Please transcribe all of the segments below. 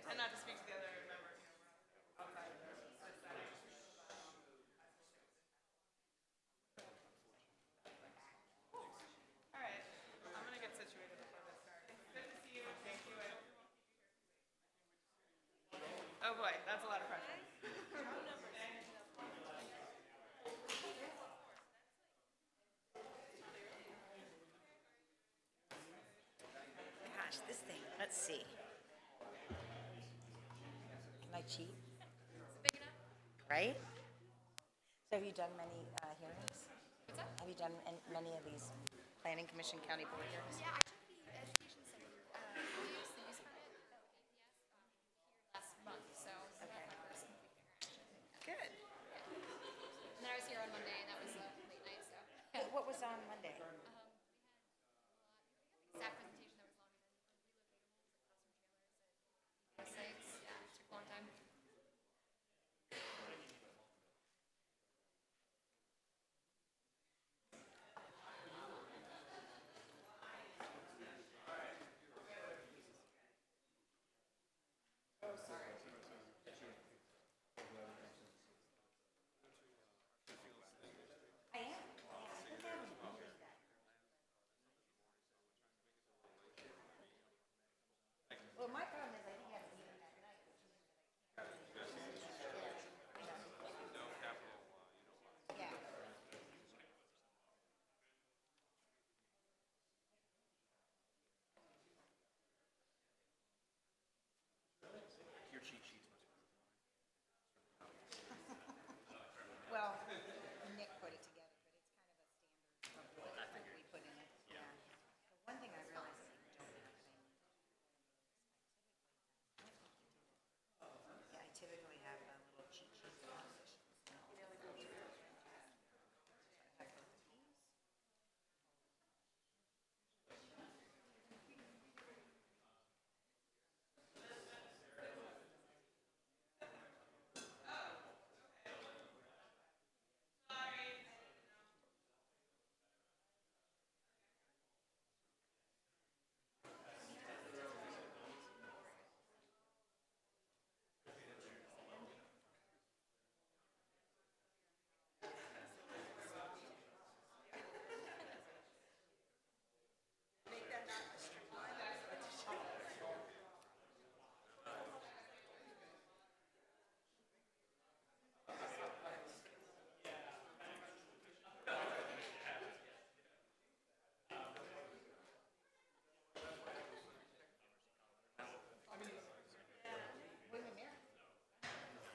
And not to speak to the other members, outside of this setting. All right, I'm gonna get situated before this starts. Good to see you. Thank you. Oh boy, that's a lot of pressure. Gosh, this thing, let's see. Can I cheat? Right? So have you done many hearings? What's up? Have you done many of these planning commission county board hearings? Yeah, I took the education center use permit, here last month, so that's my first complete interaction. Good. And then I was here on Monday, and that was late night, so. What was on Monday? Staff presentation that was longer than relocatables, like custom trailers at sites. Yeah, it took a long time. I am. Well, my problem is I think I have a meeting that night. Yeah. Your cheat sheets must be. Well, Nick put it together, but it's kind of a standard of what we put in it. Yeah. The one thing I realized is you don't have any. Yeah, I typically have a little cheat sheet.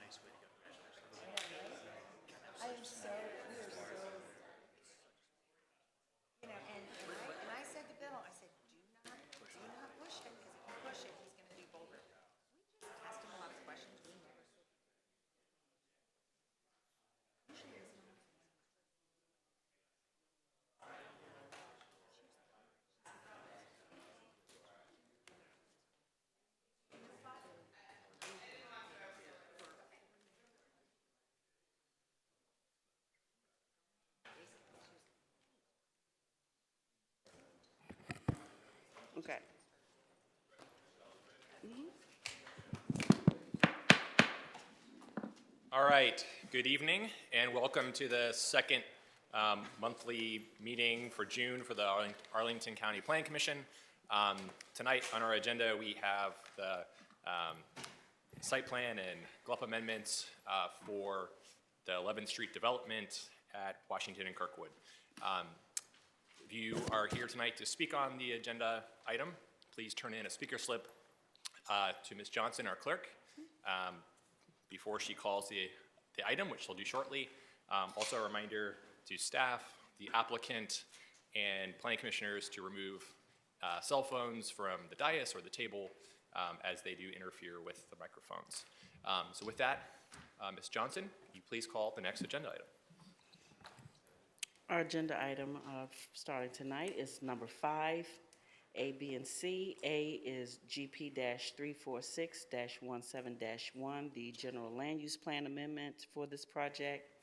Nice way to go. I am so, we are so, and I said to Bill, I said, do not push it, because if you push it, he's gonna do Boulevard. We just asked him a lot of questions, we never said. Okay. All right, good evening and welcome to the second monthly meeting for June for the Arlington County Planning Commission. Tonight on our agenda we have the site plan and GLUP amendments for the 11th Street development at Washington and Kirkwood. If you are here tonight to speak on the agenda item, please turn in a speaker slip to Ms. Johnson, our clerk, before she calls the item, which she'll do shortly. Also a reminder to staff, the applicant, and planning commissioners to remove cell phones from the dais or the table as they do interfere with the microphones. So with that, Ms. Johnson, can you please call the next agenda item? Our agenda item starting tonight is number 5, A, B, and C. A is GP-346-17-1, the general land use plan amendment for this project.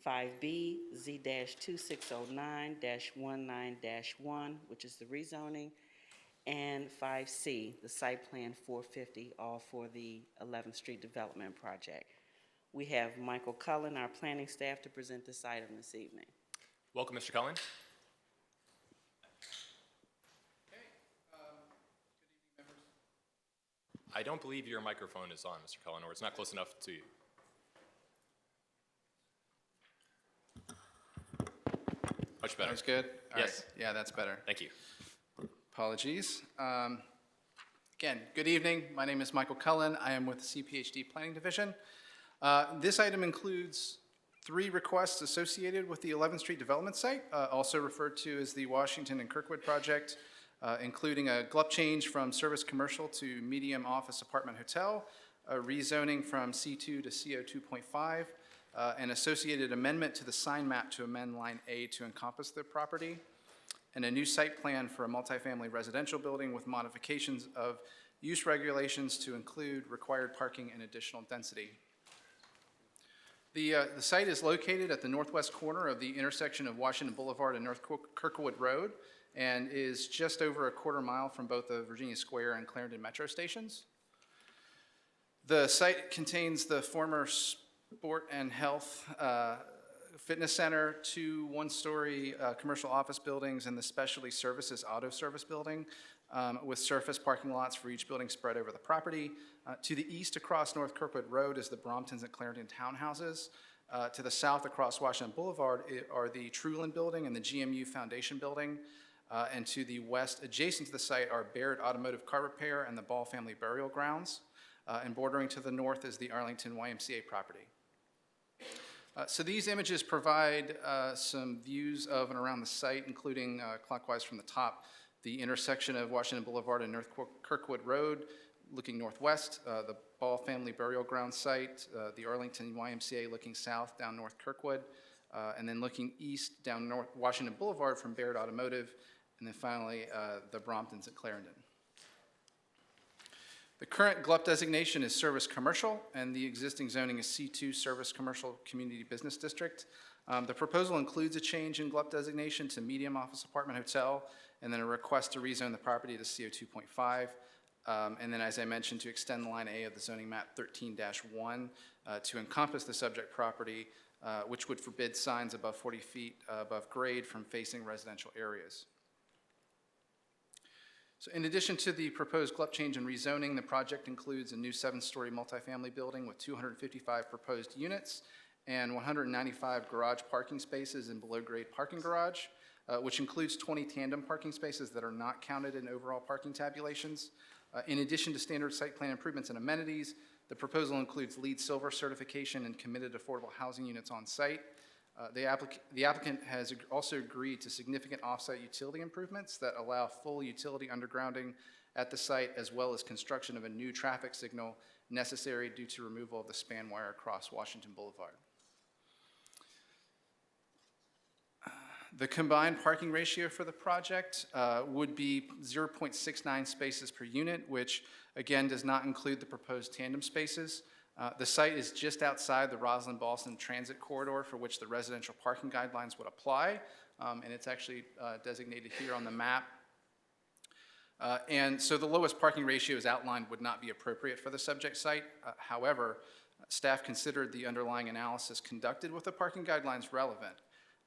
5B, Z-2609-19-1, which is the rezoning. and 5C, the site plan 450, all for the 11th Street Development Project. We have Michael Cullen, our planning staff, to present this item this evening. Welcome, Mr. Cullen. I don't believe your microphone is on, Mr. Cullen, or it's not close enough to you. Much better. That's good? All Yes. right. Yeah, that's better. Thank you. Apologies. Again, good evening. My name is Michael Cullen. I am with the CPHD Planning Division. This item includes 3 requests associated with the 11th Street Development Site, also referred to as the Washington and Kirkwood project, including a GLUP change from service commercial to medium office apartment hotel, a rezoning from C2 to CO 2.5, an associated amendment to the sign map to amend line A to encompass the property, and a new site plan for a multifamily residential building with modifications of use regulations to include required parking and additional density. The site is located at the northwest corner of the intersection of Washington Boulevard and North Kirkwood Road, and is just over a quarter mile from both the Virginia Square and Clarendon Metro stations. The site contains the former Sport and Health Fitness Center, 2 one-story commercial office buildings, and the Specialty Services Auto Service Building, with surface parking lots for each building spread over the property. To the east across North Kirkwood Road is the Bromptons and Clarendon townhouses. To the south across Washington Boulevard are the Truland Building and the GMU Foundation Building. And to the west, adjacent to the site, are Baird Automotive Car Repair and the Ball Family Burial Grounds. And bordering to the north is the Arlington YMCA property. So these images provide some views of and around the site, including clockwise from the top, the intersection of Washington Boulevard and North Kirkwood Road, looking northwest, the Ball Family Burial Ground site, the Arlington YMCA looking south down North Kirkwood, and then looking east down North Washington Boulevard from Baird Automotive, and then finally the Bromptons at Clarendon. The current GLUP designation is Service Commercial, and the existing zoning is C2 Service Commercial Community Business District. The proposal includes a change in GLUP designation to Medium Office Apartment Hotel, and then a request to rezone the property to CO 2.5. And then, as I mentioned, to extend the line A of the zoning map 13-1 to encompass the subject property, which would forbid signs above 40 feet above grade from facing residential areas. So in addition to the proposed GLUP change and rezoning, the project includes a new 7-story multifamily building with 255 proposed units and 195 garage parking spaces and below-grade parking garage, which includes 20 tandem parking spaces that are not counted in overall parking tabulations. In addition to standard site plan improvements and amenities, the proposal includes LEED Silver certification and committed affordable housing units on site. The applicant has also agreed to significant off-site utility improvements that allow full utility undergrounding at the site, as well as construction of a new traffic signal necessary due to removal of the span wire across Washington Boulevard. The combined parking ratio for the project would be 0.69 spaces per unit, which again does not include the proposed tandem spaces. The site is just outside the Roslyn-Ballston Transit Corridor, for which the residential parking guidelines would apply, and it's actually designated here on the map. And so the lowest parking ratio as outlined would not be appropriate for the subject site. However, staff considered the underlying analysis conducted with the parking guidelines relevant,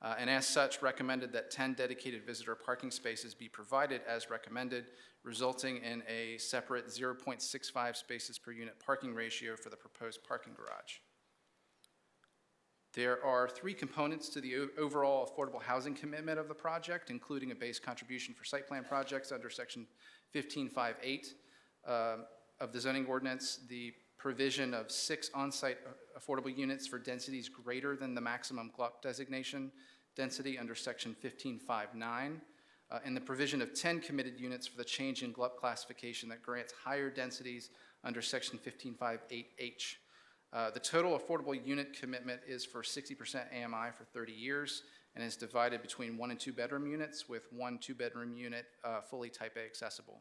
and as such recommended that 10 dedicated visitor parking spaces be provided as recommended, resulting in a separate 0.65 spaces per unit parking ratio for the proposed parking garage. There are 3 components to the overall affordable housing commitment of the project, including a base contribution for site plan projects under section 1558 of the zoning ordinance, the provision of 6 on-site affordable units for densities greater than the maximum GLUP designation density under section 1559, and the provision of 10 committed units for the change in GLUP classification that grants higher densities under section 1558H. The total affordable unit commitment is for 60% AMI for 30 years and is divided between 1 and 2 bedroom units, with 1 2-bedroom unit fully type A accessible.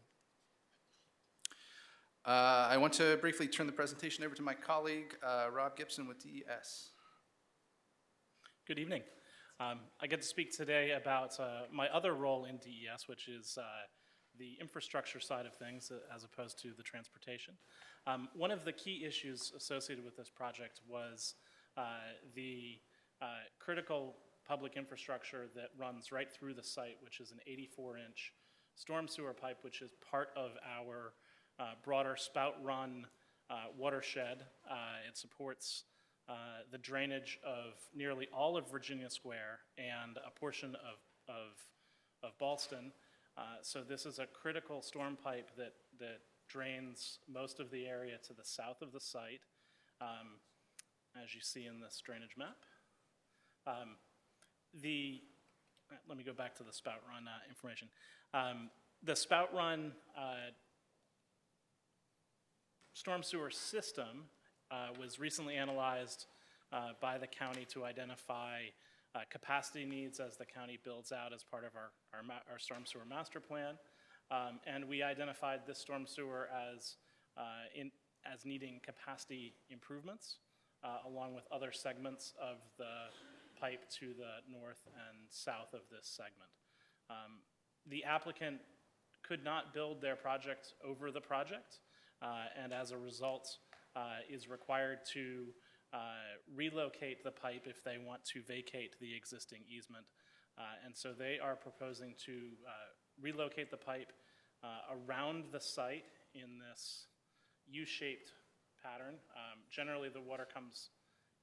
I want to briefly turn the presentation over to my colleague, Rob Gibson with DES. Good evening. I get to speak today about my other role in DES, which is the infrastructure side of things as opposed to the transportation. One of the key issues associated with this project was the critical public infrastructure that runs right through the site, which is an 84-inch storm sewer pipe, which is part of our broader spout run watershed. It supports the drainage of nearly all of Virginia Square and a portion of Ballston. So this is a critical storm pipe that drains most of the area to the south of the site, as you see in this drainage map. Let me go back to the spout run information. The spout run storm sewer system was recently analyzed by the county to identify capacity needs as the county builds out as part of our storm sewer master plan. And we identified this storm sewer as needing capacity improvements along with other segments of the pipe to the north and south of this segment. The applicant could not build their project over the project, and as a result is required to relocate the pipe if they want to vacate the existing easement. And so they are proposing to relocate the pipe around the site in this U-shaped pattern. Generally, the water comes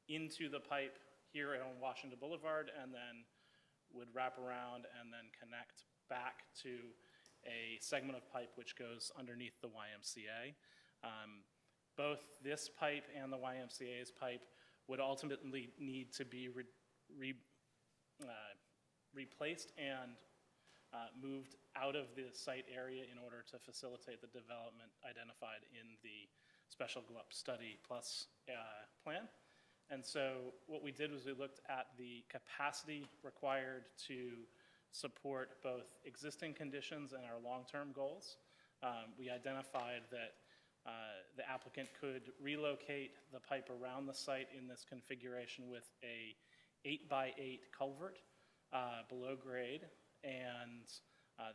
into the pipe here on Washington Boulevard and then would wrap around and then connect back to a segment of pipe which goes underneath the YMCA. Both this pipe and the YMCA's pipe would ultimately need to be replaced and moved out of the site area in order to facilitate the development identified in the Special GLUP Study Plus plan. And so what we did was we looked at the capacity required to support both existing conditions and our long-term goals. We identified that the applicant could relocate the pipe around the site in this configuration with a 8x8 culvert below grade, and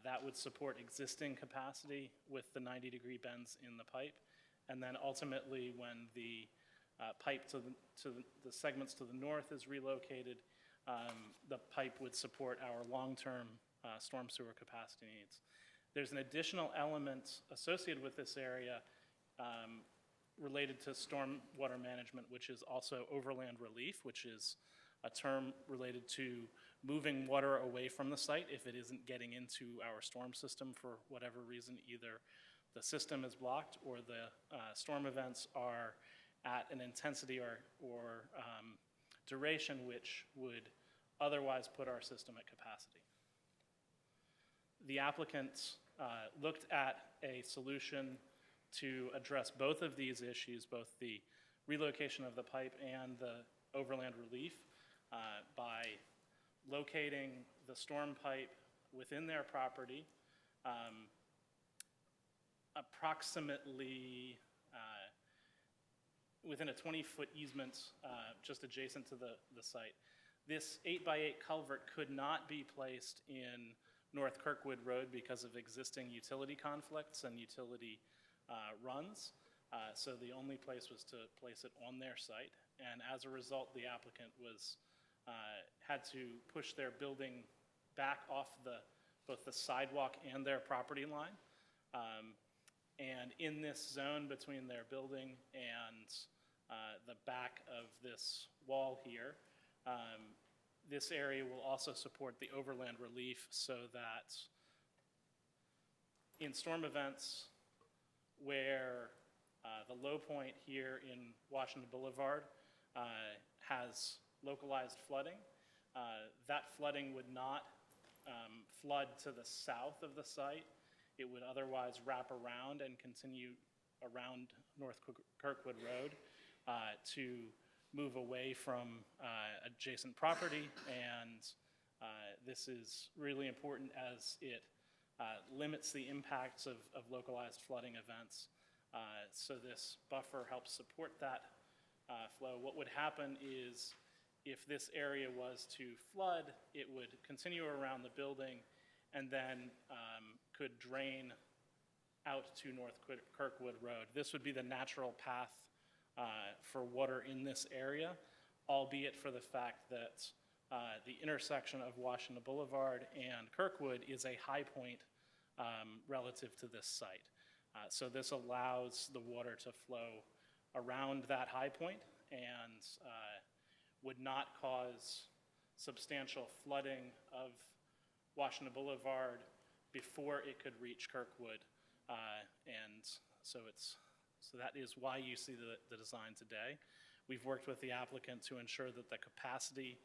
that would support existing capacity with the 90-degree bends in the pipe. And then ultimately, when the pipe to the segments to the north is relocated, the pipe would support our long-term storm sewer capacity needs. There's an additional element associated with this area related to storm water management, which is also overland relief, which is a term related to moving water away from the site if it isn't getting into our storm system for whatever reason. Either the system is blocked or the storm events are at an intensity or duration which would otherwise put our system at capacity. The applicants looked at a solution to address both of these issues, both the relocation of the pipe and the overland relief, by locating the storm pipe within their property, approximately within a 20-foot easement just adjacent to the site. This 8x8 culvert could not be placed in North Kirkwood Road because of existing utility conflicts and utility runs. So the only place was to place it on their site. And as a result, the applicant had to push their building back off both the sidewalk and their property line. And in this zone between their building and the back of this wall here, this area will also support the overland relief so that in storm events where the low point here in Washington Boulevard has localized flooding, that flooding would not flood to the south of the site. It would otherwise wrap around and continue around North Kirkwood Road to move away from adjacent property, and this is really important as it limits the impacts of localized flooding events. So this buffer helps support that flow. What would happen is if this area was to flood, it would continue around the building and then could drain out to North Kirkwood Road. This would be the natural path for water in this area, albeit for the fact that the intersection of Washington Boulevard and Kirkwood is a high point relative to this site. So this allows the water to flow around that high point and would not cause substantial flooding of Washington Boulevard before it could reach Kirkwood. And so that is why you see the design today. We've worked with the applicant to ensure that the capacity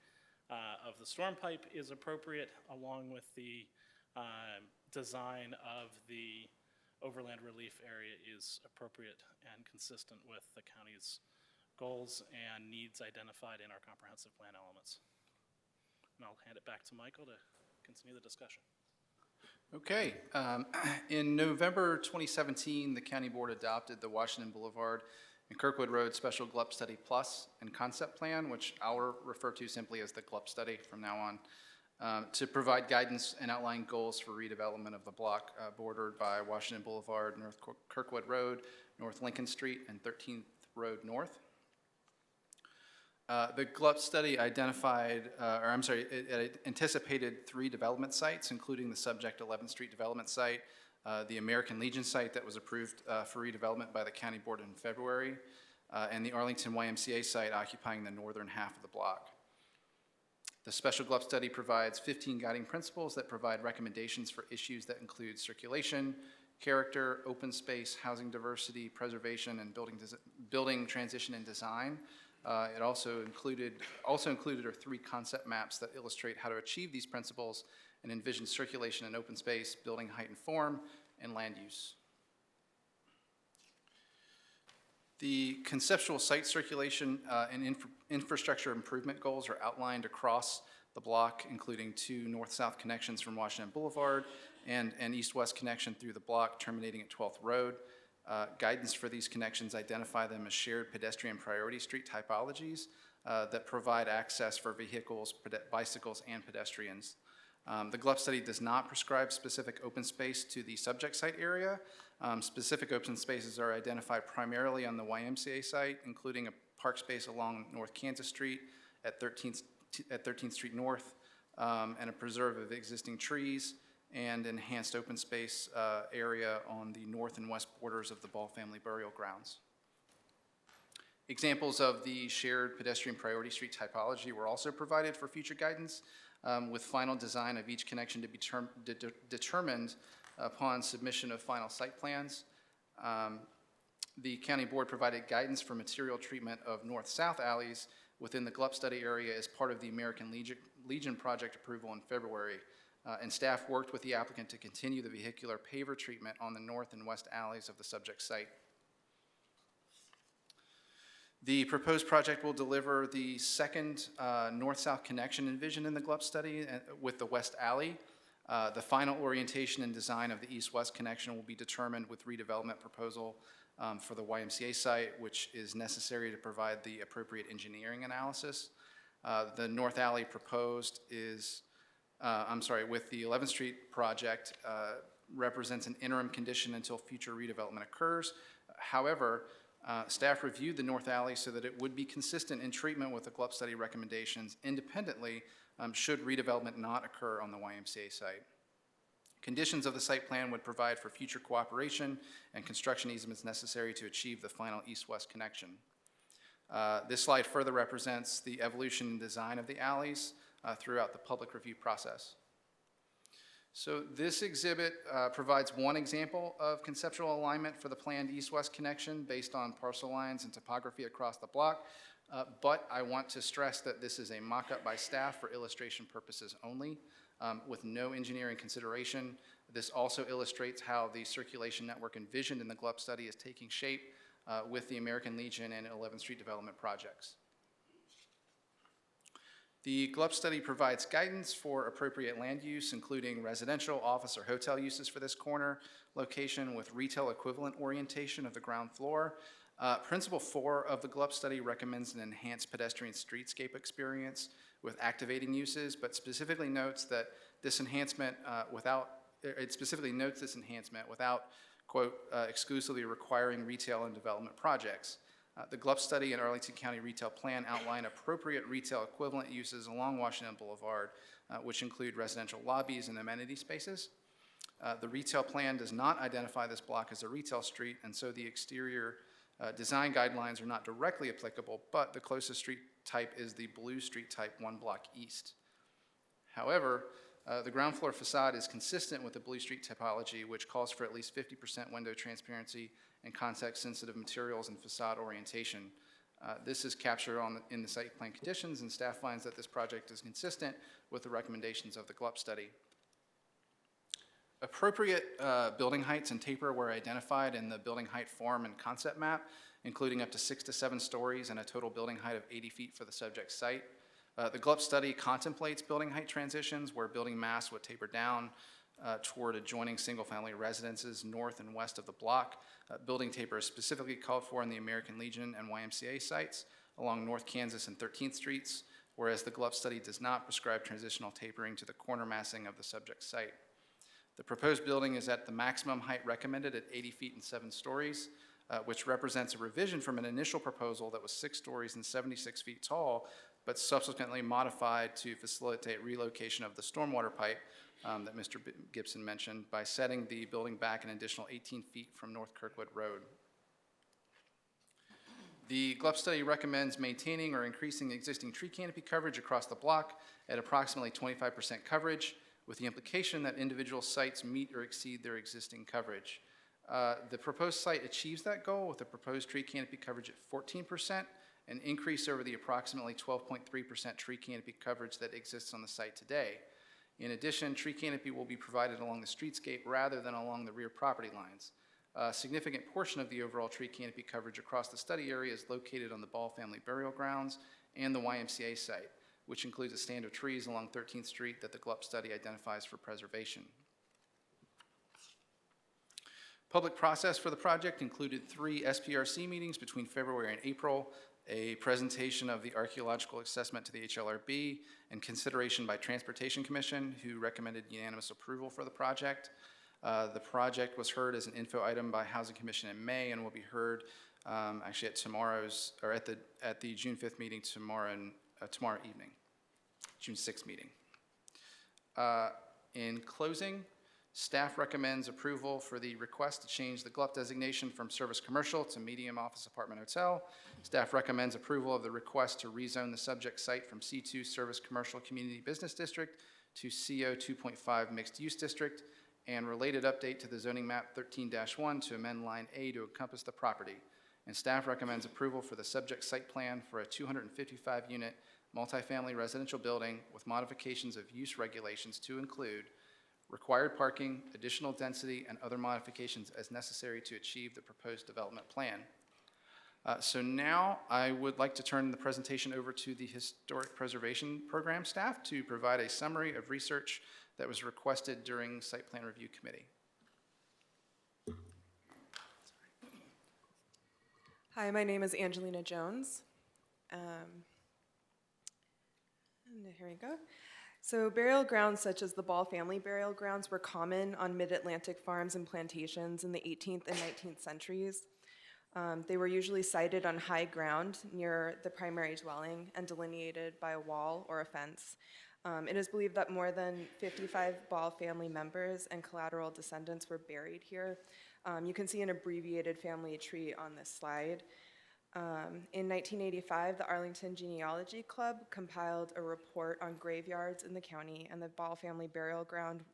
of the storm pipe is appropriate, along with the design of the overland relief area is appropriate and consistent with the county's goals and needs identified in our comprehensive plan elements. And I'll hand it back to Michael to continue the discussion. Okay. In November 2017, the County Board adopted the Washington Boulevard and Kirkwood Road Special GLUP Study Plus and Concept Plan, which I'll refer to simply as the GLUP Study from now on, to provide guidance and outline goals for redevelopment of the block bordered by Washington Boulevard, North Kirkwood Road, North Lincoln Street, and 13th Road North. The GLUP study identified, it anticipated 3 development sites, including the subject 11th Street development site, the American Legion site that was approved for redevelopment by the County Board in February, and the Arlington YMCA site occupying the northern half of the block. The special GLUP study provides 15 guiding principles that provide recommendations for issues that include circulation, character, open space, housing diversity, preservation, and building transition and design. It also included are 3 concept maps that illustrate how to achieve these principles and envision circulation and open space, building height and form, and land use. The conceptual site circulation and infrastructure improvement goals are outlined across the block, including 2 north-south connections from Washington Boulevard and an east-west connection through the block terminating at 12th Road. Guidance for these connections identify them as shared pedestrian priority street typologies that provide access for vehicles, bicycles, and pedestrians. The GLUP study does not prescribe specific open space to the subject site area. Specific open spaces are identified primarily on the YMCA site, including a park space along North Kansas Street at 13th Street North, and a preserve of existing trees, and enhanced open space area on the north and west borders of the Ball family burial grounds. Examples of the shared pedestrian priority street typology were also provided for future guidance, with final design of each connection to be determined upon submission of final site plans. The County Board provided guidance for material treatment of north-south alleys within the GLUP study area as part of the American Legion project approval in February. And staff worked with the applicant to continue the vehicular paver treatment on the north and west alleys of the subject site. The proposed project will deliver the second north-south connection envisioned in the GLUP study with the west alley. The final orientation and design of the east-west connection will be determined with redevelopment proposal for the YMCA site, which is necessary to provide the appropriate engineering analysis. The north alley proposed is with the 11th Street project represents an interim condition until future redevelopment occurs. However, staff reviewed the north alley so that it would be consistent in treatment with the GLUP study recommendations independently should redevelopment not occur on the YMCA site. Conditions of the site plan would provide for future cooperation and construction easements necessary to achieve the final east-west connection. This slide further represents the evolution and design of the alleys throughout the public review process. So this exhibit provides one example of conceptual alignment for the planned east-west connection based on parcel lines and topography across the block, but I want to stress that this is a mock-up by staff for illustration purposes only, with no engineering consideration. This also illustrates how the circulation network envisioned in the GLUP study is taking shape with the American Legion and 11th Street development projects. The GLUP study provides guidance for appropriate land use, including residential, office, or hotel uses for this corner location with retail equivalent orientation of the ground floor. Principle 4 of the GLUP study recommends an enhanced pedestrian streetscape experience with activating uses, but specifically notes that this enhancement without it specifically notes this enhancement without, quote, exclusively requiring retail and development projects. The GLUP study and Arlington County Retail Plan outline appropriate retail equivalent uses along Washington Boulevard, which include residential lobbies and amenity spaces. The retail plan does not identify this block as a retail street, and so the exterior design guidelines are not directly applicable, but the closest street type is the blue street type 1 block east. However, the ground floor facade is consistent with the blue street typology, which calls for at least 50% window transparency and context-sensitive materials and facade orientation. This is captured in the site plan conditions, and staff finds that this project is consistent with the recommendations of the GLUP study. Appropriate building heights and taper were identified in the building height form and concept map, including up to 6 to 7 stories and a total building height of 80 feet for the subject site. The GLUP study contemplates building height transitions where building mass would taper down toward adjoining single-family residences north and west of the block. Building taper is specifically called for in the American Legion and YMCA sites along North Kansas and 13th Streets, whereas the GLUP study does not prescribe transitional tapering to the corner massing of the subject site. The proposed building is at the maximum height recommended at 80 feet and 7 stories, which represents a revision from an initial proposal that was 6 stories and 76 feet tall, but subsequently modified to facilitate relocation of the stormwater pipe that Mr. Gibson mentioned by setting the building back an additional 18 feet from North Kirkwood Road. The GLUP study recommends maintaining or increasing existing tree canopy coverage across the block at approximately 25% coverage, with the implication that individual sites meet or exceed their existing coverage. The proposed site achieves that goal with the proposed tree canopy coverage at 14%, an increase over the approximately 12.3% tree canopy coverage that exists on the site today. In addition, tree canopy will be provided along the streetscape rather than along the rear property lines. A significant portion of the overall tree canopy coverage across the study area is located on the Ball family burial grounds and the YMCA site, which includes a stand of trees along 13th Street that the GLUP study identifies for preservation. Public process for the project included 3 SPRC meetings between February and April, a presentation of the archaeological assessment to the HLRB, and consideration by Transportation Commission, who recommended unanimous approval for the project. The project was heard as an info item by Housing Commission in May and will be heard actually at tomorrow's, or at the June 5th meeting tomorrow evening, June 6th meeting. In closing, staff recommends approval for the request to change the GLUP designation from service commercial to medium office apartment hotel. Staff recommends approval of the request to rezone the subject site from C2 service commercial community business district to CO 2.5 mixed use district, and related update to the zoning map 13-1 to amend line A to encompass the property. And staff recommends approval for the subject site plan for a 255 unit multifamily residential building with modifications of use regulations to include required parking, additional density, and other modifications as necessary to achieve the proposed development plan. So now I would like to turn the presentation over to the Historic Preservation Program staff to provide a summary of research that was requested during Site Plan Review Committee. Hi, my name is Angelina Jones. And here we go. So burial grounds such as the Ball family burial grounds were common on mid-Atlantic farms and plantations in the 18th and 19th centuries. They were usually sited on high ground near the primary dwelling and delineated by a wall or a fence. It is believed that more than 55 Ball family members and collateral descendants were buried here. You can see an abbreviated family tree on this slide. In 1985, the Arlington Genealogy Club compiled a report on graveyards in the county, and the Ball family burial ground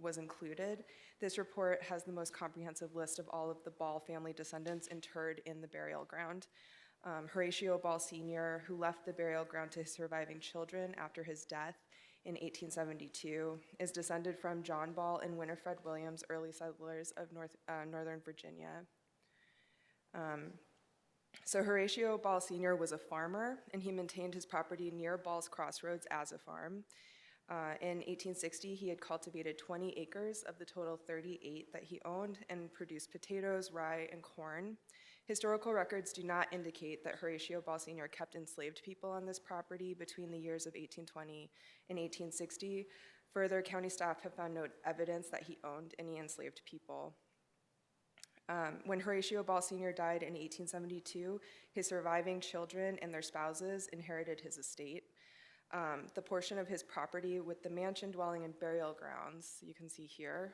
was included. This report has the most comprehensive list of all of the Ball family descendants interred in the burial ground. Horatio Ball Sr., who left the burial ground to his surviving children after his death in 1872, is descended from John Ball and Winifred Williams, early settlers of Northern Virginia. So Horatio Ball Sr. was a farmer, and he maintained his property near Ball's Crossroads as a farm. In 1860, he had cultivated 20 acres of the total 38 that he owned and produced potatoes, rye, and corn. Historical records do not indicate that Horatio Ball Sr. kept enslaved people on this property between the years of 1820 and 1860. Further, county staff have found no evidence that he owned any enslaved people. When Horatio Ball Sr. died in 1872, his surviving children and their spouses inherited his estate. The portion of his property with the mansion, dwelling, and burial grounds, you can see here,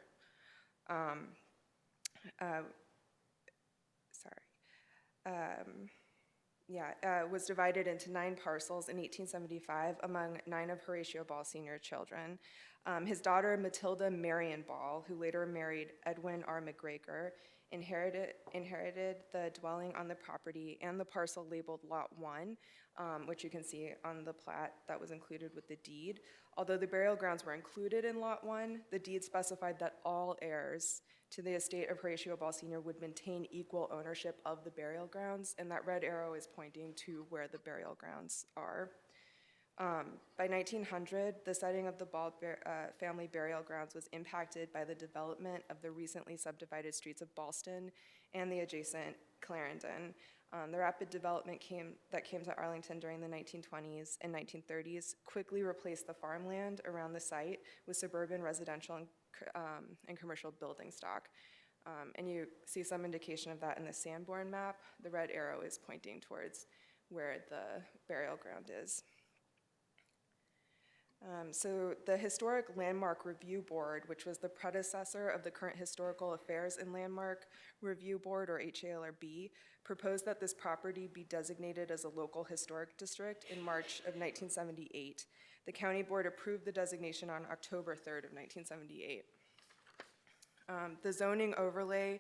was divided into 9 parcels in 1875 among 9 of Horatio Ball Sr. children. His daughter, Matilda Marion Ball, who later married Edwin R. McGregor, inherited the dwelling on the property and the parcel labeled Lot 1, which you can see on the plat that was included with the deed. Although the burial grounds were included in Lot 1, the deed specified that all heirs to the estate of Horatio Ball Sr. would maintain equal ownership of the burial grounds, and that red arrow is pointing to where the burial grounds are. By 1900, the siting of the Ball family burial grounds was impacted by the development of the recently subdivided streets of Ballston and the adjacent Clarendon. The rapid development that came to Arlington during the 1920s and 1930s quickly replaced the farmland around the site with suburban residential and commercial building stock. And you see some indication of that in the Sanborn map. The red arrow is pointing towards where the burial ground is. So the Historic Landmark Review Board, which was the predecessor of the current Historical Affairs and Landmark Review Board, or HALRB, proposed that this property be designated as a local historic district in March of 1978. The county board approved the designation on October 3rd of 1978. The zoning overlay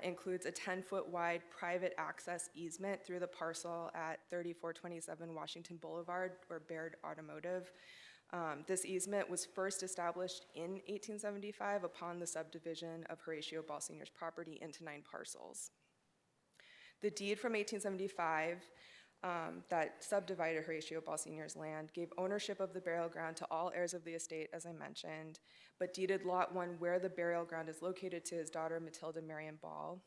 includes a 10-foot wide private access easement through the parcel at 3427 Washington Boulevard, or Baird Automotive. This easement was first established in 1875 upon the subdivision of Horatio Ball Sr.'s property into 9 parcels. The deed from 1875 that subdivided Horatio Ball Sr.'s land gave ownership of the burial ground to all heirs of the estate, as I mentioned, but deeded Lot 1 where the burial ground is located to his daughter, Matilda Marion Ball.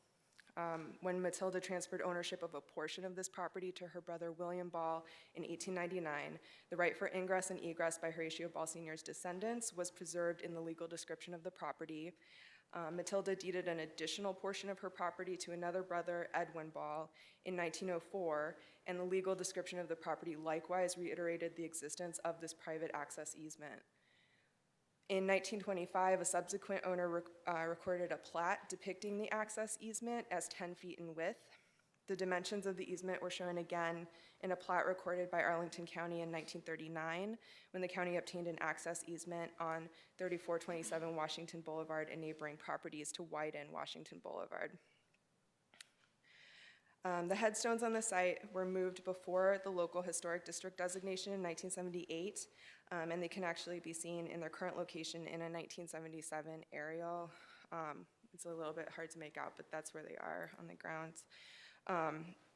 When Matilda transferred ownership of a portion of this property to her brother William Ball in 1899, the right for ingress and egress by Horatio Ball Sr.'s descendants was preserved in the legal description of the property. Matilda deeded an additional portion of her property to another brother, Edwin Ball, in 1904, and the legal description of the property likewise reiterated the existence of this private access easement. In 1925, a subsequent owner recorded a plat depicting the access easement as 10 feet in width. The dimensions of the easement were shown again in a plat recorded by Arlington County in 1939, when the county obtained an access easement on 3427 Washington Boulevard and neighboring properties to widen Washington Boulevard. The headstones on the site were moved before the local historic district designation in 1978, and they can actually be seen in their current location in a 1977 aerial. It's a little bit hard to make out, but that's where they are on the grounds.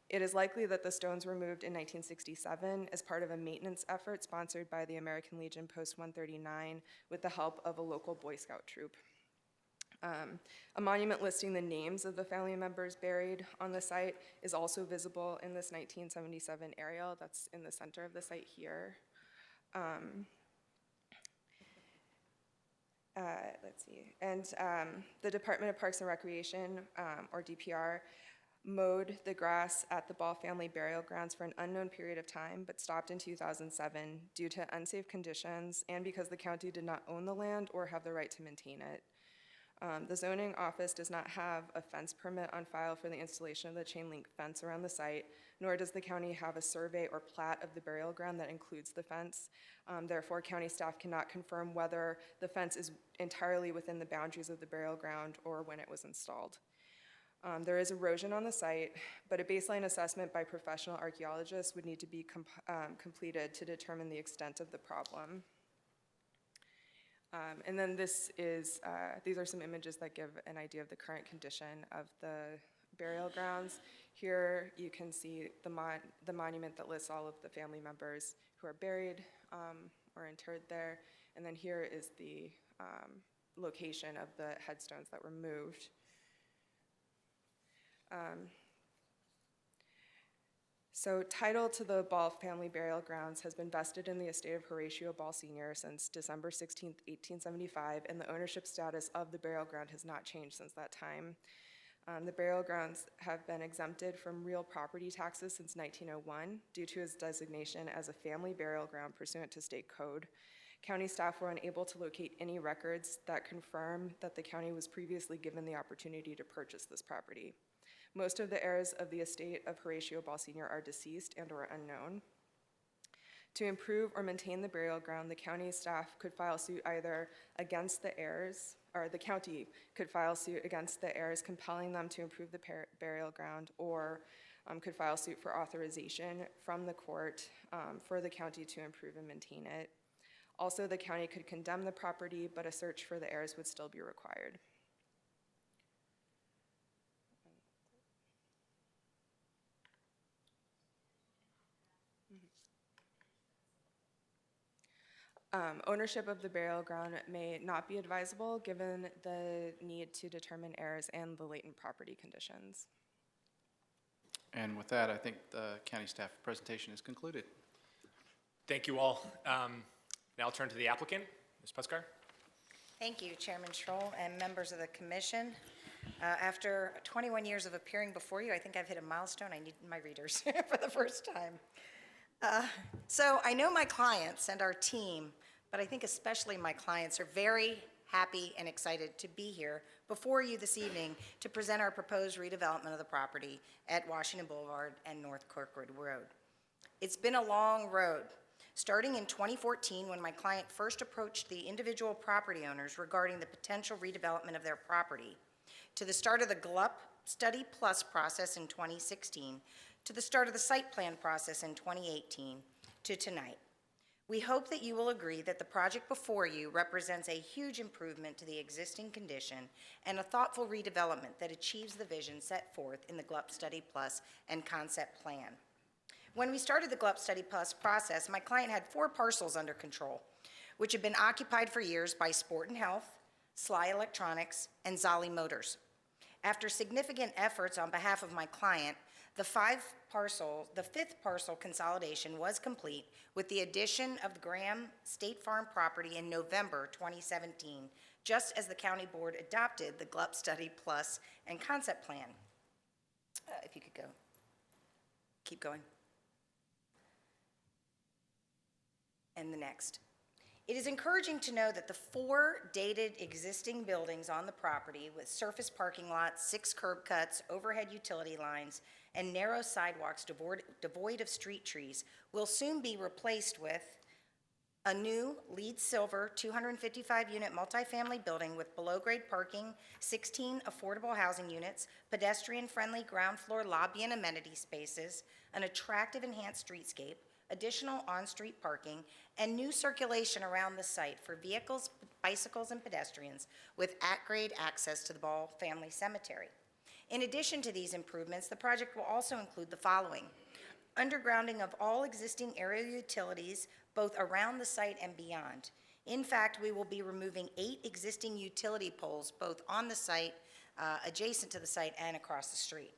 It is likely that the stones were moved in 1967 as part of a maintenance effort sponsored by the American Legion Post 139 with the help of a local Boy Scout troop. A monument listing the names of the family members buried on the site is also visible in this 1977 aerial that's in the center of the site here. Let's see, and the Department of Parks and Recreation, or DPR, mowed the grass at the Ball family burial grounds for an unknown period of time, but stopped in 2007 due to unsafe conditions and because the county did not own the land or have the right to maintain it. The zoning office does not have a fence permit on file for the installation of the chain link fence around the site, nor does the county have a survey or plat of the burial ground that includes the fence. Therefore, county staff cannot confirm whether the fence is entirely within the boundaries of the burial ground or when it was installed. There is erosion on the site, but a baseline assessment by professional archaeologists would need to be completed to determine the extent of the problem. And then these are some images that give an idea of the current condition of the burial grounds. Here you can see the monument that lists all of the family members who are buried or interred there. And then here is the location of the headstones that were moved. So title to the Ball family burial grounds has been vested in the estate of Horatio Ball Sr. since December 16, 1875, and the ownership status of the burial ground has not changed since that time. The burial grounds have been exempted from real property taxes since 1901 due to its designation as a family burial ground pursuant to state code. County staff were unable to locate any records that confirm that the county was previously given the opportunity to purchase this property. Most of the heirs of the estate of Horatio Ball Sr. are deceased and or unknown. To improve or maintain the burial ground, the county staff could file suit either against the heirs, or the county could file suit against the heirs compelling them to improve the burial ground, or could file suit for authorization from the court for the county to improve and maintain it. Also, the county could condemn the property, but a search for the heirs would still be required. Ownership of the burial ground may not be advisable given the need to determine heirs and the latent property conditions. And with that, I think the county staff presentation is concluded. Thank you all. Now I'll turn to the applicant, Ms. Puskar. Thank you, Chairman Schroll and members of the commission. After 21 years of appearing before you, I think I've hit a milestone. I need my readers for the first time. So I know my clients and our team, but I think especially my clients, are very happy and excited to be here before you this evening to present our proposed redevelopment of the property at Washington Boulevard and North Kirkwood Road. It's been a long road, starting in 2014 when my client first approached the individual property owners regarding the potential redevelopment of their property, to the start of the GLUP Study Plus process in 2016, to the start of the site plan process in 2018, to tonight. We hope that you will agree that the project before you represents a huge improvement to the existing condition and a thoughtful redevelopment that achieves the vision set forth in the GLUP Study Plus and concept plan. When we started the GLUP Study Plus process, my client had 4 parcels under control, which had been occupied for years by Sport and Health, Sly Electronics, and Zolly Motors. After significant efforts on behalf of my client, the 5th parcel consolidation was complete with the addition of the Graham State Farm property in November 2017, just as the county board adopted the GLUP Study Plus and concept plan. If you could go, keep going. And the next. It is encouraging to know that the 4 dated existing buildings on the property with surface parking lots, 6 curb cuts, overhead utility lines, and narrow sidewalks devoid of street trees will soon be replaced with a new LEED Silver 255-unit multifamily building with below-grade parking, 16 affordable housing units, pedestrian-friendly ground floor lobby and amenity spaces, an attractive enhanced streetscape, additional on-street parking, and new circulation around the site for vehicles, bicycles, and pedestrians with at-grade access to the Ball Family Cemetery. In addition to these improvements, the project will also include the following: undergrounding of all existing area utilities, both around the site and beyond. In fact, we will be removing 8 existing utility poles, both on the site, adjacent to the site, and across the street.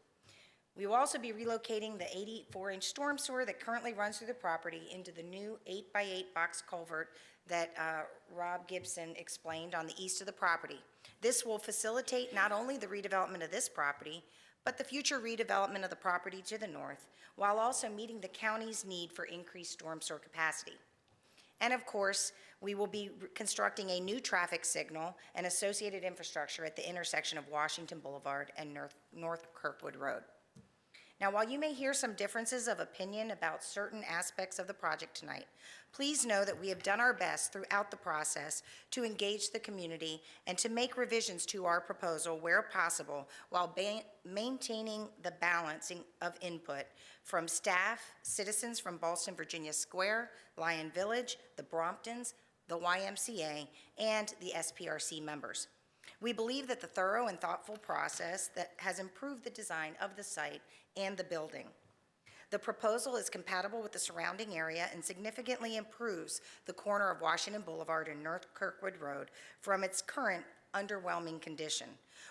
We will also be relocating the 84-inch storm sewer that currently runs through the property into the new 8x8 box culvert that Rob Gibson explained on the east of the property. This will facilitate not only the redevelopment of this property, but the future redevelopment of the property to the north, while also meeting the county's need for increased storm sewer capacity. And of course, we will be constructing a new traffic signal and associated infrastructure at the intersection of Washington Boulevard and North Kirkwood Road. Now, while you may hear some differences of opinion about certain aspects of the project tonight, please know that we have done our best throughout the process to engage the community and to make revisions to our proposal where possible while maintaining the balancing of input from staff, citizens from Ballston, Virginia Square, Lyon Village, the Bromptons, the YMCA, and the SPRC members. We believe that the thorough and thoughtful process that has improved the design of the site and the building. The proposal is compatible with the surrounding area and significantly improves the corner of Washington Boulevard and North Kirkwood Road from its current underwhelming condition,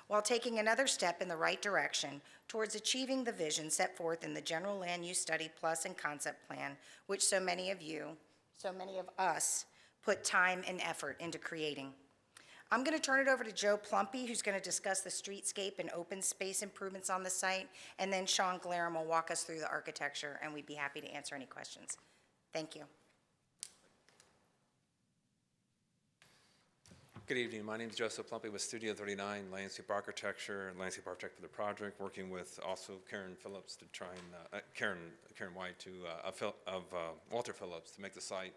while taking another step in the right direction towards achieving the vision set forth in the General Land Use Study Plus and Concept Plan, which so many of us, put time and effort into creating. I'm going to turn it over to Joe Plumpy, who's going to discuss the streetscape and open space improvements on the site, and then Sean Glarum will walk us through the architecture, and we'd be happy to answer any questions. Thank you. Good evening. My name is Joseph Plumpy with Studio 39, Landscape Architecture, Landscape Architect for the project, working with also Karen Phillips to try and, Karen White to, Walter Phillips to make the site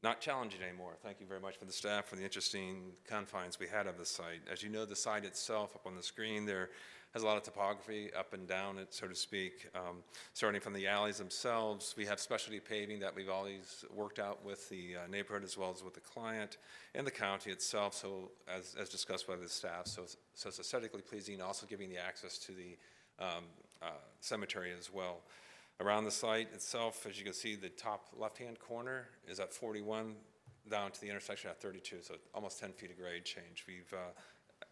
not challenging anymore. Thank you very much for the staff for the interesting confines we had of the site. As you know, the site itself up on the screen there has a lot of topography up and down it, so to speak. Starting from the alleys themselves, we have specialty paving that we've always worked out with the neighborhood as well as with the client and the county itself, so as discussed by the staff. So it's aesthetically pleasing, also giving the access to the cemetery as well. Around the site itself, as you can see, the top left-hand corner is at 41 down to the intersection at 32, so almost 10 feet of grade change. We've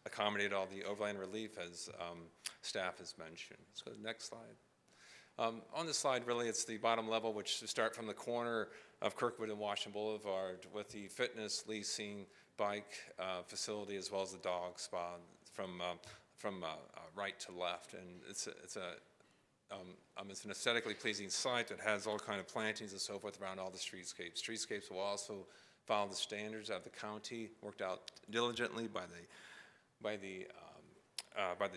accommodated all the overland relief as staff has mentioned. Let's go to the next slide. On this slide, really, it's the bottom level, which to start from the corner of Kirkwood and Washington Boulevard with the fitness, leasing, bike facility, as well as the dog spa from right to left. And it's an aesthetically pleasing site that has all kind of plantings and so forth around all the streetscapes. Streetscapes will also follow the standards of the county, worked out diligently by the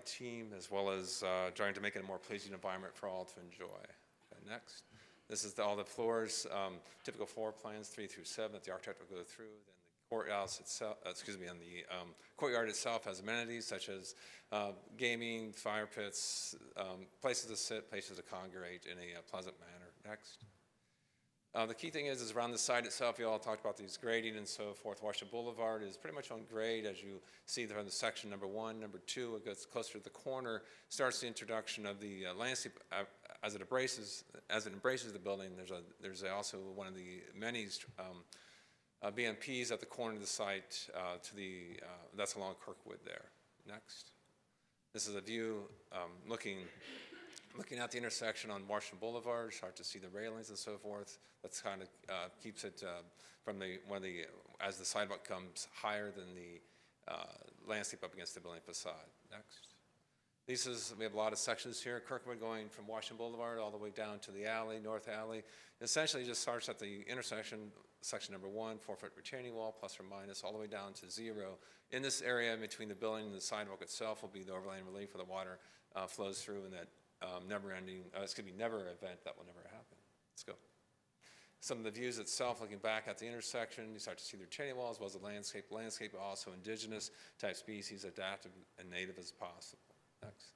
team, as well as trying to make it a more pleasing environment for all to enjoy. Okay, next. This is all the floors, typical floor plans, 3 through 7, that the architect will go through. Then the courthouse itself, and the courtyard itself has amenities such as gaming, fire pits, places to sit, places to congregate in a pleasant manner. Next. The key thing is around the site itself, you all talked about these grading and so forth. Washington Boulevard is pretty much on grade, as you see from the section number 1. Number 2, it gets closer to the corner, starts the introduction of the landscape as it embraces the building. There's also one of the many BMPs at the corner of the site that's along Kirkwood there. Next. This is a view looking at the intersection on Marsh Boulevard. Start to see the railings and so forth. That's kind of keeps it from as the sidewalk comes higher than the landscape up against the building facade. Next. We have a lot of sections here. Kirkwood going from Washington Boulevard all the way down to the alley, North Alley. Essentially, it just starts at the intersection, section number 1, 4-foot retaining wall, plus or minus, all the way down to 0. In this area between the building and the sidewalk itself will be the overland relief where the water flows through, and that never event that will never happen. Let's go. Some of the views itself, looking back at the intersection, you start to see the retaining wall as well as the landscape. Landscape also indigenous type species, adaptive and native as possible. Next.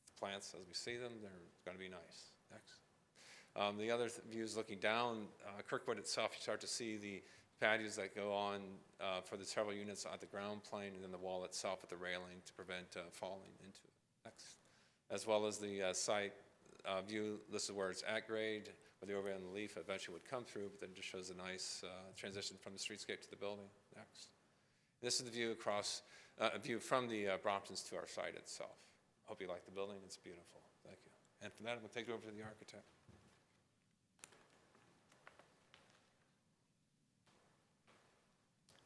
The plants, as we see them, they're going to be nice. Next. The other views looking down, Kirkwood itself, you start to see the patios that go on for the several units at the ground plane, and then the wall itself with the railing to prevent falling into it. Next. As well as the site view, this is where it's at grade, where the overland relief eventually would come through, but then just shows a nice transition from the streetscape to the building. Next. This is the view from the Bromptons to our site itself. Hope you like the building. It's beautiful. Thank you. And from that, I'm going to take it over to the architect.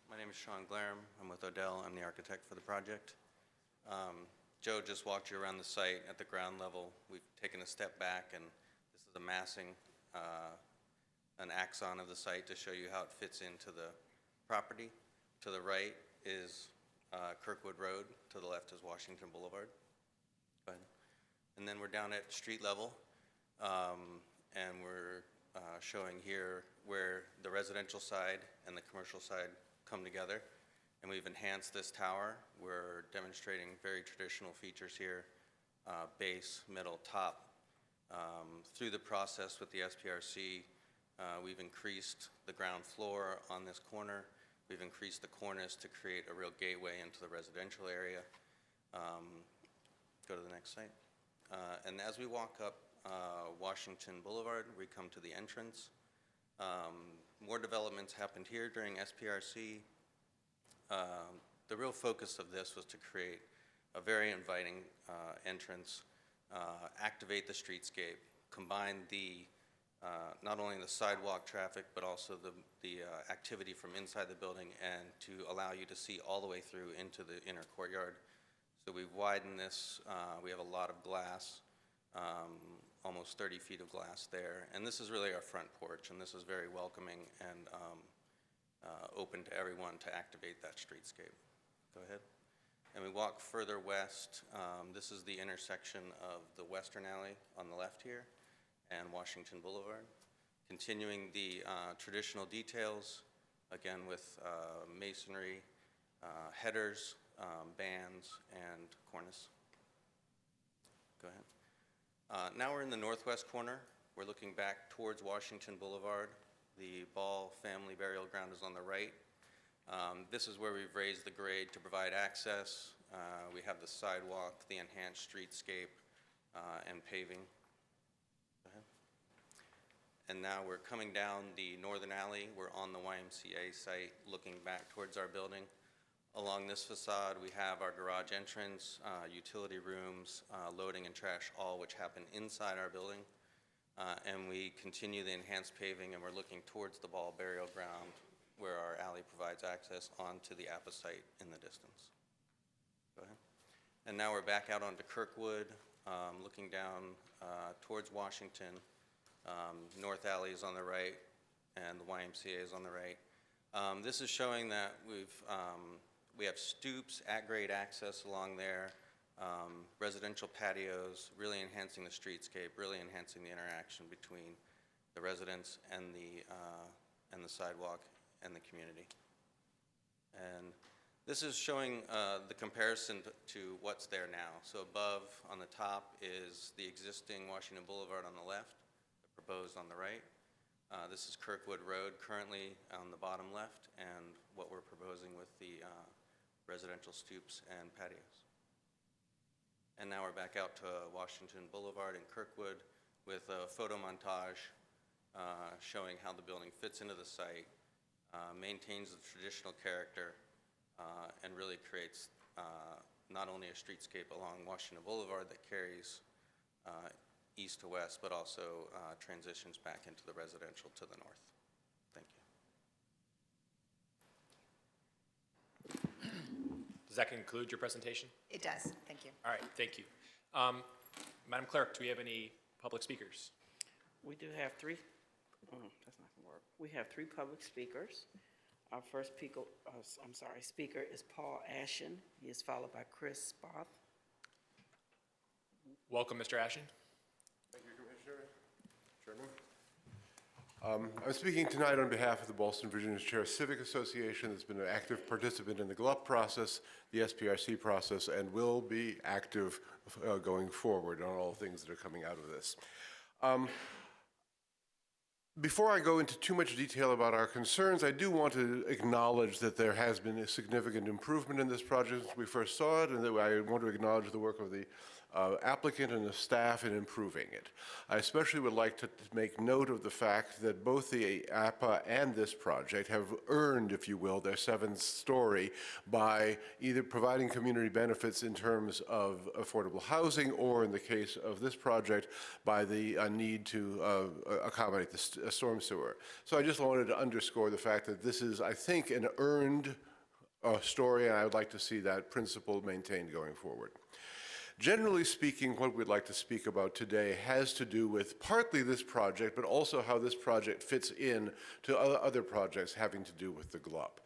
My name is Sean Glarum. I'm with Odell. I'm the architect for the project. Joe just walked you around the site at the ground level. We've taken a step back, and this is a massing, an axon of the site to show you how it fits into the property. To the right is Kirkwood Road. To the left is Washington Boulevard. Go ahead. And then we're down at street level, and we're showing here where the residential side and the commercial side come together. And we've enhanced this tower. We're demonstrating very traditional features here, base, middle, top. Through the process with the SPRC, we've increased the ground floor on this corner. We've increased the cornice to create a real gateway into the residential area. Go to the next slide. And as we walk up Washington Boulevard, we come to the entrance. More developments happened here during SPRC. the real focus of this was to create a very inviting entrance, activate the streetscape, combine the not only the sidewalk traffic, but also the activity from inside the building, and to allow you to see all the way through into the inner courtyard. So we've widened this. We have a lot of glass, almost 30 feet of glass there. And this is really our front porch, and this is very welcoming and open to everyone to activate that streetscape. Go ahead. And we walk further west. This is the intersection of the Western Alley on the left here and Washington Boulevard. Continuing the traditional details, again with masonry, headers, bands, and cornice. Go ahead. Now we're in the northwest corner. We're looking back towards Washington Boulevard. The Ball family burial ground is on the right. This is where we've raised the grade to provide access. We have the sidewalk, the enhanced streetscape, and paving. Go ahead. And now we're coming down the northern alley. We're on the YMCA site, looking back towards our building. Along this facade, we have our garage entrance, utility rooms, loading and trash, all which happen inside our building. And we continue the enhanced paving, and we're looking towards the Ball burial ground, where our alley provides access onto the Appa site in the distance. Go ahead. And now we're back out onto Kirkwood, looking down towards Washington. North Alley is on the right, and the YMCA is on the right. This is showing that we have stoops, at-grade access along there, residential patios, really enhancing the streetscape, really enhancing the interaction between the residents and the sidewalk and the community. And this is showing the comparison to what's there now. So above on the top is the existing Washington Boulevard on the left, the proposed on the right. This is Kirkwood Road currently on the bottom left, and what we're proposing with the residential stoops and patios. And now we're back out to Washington Boulevard and Kirkwood with a photo montage showing how the building fits into the site, maintains the traditional character, and really creates not only a streetscape along Washington Boulevard that carries east to west, but also transitions back into the residential to the north. Thank you. Does that conclude your presentation? It does. Thank you. All right, thank you. Madam Clerk, do we have any public speakers? We do have three. That's not gonna work. We have three public speakers. Our first speaker is Paul Ashen. He is followed by Chris Spoth. Welcome, Mr. Ashen. Thank you, Commissioner. Chairman. I'm speaking tonight on behalf of the Ballston, Virginia Chair Civic Association that's been an active participant in the GLUP process, the SPRC process, and will be active going forward on all things that are coming out of this. Before I go into too much detail about our concerns, I do want to acknowledge that there has been a significant improvement in this project since we first saw it, and that I want to acknowledge the work of the applicant and the staff in improving it. I especially would like to make note of the fact that both the APA and this project have earned, if you will, their seventh story by either providing community benefits in terms of affordable housing, or in the case of this project, by the need to accommodate the storm sewer. So I just wanted to underscore the fact that this is, I think, an earned story, and I would like to see that principle maintained going forward. Generally speaking, what we'd like to speak about today has to do with partly this project, but also how this project fits in to other projects having to do with the GLUP.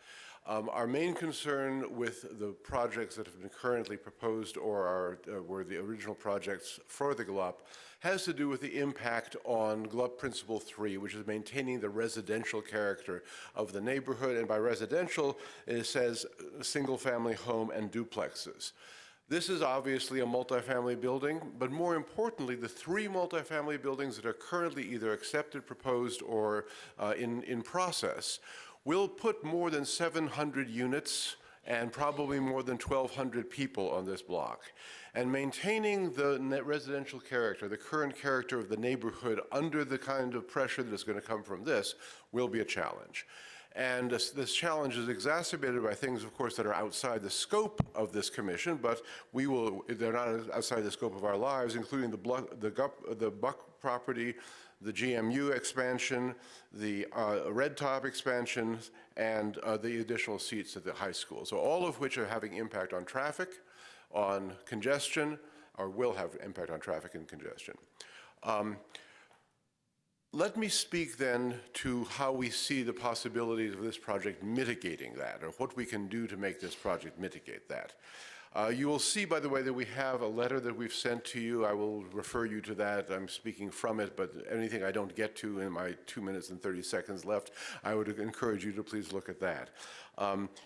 Our main concern with the projects that have been currently proposed or were the original projects for the GLUP has to do with the impact on GLUP Principle 3, which is maintaining the residential character of the neighborhood. And by residential, it says single-family home and duplexes. This is obviously a multifamily building, but more importantly, the three multifamily buildings that are currently either accepted, proposed, or in process will put more than 700 units and probably more than 1,200 people on this block. And maintaining the net residential character, the current character of the neighborhood under the kind of pressure that is going to come from this will be a challenge. And this challenge is exacerbated by things, of course, that are outside the scope of this commission, but they're not outside the scope of our lives, including the Buck property, the GMU expansion, the Red Top expansion, and the additional seats at the high school. So all of which are having impact on traffic, on congestion, or will have impact on traffic and congestion. Let me speak then to how we see the possibilities of this project mitigating that, or what we can do to make this project mitigate that. You will see, by the way, that we have a letter that we've sent to you. I will refer you to that. I'm speaking from it, but anything I don't get to in my 2 minutes and 30 seconds left, I would encourage you to please look at that.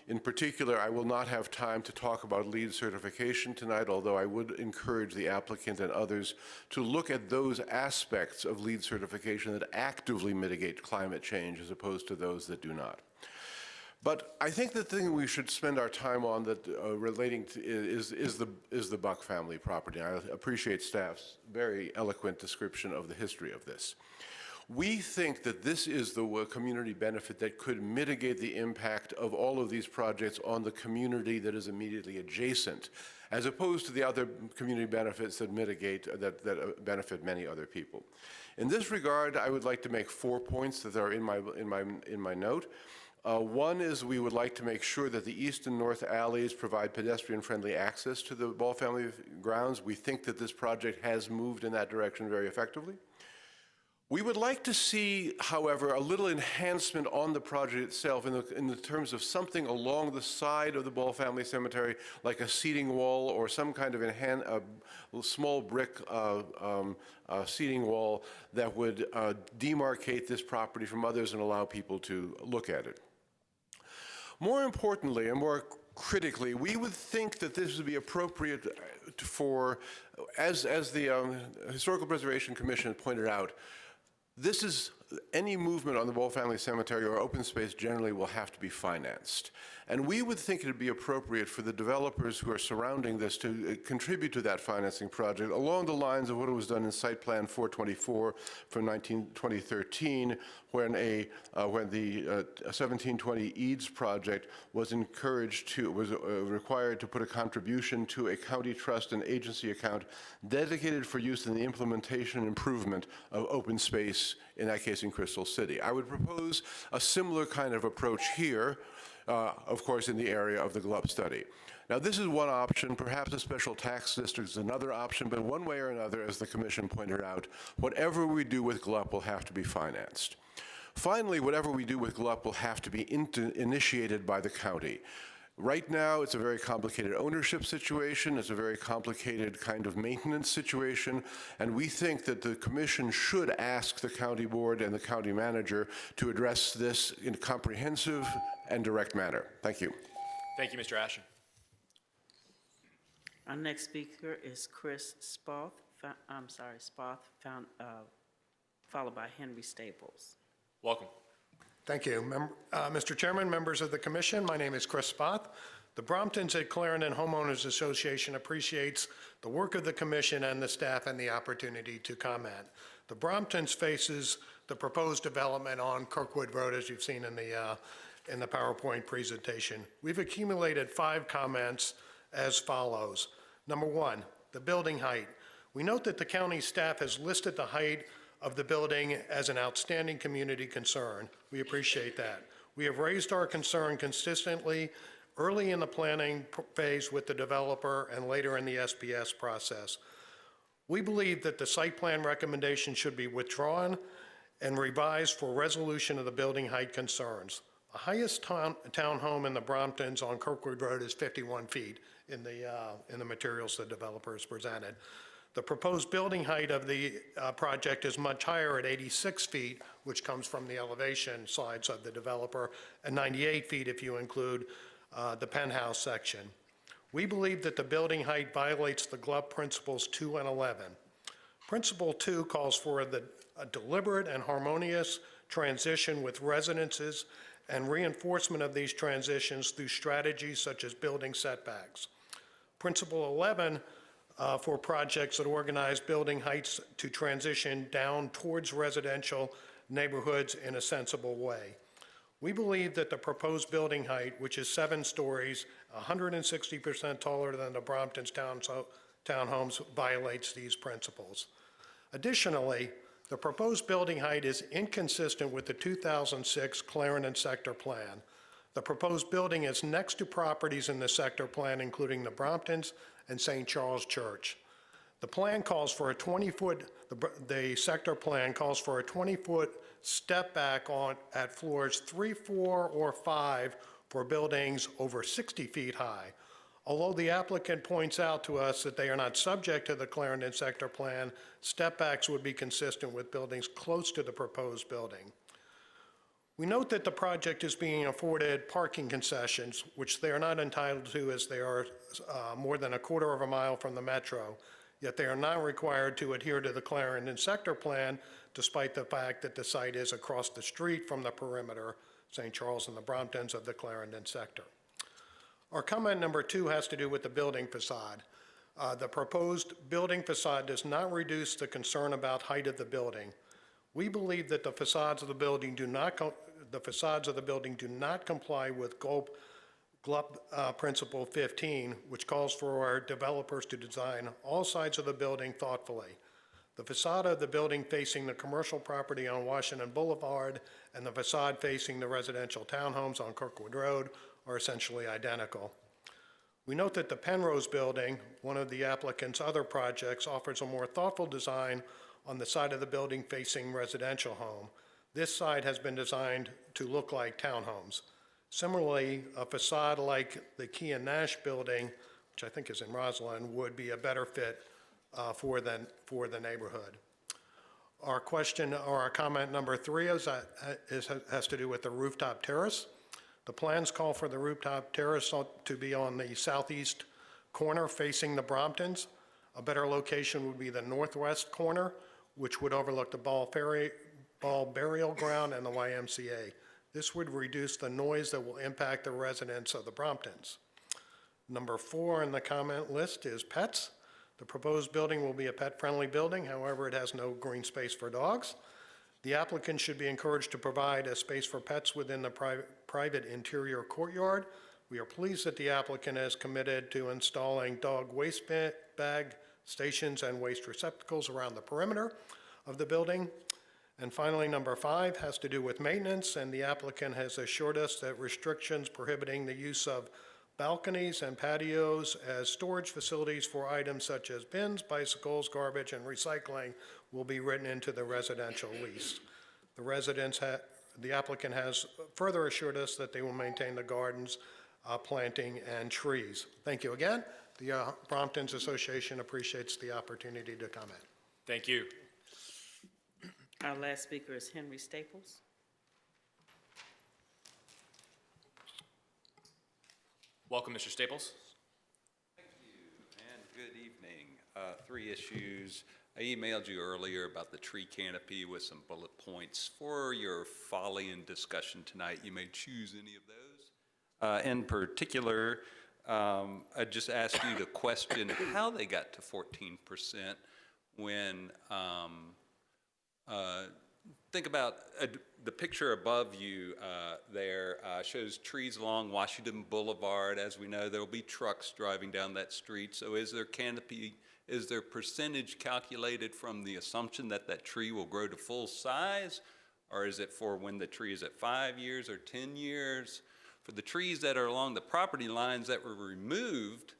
In particular, I will not have time to talk about LEED certification tonight, although I would encourage the applicant and others to look at those aspects of LEED certification that actively mitigate climate change as opposed to those that do not. But I think the thing we should spend our time on that relating to is the Buck family property. I appreciate staff's very eloquent description of the history of this. We think that this is the community benefit that could mitigate the impact of all of these projects on the community that is immediately adjacent, as opposed to the other community benefits that benefit many other people. In this regard, I would like to make 4 points that are in my note. One is we would like to make sure that the east and north alleys provide pedestrian-friendly access to the Ball family grounds. We think that this project has moved in that direction very effectively. We would like to see, however, a little enhancement on the project itself in the terms of something along the side of the Ball family cemetery, like a seating wall or some kind of a small brick seating wall that would demarcate this property from others and allow people to look at it. More importantly and more critically, we would think that this would be appropriate for, as the Historical Preservation Commission pointed out, any movement on the Ball family cemetery or open space generally will have to be financed. And we would think it would be appropriate for the developers who are surrounding this to contribute to that financing project along the lines of what was done in Site Plan 424 from 2013, when the 1720 Eads project was required to put a contribution to a county trust and agency account dedicated for use in the implementation and improvement of open space, in that case in Crystal City. I would propose a similar kind of approach here, of course, in the area of the GLUP study. Now, this is one option. Perhaps a special tax district is another option, but one way or another, as the Commission pointed out, whatever we do with GLUP will have to be financed. Finally, whatever we do with GLUP will have to be initiated by the county. Right now, it's a very complicated ownership situation. It's a very complicated kind of maintenance situation. And we think that the Commission should ask the county board and the county manager to address this in a comprehensive and direct manner. Thank you. Thank you, Mr. Ashen. Our next speaker is Chris Spauth, followed by Henry Staples. Welcome. Thank you. Mr. Chairman, members of the Commission, my name is Chris Spauth. The Bromptons at Clarendon Homeowners Association appreciates the work of the Commission and the staff and the opportunity to comment. The Bromptons faces the proposed development on Kirkwood Road, as you've seen in the PowerPoint presentation. We've accumulated 5 comments as follows. Number 1, the building height. We note that the county staff has listed the height of the building as an outstanding community concern. We appreciate that. We have raised our concern consistently early in the planning phase with the developer and later in the SPS process. We believe that the site plan recommendation should be withdrawn and revised for resolution of the building height concerns. The highest townhome in the Bromptons on Kirkwood Road is 51 feet in the materials the developer has presented. The proposed building height of the project is much higher at 86 feet, which comes from the elevation slides of the developer, and 98 feet if you include the penthouse section. We believe that the building height violates the GLUP Principles 2 and 11. Principle 2 calls for a deliberate and harmonious transition with residences and reinforcement of these transitions through strategies such as building setbacks. Principle 11 for projects that organize building heights to transition down towards residential neighborhoods in a sensible way. We believe that the proposed building height, which is 7 stories, 160% taller than the Brompton's townhomes, violates these principles. Additionally, the proposed building height is inconsistent with the 2006 Clarendon Sector Plan. The proposed building is next to properties in the sector plan, including the Bromptons and St. Charles Church. The plan calls for a 20-foot, the sector plan calls for a 20-foot step back at floors 3, 4, or 5 for buildings over 60 feet high. Although the applicant points out to us that they are not subject to the Clarendon sector plan, step backs would be consistent with buildings close to the proposed building. We note that the project is being afforded parking concessions, which they are not entitled to as they are more than a quarter of a mile from the metro, yet they are not required to adhere to the Clarendon sector plan, despite the fact that the site is across the street from the perimeter, St. Charles and the Bromptons of the Clarendon sector. Our comment number 2 has to do with the building facade. The proposed building facade does not reduce the concern about height of the building. We believe that the facades of the building do not comply with GLUP Principle 15, which calls for our developers to design all sides of the building thoughtfully. The facade of the building facing the commercial property on Washington Boulevard and the facade facing the residential townhomes on Kirkwood Road are essentially identical. We note that the Penrose building, one of the applicant's other projects, offers a more thoughtful design on the side of the building facing residential home. This side has been designed to look like townhomes. Similarly, a facade like the Key and Nash building, which I think is in Roslyn, would be a better fit for the neighborhood. Our question, or our comment number 3 has to do with the Rooftop Terrace. The plans call for the Rooftop Terrace to be on the southeast corner facing the Bromptons. A better location would be the northwest corner, which would overlook the ball burial ground and the YMCA. This would reduce the noise that will impact the residents of the Bromptons. Number 4 in the comment list is pets. The proposed building will be a pet-friendly building, however, it has no green space for dogs. The applicant should be encouraged to provide a space for pets within the private interior courtyard. We are pleased that the applicant is committed to installing dog waste bag stations and waste receptacles around the perimeter of the building. And finally, number 5 has to do with maintenance, and the applicant has assured us that restrictions prohibiting the use of balconies and patios as storage facilities for items such as bins, bicycles, garbage, and recycling will be written into the residential lease. The applicant has further assured us that they will maintain the gardens, planting, and trees. Thank you again. The Bromptons Association appreciates the opportunity to comment. Thank you. Our last speaker is Henry Staples. Welcome, Mr. Staples. Thank you, and good evening. 3 issues. I emailed you earlier about the tree canopy with some bullet points. For your folly and discussion tonight, you may choose any of those. In particular, I just asked you to question how they got to 14% when, think about the picture above you there shows trees along Washington Boulevard. As we know, there will be trucks driving down that street. So is there canopy, is there percentage calculated from the assumption that that tree will grow to full size? Or is it for when the tree is at 5 years or 10 years? For the trees that are along the property lines that were removed,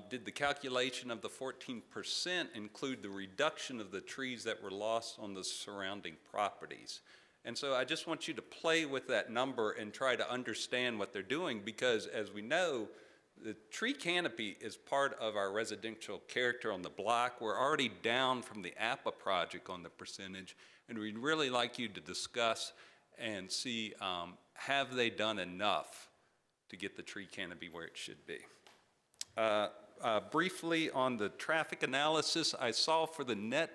did the calculation of the 14% include the reduction of the trees that were lost on the surrounding properties? And so I just want you to play with that number and try to understand what they're doing, because as we know, the tree canopy is part of our residential character on the block. We're already down from the APA project on the percentage, and we'd really like you to discuss and see, have they done enough to get the tree canopy where it should be? Briefly on the traffic analysis, I saw for the net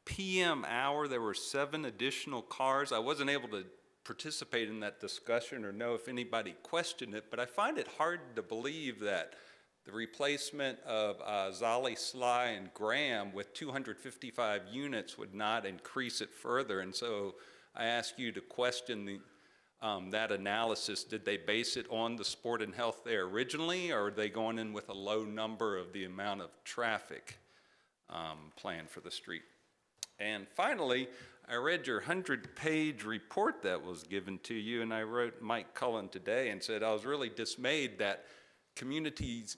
PM hour, there were 7 additional cars. I wasn't able to participate in that discussion or know if anybody questioned it, but I find it hard to believe that the replacement of Zolly, Sly, and Graham with 255 units would not increase it further. And so I ask you to question that analysis. Did they base it on the sport and health there originally, or are they going in with a low number of the amount of traffic planned for the street? And finally, I read your 100-page report that was given to you, and I wrote Mike Cullen today and said I was really dismayed that community's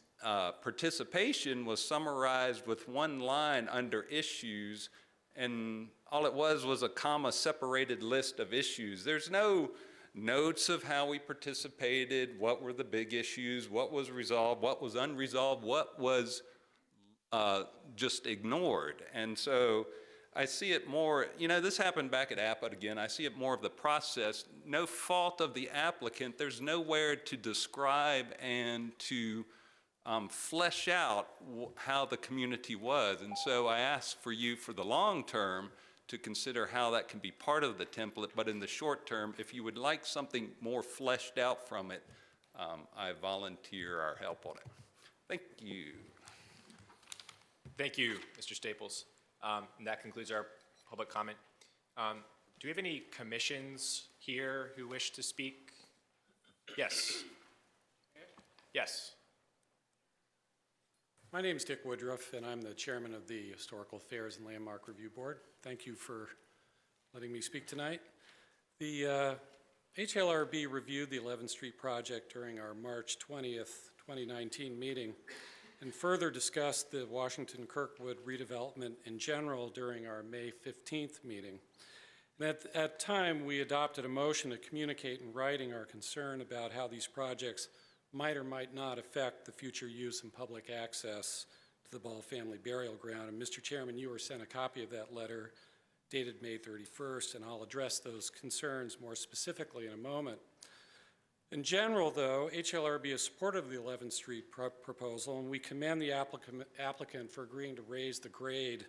participation was summarized with one line under issues, and all it was a comma-separated list of issues. There's no notes of how we participated, what were the big issues, what was resolved, what was unresolved, what was just ignored. And so I see it more, this happened back at APA again, I see it more of the process, no fault of the applicant, there's nowhere to describe and to flesh out how the community was. And so I ask for you for the long term to consider how that can be part of the template, but in the short term, if you would like something more fleshed out from it, I volunteer our help on it. Thank you. Thank you, Mr. Staples. And that concludes our public comment. Do we have any commissions here who wish to speak? Yes. Yes. My name is Dick Woodruff, and I'm the chairman of the Historical Affairs and Landmark Review Board. Thank you for letting me speak tonight. The HLRB reviewed the 11th Street project during our March 20th, 2019 meeting, and further discussed the Washington Kirkwood redevelopment in general during our May 15th meeting. And at that time, we adopted a motion to communicate in writing our concern about how these projects might or might not affect the future use and public access to the Ball family burial ground. And Mr. Chairman, you were sent a copy of that letter dated May 31st, and I'll address those concerns more specifically in a moment. In general, though, HLRB is supportive of the 11th Street proposal, and we commend the applicant for agreeing to raise the grade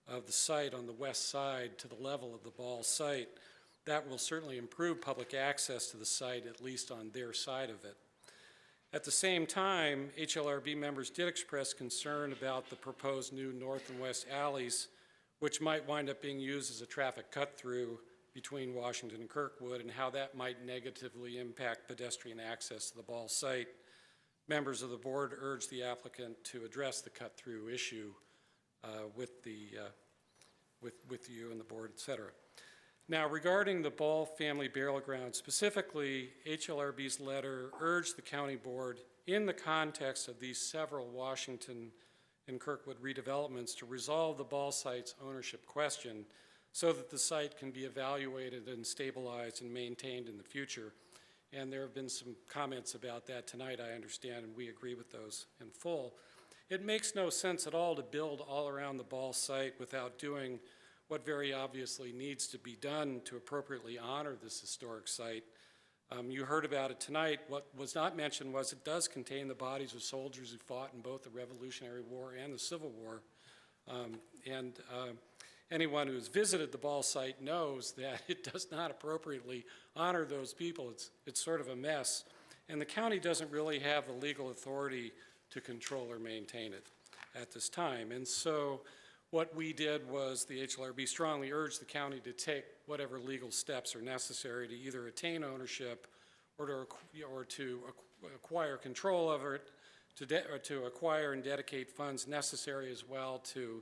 of the site on the west side to the level of the Ball site. That will certainly improve public access to the site, at least on their side of it. At the same time, HLRB members did express concern about the proposed new north and west alleys, which might wind up being used as a traffic cut-through between Washington and Kirkwood, and how that might negatively impact pedestrian access to the Ball site. Members of the board urged the applicant to address the cut-through issue with you and the board, et cetera. Now, regarding the Ball family burial ground specifically, HLRB's letter urged the county board, in the context of these several Washington and Kirkwood redevelopments, to resolve the Ball site's ownership question so that the site can be evaluated and stabilized and maintained in the future. And there have been some comments about that tonight, I understand, and we agree with those in full. It makes no sense at all to build all around the Ball site without doing what very obviously needs to be done to appropriately honor this historic site. You heard about it tonight. What was not mentioned was it does contain the bodies of soldiers who fought in both the Revolutionary War and the Civil War. Anyone who's visited the Ball site knows that it does not appropriately honor those people. It's sort of a mess. And the county doesn't really have the legal authority to control or maintain it at this time. And so what we did was the HLRB strongly urged the county to take whatever legal steps are necessary to either attain ownership or to acquire control of it, to acquire and dedicate funds necessary as well to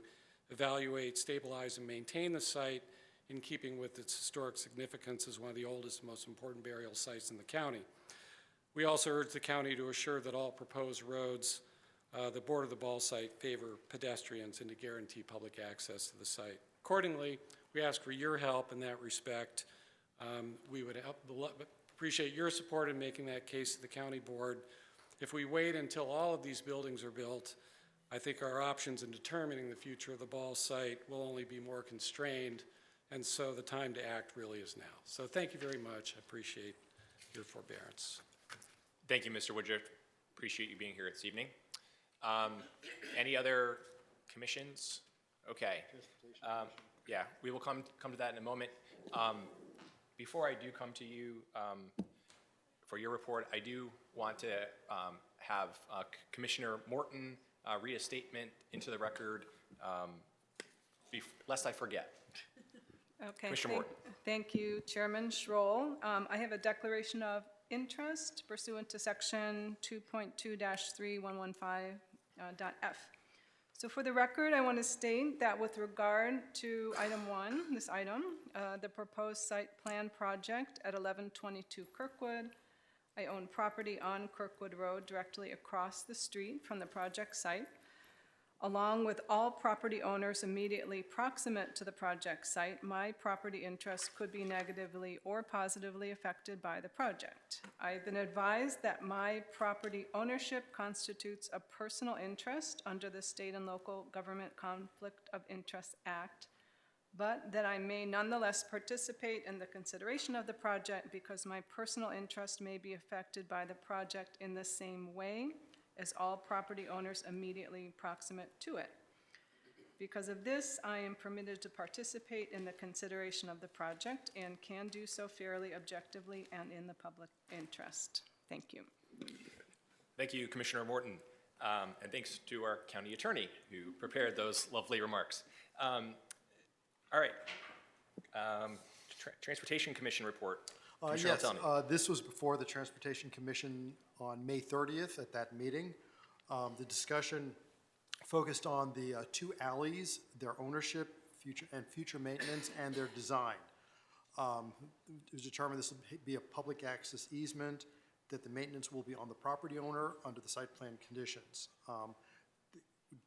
evaluate, stabilize, and maintain the site in keeping with its historic significance as one of the oldest and most important burial sites in the county. We also urge the county to assure that all proposed roads the board of the Ball site favor pedestrians and to guarantee public access to the site. Accordingly, we ask for your help in that respect. We would appreciate your support in making that case to the county board. If we wait until all of these buildings are built, I think our options in determining the future of the Ball site will only be more constrained, and so the time to act really is now. So thank you very much. I appreciate your forbearance. Thank you, Mr. Woodruff. Appreciate you being here this evening. Any other commissions? Okay. Yeah, we will come to that in a moment. Before I do come to you for your report, I do want to have Commissioner Morton read a statement into the record, lest I forget. Okay. Commissioner Morton. Thank you, Chairman Schroll. I have a declaration of interest pursuant to Section 2.2-3115.f. So for the record, I want to state that with regard to item 1, this item, the proposed site plan project at 1122 Kirkwood, I own property on Kirkwood Road directly across the street from the project site. Along with all property owners immediately proximate to the project site, my property interests could be negatively or positively affected by the project. I've been advised that my property ownership constitutes a personal interest under the State and Local Government Conflict of Interest Act, but that I may nonetheless participate in the consideration of the project because my personal interest may be affected by the project in the same way as all property owners immediately proximate to it. Because of this, I am permitted to participate in the consideration of the project and can do so fairly, objectively, and in the public interest. Thank you. Thank you, Commissioner Morton. And thanks to our county attorney who prepared those lovely remarks. All right. Transportation Commission report. Commissioner Yes, Altelmi. this was before the Transportation Commission on May 30th at that meeting. The discussion focused on the 2 alleys, their ownership, future maintenance, and their design. It was determined this will be a public access easement, that the maintenance will be on the property owner under the site plan conditions.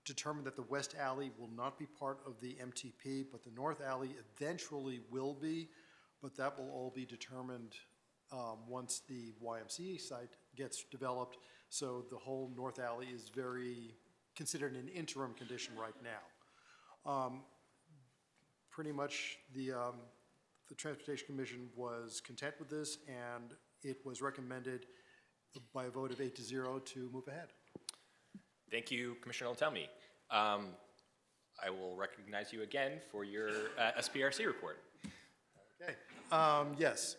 Determined that the west alley will not be part of the MTP, but the north alley eventually will be, but that will all be determined once the YMCA site gets developed. So the whole north alley is considered an interim condition right now. Pretty much the Transportation Commission was content with this, and it was recommended by a vote of 8-0 to move ahead. Thank you, Commissioner Altelmi. I will recognize you again for your SPRC report. Okay. Yes.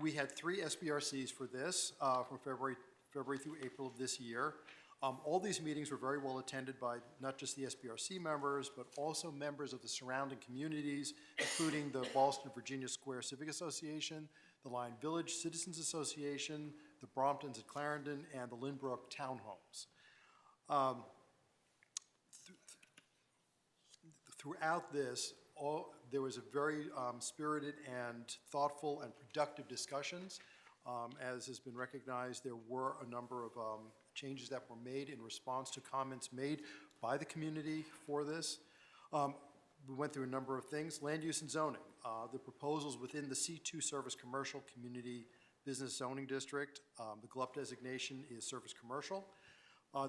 We had 3 SBRCs for this from February through April of this year. All these meetings were very well attended by not just the SBRC members, but also members of the surrounding communities, including the Ballston Virginia Square Civic Association, the Lion Village Citizens Association, the Bromptons at Clarendon, and the Lynbrook Townhomes. Throughout this, there was a very spirited and thoughtful and productive discussions. As has been recognized, there were a number of changes that were made in response to comments made by the community for this. We went through a number of things. Land use and zoning. The proposals within the C2 Service Commercial Community Business Zoning District. The GLUP designation is Service Commercial.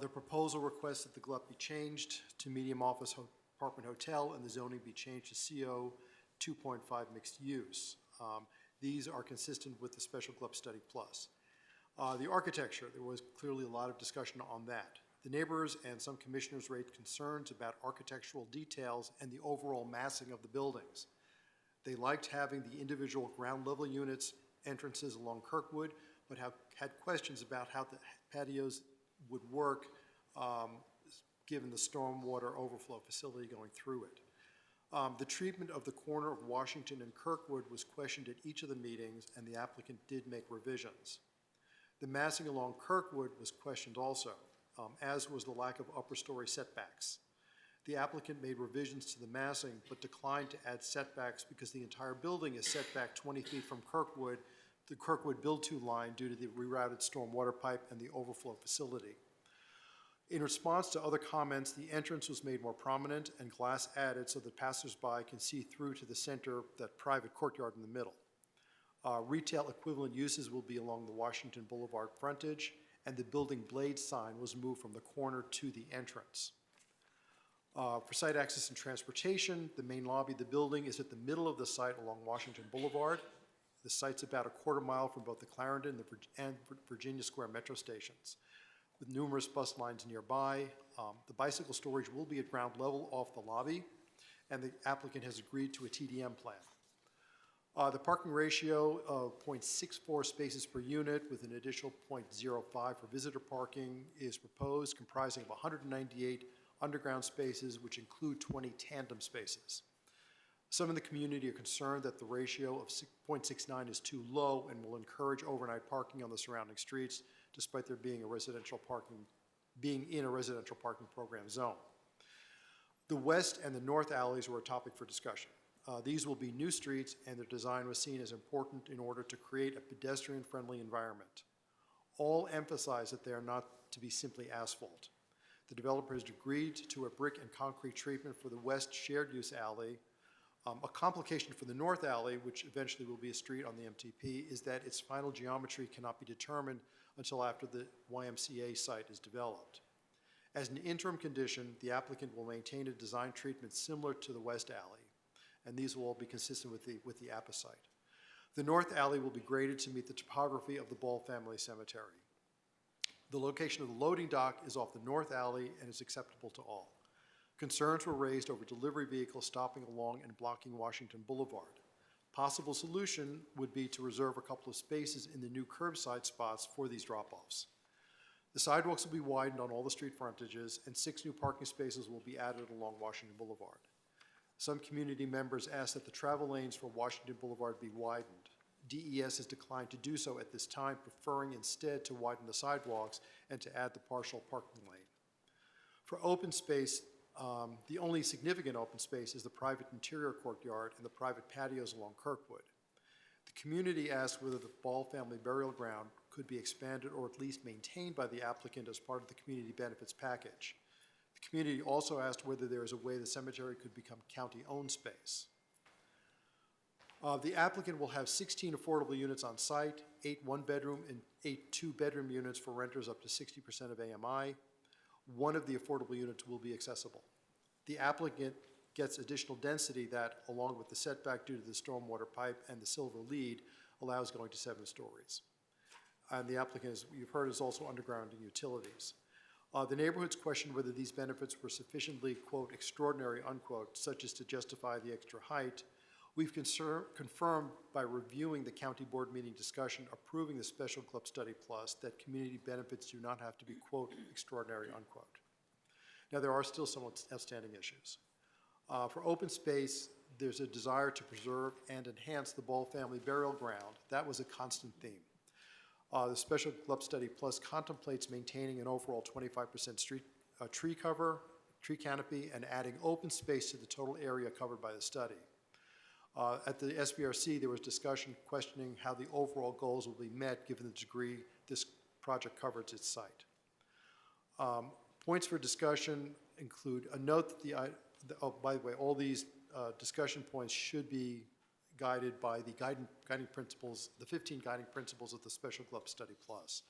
The proposal requests that the GLUP be changed to Medium Office Apartment Hotel and the zoning be changed to CO 2.5 Mixed Use. These are consistent with the Special GLUP Study Plus. The architecture, there was clearly a lot of discussion on that. The neighbors and some commissioners raised concerns about architectural details and the overall massing of the buildings. They liked having the individual ground level units, entrances along Kirkwood, but had questions about how the patios would work given the stormwater overflow facility going through it. The treatment of the corner of Washington and Kirkwood was questioned at each of the meetings, and the applicant did make revisions. The massing along Kirkwood was questioned also, as was the lack of upper story setbacks. The applicant made revisions to the massing, but declined to add setbacks because the entire building is set back 20 feet from Kirkwood, the Kirkwood build-to line due to the rerouted stormwater pipe and the overflow facility. In response to other comments, the entrance was made more prominent and glass added so that passersby can see through to the center, that private courtyard in the middle. Retail equivalent uses will be along the Washington Boulevard frontage, and the building blade sign was moved from the corner to the entrance. For site access and transportation, the main lobby of the building is at the middle of the site along Washington Boulevard. The site's about a quarter mile from both the Clarendon and Virginia Square metro stations, with numerous bus lines nearby. The bicycle storage will be at ground level off the lobby, and the applicant has agreed to a TDM plan. The parking ratio of 0.64 spaces per unit with an additional 0.05 for visitor parking is proposed, comprising of 198 underground spaces, which include 20 tandem spaces. Some in the community are concerned that the ratio of 0.69 is too low and will encourage overnight parking on the surrounding streets, despite there being in a residential parking program zone. The west and the north alleys were a topic for discussion. These will be new streets, and their design was seen as important in order to create a pedestrian-friendly environment. All emphasize that they are not to be simply asphalt. The developer has agreed to a brick and concrete treatment for the west shared-use alley. A complication for the north alley, which eventually will be a street on the MTP, is that its final geometry cannot be determined until after the YMCA site is developed. As an interim condition, the applicant will maintain a design treatment similar to the west alley, and these will all be consistent with the APA site. The north alley will be graded to meet the topography of the Ball family cemetery. The location of the loading dock is off the north alley and is acceptable to all. Concerns were raised over delivery vehicles stopping along and blocking Washington Boulevard. Possible solution would be to reserve a couple of spaces in the new curbside spots for these drop-offs. The sidewalks will be widened on all the street frontages, and 6 new parking spaces will be added along Washington Boulevard. Some community members asked that the travel lanes for Washington Boulevard be widened. DES has declined to do so at this time, preferring instead to widen the sidewalks and to add the partial parking lane. For open space, the only significant open space is the private interior courtyard and the private patios along Kirkwood. The community asked whether the Ball family burial ground could be expanded or at least maintained by the applicant as part of the community benefits package. The community also asked whether there is a way the cemetery could become county-owned space. The applicant will have 16 affordable units on site, 8 one-bedroom and 8 two-bedroom units for renters up to 60% of AMI. One of the affordable units will be accessible. The applicant gets additional density that, along with the setback due to the stormwater pipe and the silver lead, allows going to 7 stories. And the applicant, as you've heard, is also undergrounding utilities. The neighborhoods questioned whether these benefits were sufficiently, quote, extraordinary, unquote, such as to justify the extra height. We've confirmed by reviewing the county board meeting discussion approving the Special Club Study Plus that community benefits do not have to be, quote, extraordinary, unquote. Now, there are still some outstanding issues. For open space, there's a desire to preserve and enhance the Ball family burial ground. That was a constant theme. The Special Club Study Plus contemplates maintaining an overall 25% tree cover, tree canopy, and adding open space to the total area covered by the study. At the SBRC, there was discussion questioning how the overall goals will be met given the degree this project covers its site. Points for discussion include a note that by the way, all these discussion points should be guided by the guiding principles, the 15 guiding principles of the Special Club Study Plus.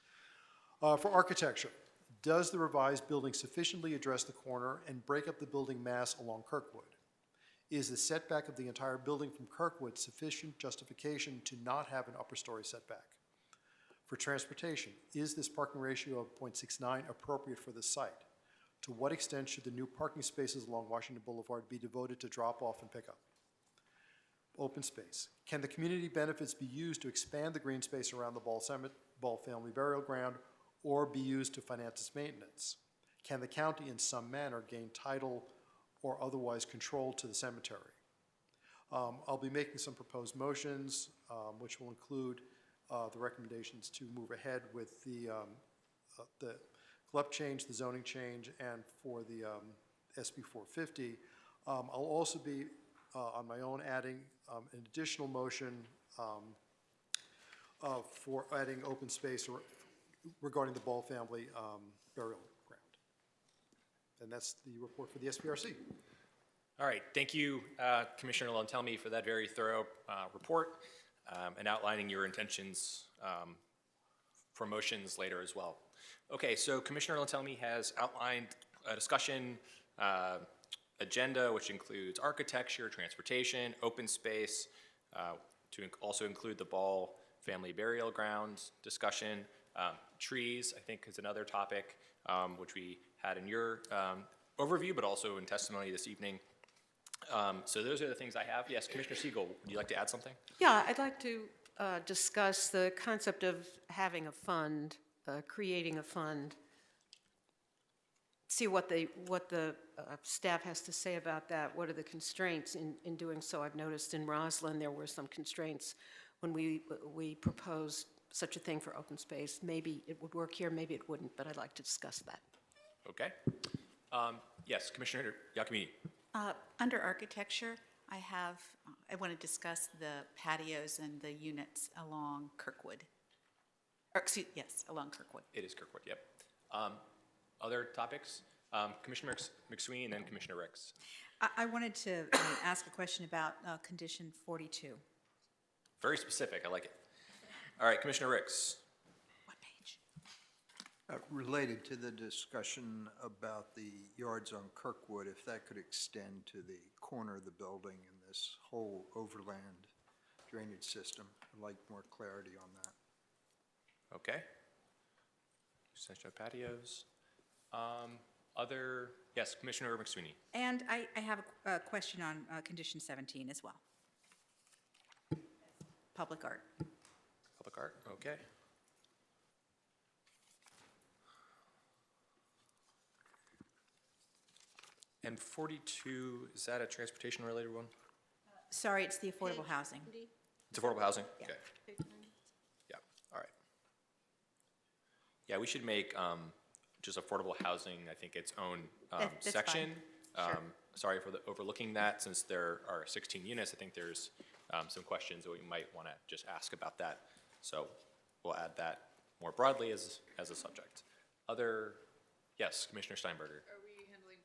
For architecture, does the revised building sufficiently address the corner and break up the building mass along Kirkwood? Is the setback of the entire building from Kirkwood sufficient justification to not have an upper story setback? For transportation, is this parking ratio of 0.69 appropriate for the site? To what extent should the new parking spaces along Washington Boulevard be devoted to drop-off and pickup? Open space. Can the community benefits be used to expand the green space around the Ball family burial ground or be used to finance its maintenance? Can the county in some manner gain title or otherwise control to the cemetery? I'll be making some proposed motions, which will include the recommendations to move ahead with the GLUP change, the zoning change, and for the SB 450. I'll also be on my own adding an additional motion for adding open space regarding the Ball family burial ground. And that's the report for the SPRC. All right, thank you, Commissioner Lontelmi, for that very thorough report and outlining your intentions for motions later as well. Okay, so Commissioner Lontelmi has outlined a discussion agenda, which includes architecture, transportation, open space, to also include the Ball family burial grounds discussion. Trees, I think, is another topic, which we had in your overview, but also in testimony this evening. So those are the things I have. Yes, Commissioner Siegel, would you like to add something? Yeah, I'd like to discuss the concept of having a fund, creating a fund, see what the staff has to say about that. What are the constraints in doing so? I've noticed in Roslyn, there were some constraints when we proposed such a thing for open space. Maybe it would work here, maybe it wouldn't, but I'd like to discuss that. Okay. Yes, Commissioner Giacomini. Under architecture, I want to discuss the patios and the units along Kirkwood. Yes, along Kirkwood. It is Kirkwood, yep. Other topics? Commissioner McSween and then Commissioner Ricks. I wanted to ask a question about condition 42. Very specific, I like it. All right, Commissioner Ricks. What page? Related to the discussion about the yards on Kirkwood, if that could extend to the corner of the building and this whole overland drainage system, I'd like more clarity on that. Okay. Essential patios. Yes, Commissioner McSweeney. And I have a question on condition 17 as well. Public art. Public art, okay. And 42, is that a transportation-related one? Sorry, it's the affordable housing. It's affordable housing? Yeah. Okay. Yeah, all right. Yeah, we should make just affordable housing, I think, its own That's section. fine. Sure. Sorry for overlooking that, since there are 16 units. I think there's some questions that we might want to just ask about that. So we'll add that more broadly as a subject. Yes, Commissioner Steinberger. Are we handling?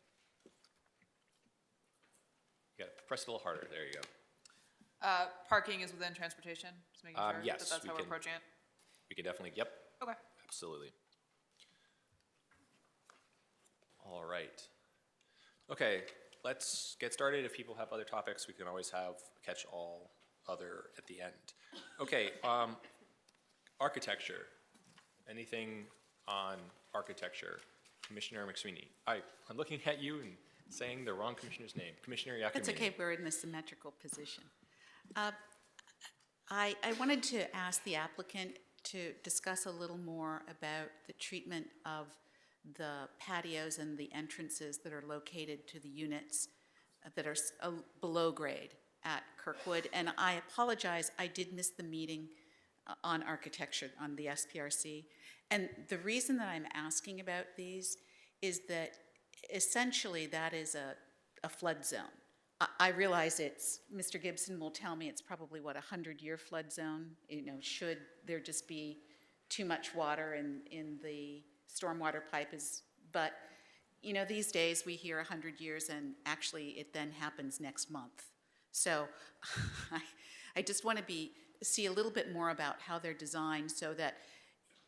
You got to press a little harder. There you go. Parking is within transportation, just making sure Yes, that that's we how we're can- approaching it. We can definitely, yep, Okay. absolutely. All right. Okay, let's get started. If people have other topics, we can always catch all other at the end. Okay, architecture. Anything on architecture? Commissioner McSweeney. I'm looking at you and saying the wrong commissioner's name. Commissioner Giacomini. That's okay, we're in the symmetrical position. I wanted to ask the applicant to discuss a little more about the treatment of the patios and the entrances that are located to the units that are below grade at Kirkwood. And I apologize, I did miss the meeting on architecture on the SPRC. And the reason that I'm asking about these is that essentially that is a flood zone. I realize Mr. Gibson will tell me it's probably, what, 100-year flood zone? You know, should there just be too much water in the stormwater pipe but, you know, these days we hear 100 years and actually it then happens next month. So I just want to see a little bit more about how they're designed so that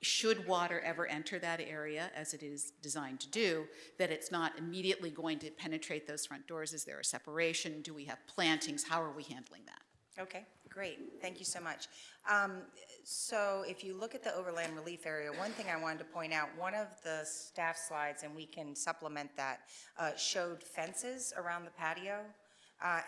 should water ever enter that area, as it is designed to do, that it's not immediately going to penetrate those front doors. Is there a separation? Do we have plantings? How are we handling that? Okay, great. Thank you so much. So if you look at the overland relief area, one thing I wanted to point out, one of the staff slides, and we can supplement that, showed fences around the patio.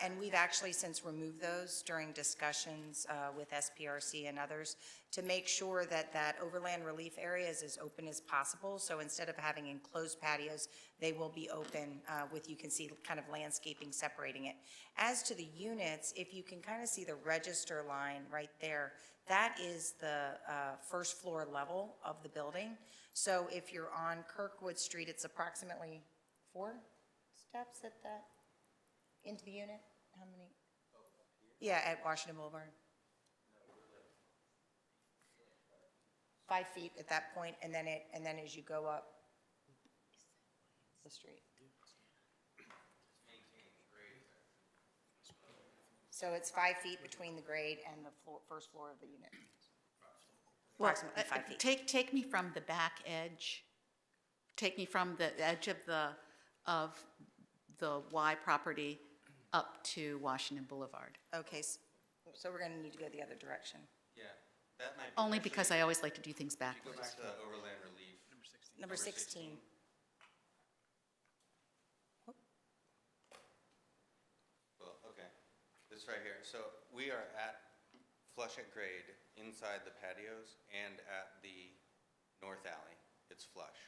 And we've actually since removed those during discussions with SPRC and others to make sure that that overland relief area is as open as possible. So instead of having enclosed patios, they will be open with, you can see, kind of landscaping separating it. As to the units, if you can kind of see the register line right there, that is the first floor level of the building. So if you're on Kirkwood Street, it's approximately 4 steps at that. Into the unit? How many? Yeah, at Washington Boulevard. 5 feet at that point, and then as you go up the street. So it's 5 feet between the grade and the first floor of the unit. Approximately 5 feet. Take me from the back edge. Take me from the edge of the Y property up to Washington Boulevard. Okay, so we're gonna need to go the other direction. Yeah, that might be. Only because I always like to do things Go backwards. back to the overland relief. Number 16. Well, okay, this right here. So we are at flush at grade inside the patios and at the north alley. It's flush.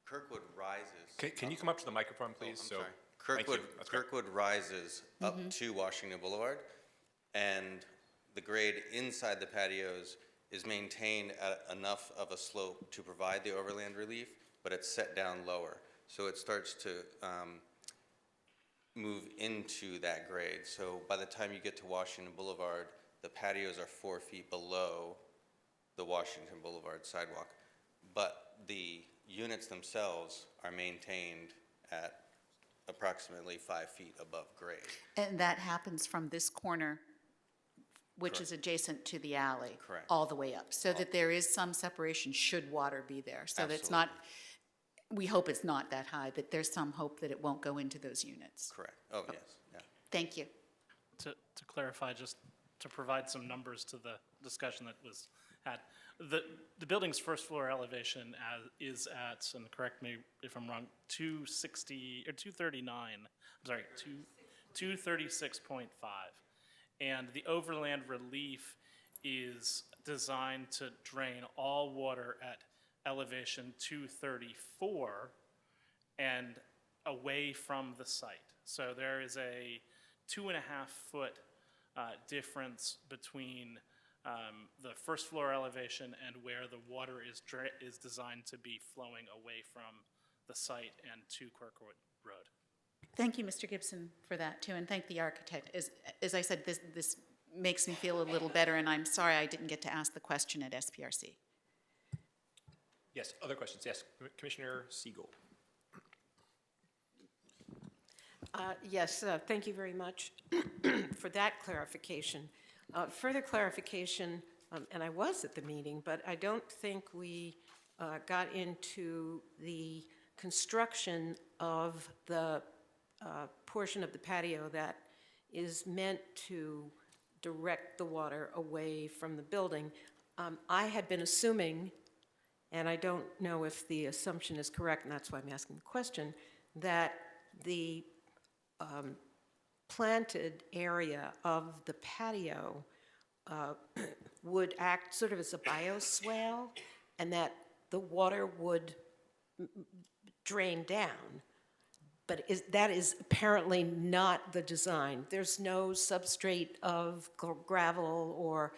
Kirkwood rises. Can you come up to the microphone, please? I'm sorry. Thank you. That's great. Kirkwood rises up to Washington Boulevard, and the grade inside the patios is maintained at enough of a slope to provide the overland relief, but it's set down lower. So it starts to move into that grade. So by the time you get to Washington Boulevard, the patios are 4 feet below the Washington Boulevard sidewalk. But the units themselves are maintained at approximately 5 feet above grade. And that happens from this corner, which is adjacent to the alley. Correct. All the way up, so that there is some separation should water be there. So that it's not, we hope it's not that high, but there's some hope that it won't go into those units. Correct. Oh, yes. Yeah. Thank you. To clarify, just to provide some numbers to the discussion that was had, the building's first floor elevation is at, and correct me if I'm wrong, 260 or 239. I'm sorry, 236.5, and the overland relief is designed to drain all water at elevation 234 and away from the site. So there is a 2.5 foot difference between the first floor elevation and where the water is designed to be flowing away from the site and to Kirkwood Road. Thank you, Mr. Gibson, for that too, and thank the architect. As I said, this makes me feel a little better, and I'm sorry I didn't get to ask the question at SPRC. Yes, other questions? Yes, Commissioner Siegel. Yes, thank you very much for that clarification. Further clarification, and I was at the meeting, but I don't think we got into the construction of the portion of the patio that is meant to direct the water away from the building. I had been assuming, and I don't know if the assumption is correct, and that's why I'm asking the question, that the planted area of the patio would act sort of as a bioswale, and that the water would drain down. But that is apparently not the design. There's no substrate of gravel or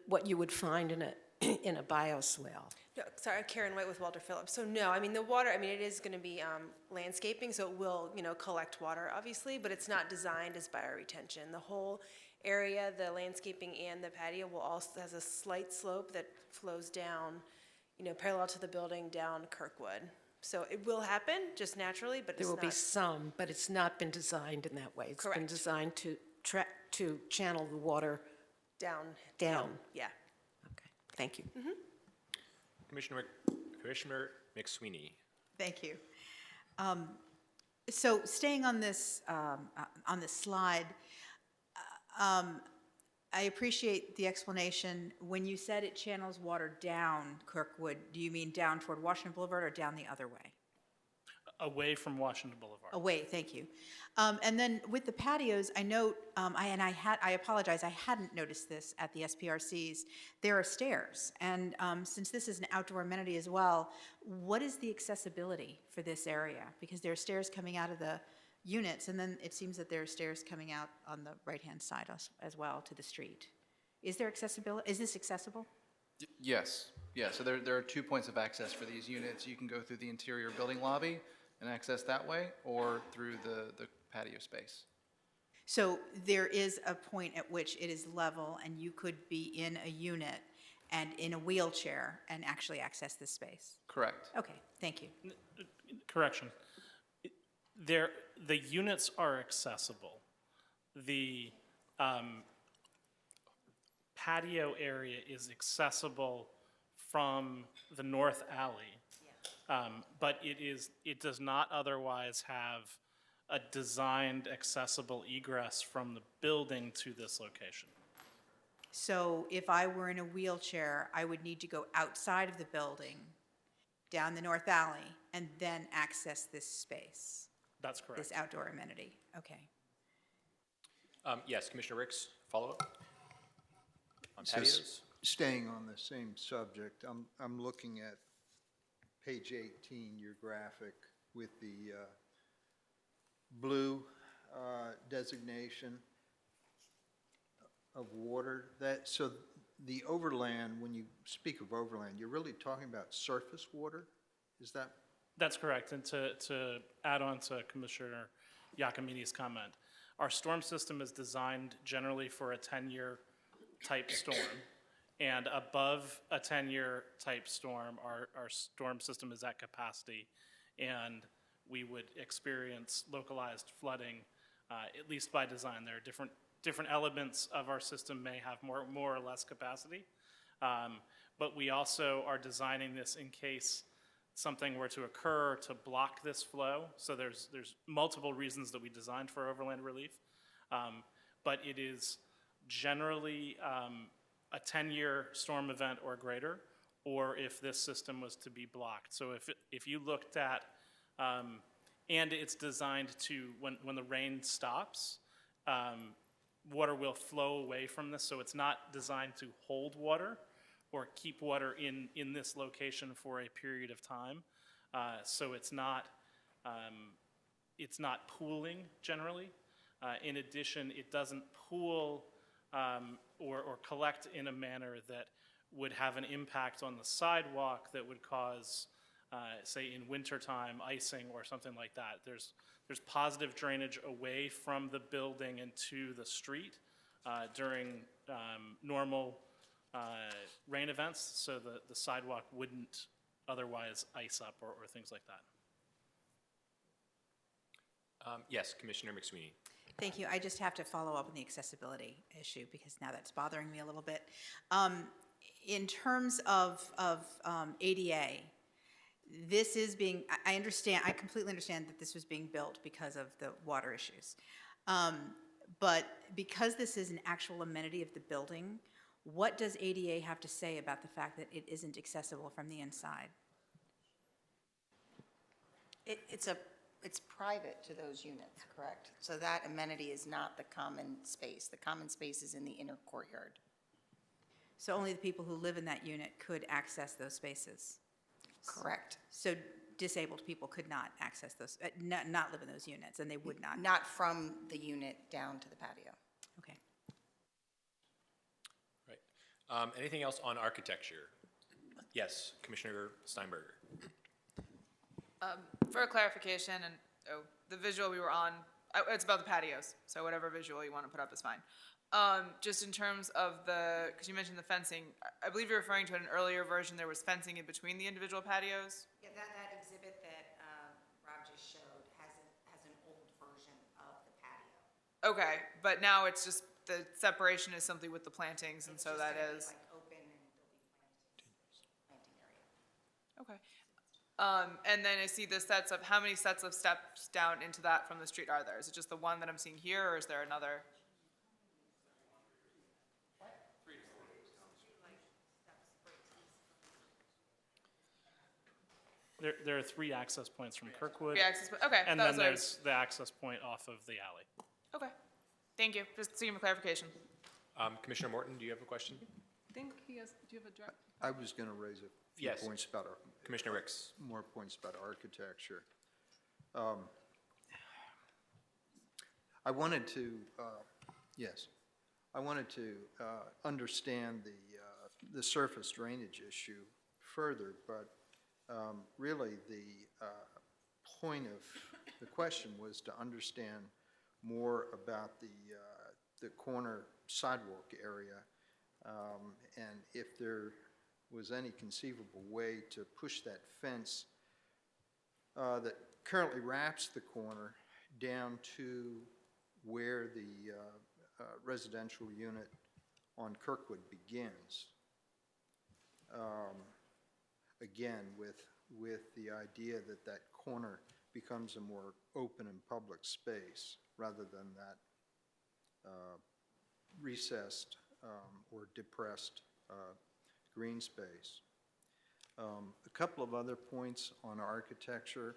what you would find in a bioswale. No, sorry, Karen White with Walter Phillips. So no, I mean, the water, I mean, it is going to be landscaping, so it will, collect water, obviously, but it's not designed as bioretention. The whole area, the landscaping and the patio will also has a slight slope that flows down, parallel to the building down Kirkwood. So it will happen just naturally, but There will be some, but it's not been designed in that way. It's been Correct. designed to channel the water down. Yeah. Okay, thank you. Mm-hmm. Commissioner McSweeney. Thank you. So staying on this slide, I appreciate the explanation. When you said it channels water down Kirkwood, do you mean down toward Washington Boulevard or down the other way? Away from Washington Boulevard. Away, thank you. And then with the patios, I note, I apologize, I hadn't noticed this at the SPRCs. There are stairs, and since this is an outdoor amenity as well, what is the accessibility for this area? Because there are stairs coming out of the units, and then it seems that there are stairs coming out on the right-hand side as well to the street. Is there accessibility? Is this accessible? Yes, yeah, so there are 2 points of access for these units. You can go through the interior building lobby and access that way, or through the patio space. So there is a point at which it is level and you could be in a unit and in a wheelchair and actually access this space? Correct. Okay, thank you. Correction. The units are accessible. The patio area is accessible from the north alley. But it does not otherwise have a designed accessible egress from the building to this location. So if I were in a wheelchair, I would need to go outside of the building, down the north alley, and then access this space? That's correct. This outdoor amenity, okay. Yes, Commissioner Ricks, follow-up on So patios? staying on the same subject, I'm looking at page 18, your graphic with the blue designation of water, so the overland, when you speak of overland, you're really talking about surface water? Is that? That's correct. And to add on to Commissioner Giacomini's comment, our storm system is designed generally for a 10-year type storm. And above a 10-year type storm, our storm system is at capacity. And we would experience localized flooding, at least by design. There are different elements of our system may have more or less capacity. But we also are designing this in case something were to occur to block this flow. So there's multiple reasons that we designed for overland relief. But it is generally a 10-year storm event or greater, or if this system was to be blocked. So if you looked at, and it's designed to, when the rain stops, water will flow away from this, so it's not designed to hold water or keep water in this location for a period of time. So it's not pooling generally. In addition, it doesn't pool or collect in a manner that would have an impact on the sidewalk that would cause, say in wintertime, icing or something like that. There's positive drainage away from the building and to the street during normal rain events, so the sidewalk wouldn't otherwise ice up or things like that. Yes, Commissioner McSweeney. Thank you. I just have to follow up on the accessibility issue because now that's bothering me a little bit. In terms of ADA, this is being, I completely understand that this was being built because of the water issues. But because this is an actual amenity of the building, what does ADA have to say about the fact that it isn't accessible from the inside? It's private to those units, correct? So that amenity is not the common space. The common space is in the inner courtyard. So only the people who live in that unit could access those spaces? Correct. So disabled people could not access those, not live in those units, and they would not? Not from the unit down to the patio. Okay. Right. Anything else on architecture? Yes, Commissioner Steinberger. For a clarification, and the visual we were on, it's about the patios, so whatever visual you want to put up is fine. Just in terms of because you mentioned the fencing, I believe you're referring to an earlier version, there was fencing in between the individual patios? Yeah, that exhibit that Rob just showed has an old version of the patio. Okay, but now it's just, the separation is simply with the plantings, and so that is. Like open and there'll be planting area. Okay. And then I see the sets of, how many sets of steps down into that from the street are there? Is it just the one that I'm seeing here, or is there another? There are 3 access points from Kirkwood. 3 access okay. And then there's the access point off of the alley. Okay. Thank you. Just seeking for clarification. Commissioner Morton, do you have a question? I think he has, do you have a direct? I was going to raise a few Yes. points about Commissioner Ricks. more points about architecture. I wanted to, understand the surface drainage issue further, but really the point of the question was to understand more about the corner sidewalk area, and if there was any conceivable way to push that fence that currently wraps the corner down to where the residential unit on Kirkwood begins. Again, with the idea that that corner becomes a more open and public space rather than that recessed or depressed green space. A couple of other points on architecture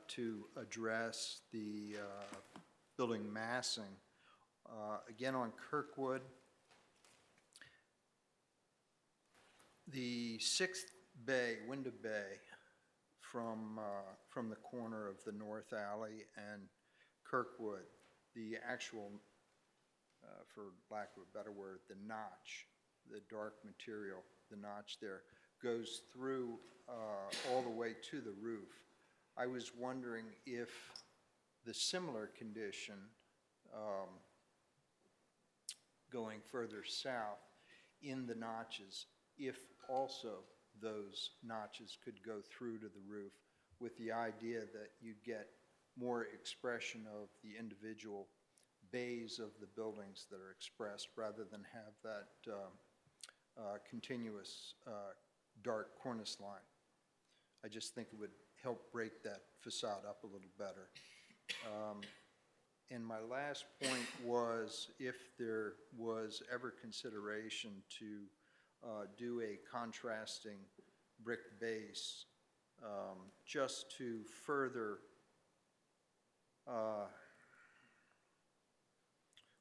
to address the building massing. Again, on Kirkwood, the 6th window bay from the corner of the North Alley and Kirkwood, the actual, for lack of a better word, the notch, the dark material, the notch there, goes through all the way to the roof. I was wondering if the similar condition going further south in the notches, if also those notches could go through to the roof with the idea that you'd get more expression of the individual bays of the buildings that are expressed rather than have that continuous dark cornice line. I just think it would help break that facade up a little better. And my last point was if there was ever consideration to do a contrasting brick base just to further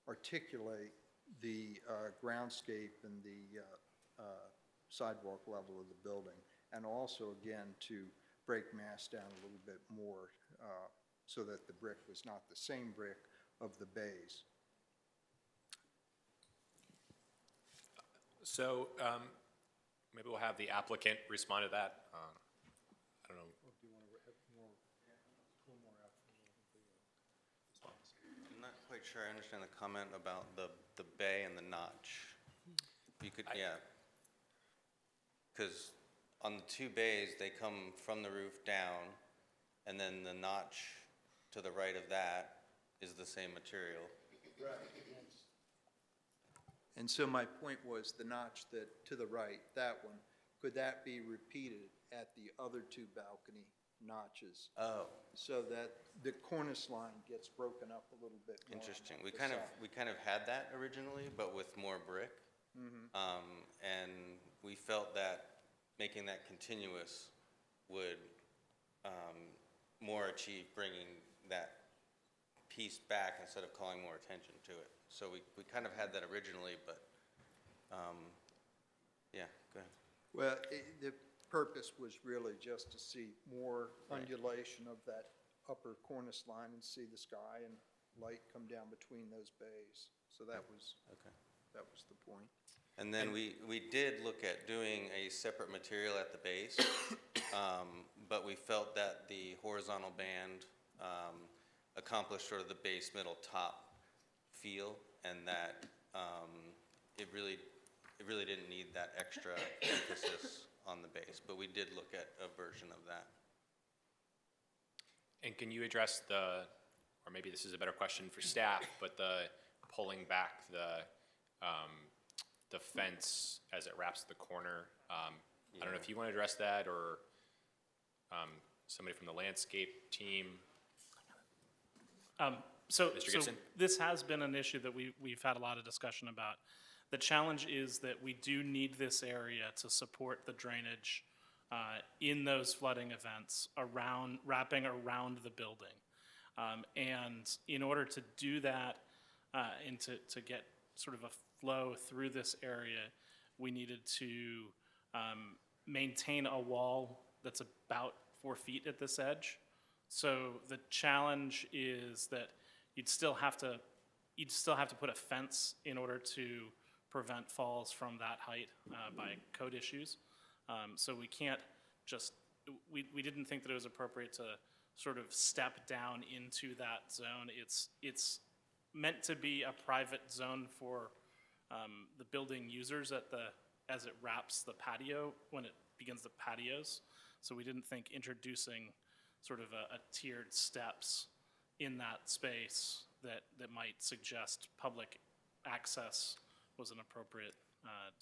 articulate the groundscape and the sidewalk level of the building, and also again to break mass down a little bit more so that the brick was not the same brick of the bays. So maybe we'll have the applicant respond to that. I don't know. I'm not quite sure I understand the comment about the bay and the notch. You could, yeah. Because on the two bays, they come from the roof down, and then the notch to the right of that is the same material. Right. And so my point was the notch that to the right, that one, could that be repeated at the other two balcony notches? Oh. So that the cornice line gets broken up a little bit more. Interesting. We kind of had that originally, but with more brick. And we felt that making that continuous would more achieve bringing that piece back instead of calling more attention to it. So we kind of had that originally, but yeah, go ahead. Well, the purpose was really just to see more undulation of that upper cornice line and see the sky and light come down between those bays. So that was the point. And then we did look at doing a separate material at the base, but we felt that the horizontal band accomplished sort of the base, middle, top feel, and that it really didn't need that extra emphasis on the base. But we did look at a version of that. And can you address or maybe this is a better question for staff, but the pulling back the fence as it wraps the corner. I don't know if you want to address that or somebody from the landscape team. So Mr. Gibson? this has been an issue that we've had a lot of discussion about. The challenge is that we do need this area to support the drainage in those flooding events wrapping around the building. And in order to do that and to get sort of a flow through this area, we needed to maintain a wall that's about 4 feet at this edge. So the challenge is that you'd still have to put a fence in order to prevent falls from that height by code issues. So we can't just, we didn't think that it was appropriate to sort of step down into that zone. It's meant to be a private zone for the building users as it wraps the patio, when it begins the patios. So we didn't think introducing sort of a tiered steps in that space that might suggest public access was an appropriate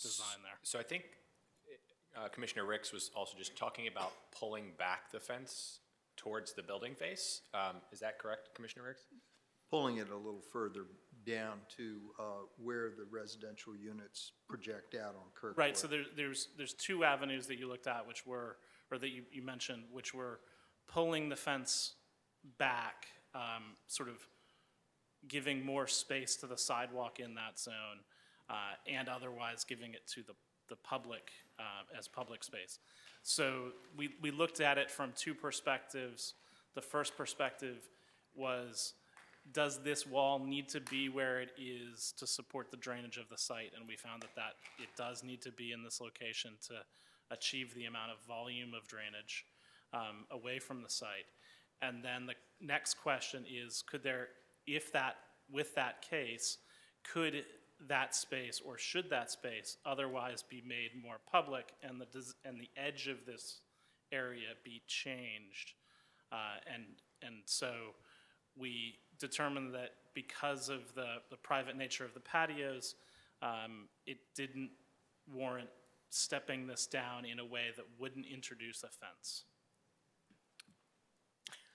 design there. So I think Commissioner Ricks was also just talking about pulling back the fence towards the building face. Is that correct, Commissioner Ricks? Pulling it a little further down to where the residential units project out on Kirkwood. Right, so there's two avenues that you looked at, which were, or that you mentioned, which were pulling the fence back, sort of giving more space to the sidewalk in that zone, and otherwise giving it to the public as public space. So we looked at it from two perspectives. The first perspective was, does this wall need to be where it is to support the drainage of the site? And we found that it does need to be in this location to achieve the amount of volume of drainage away from the site. And then the next question is, with that case, could that space or should that space otherwise be made more public and the edge of this area be changed? And so we determined that because of the private nature of the patios, it didn't warrant stepping this down in a way that wouldn't introduce a fence.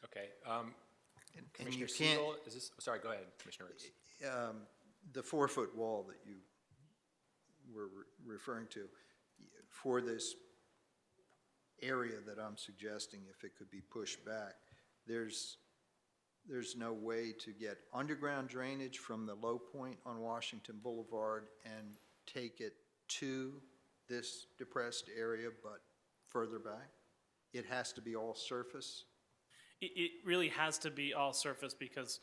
Okay. And Commissioner you can't- Siegel, is this, sorry, go ahead, Commissioner Riggs. The 4-foot wall that you were referring to, for this area that I'm suggesting, if it could be pushed back, there's no way to get underground drainage from the low point on Washington Boulevard and take it to this depressed area, but further back? It has to be all surface? It really has to be all surface because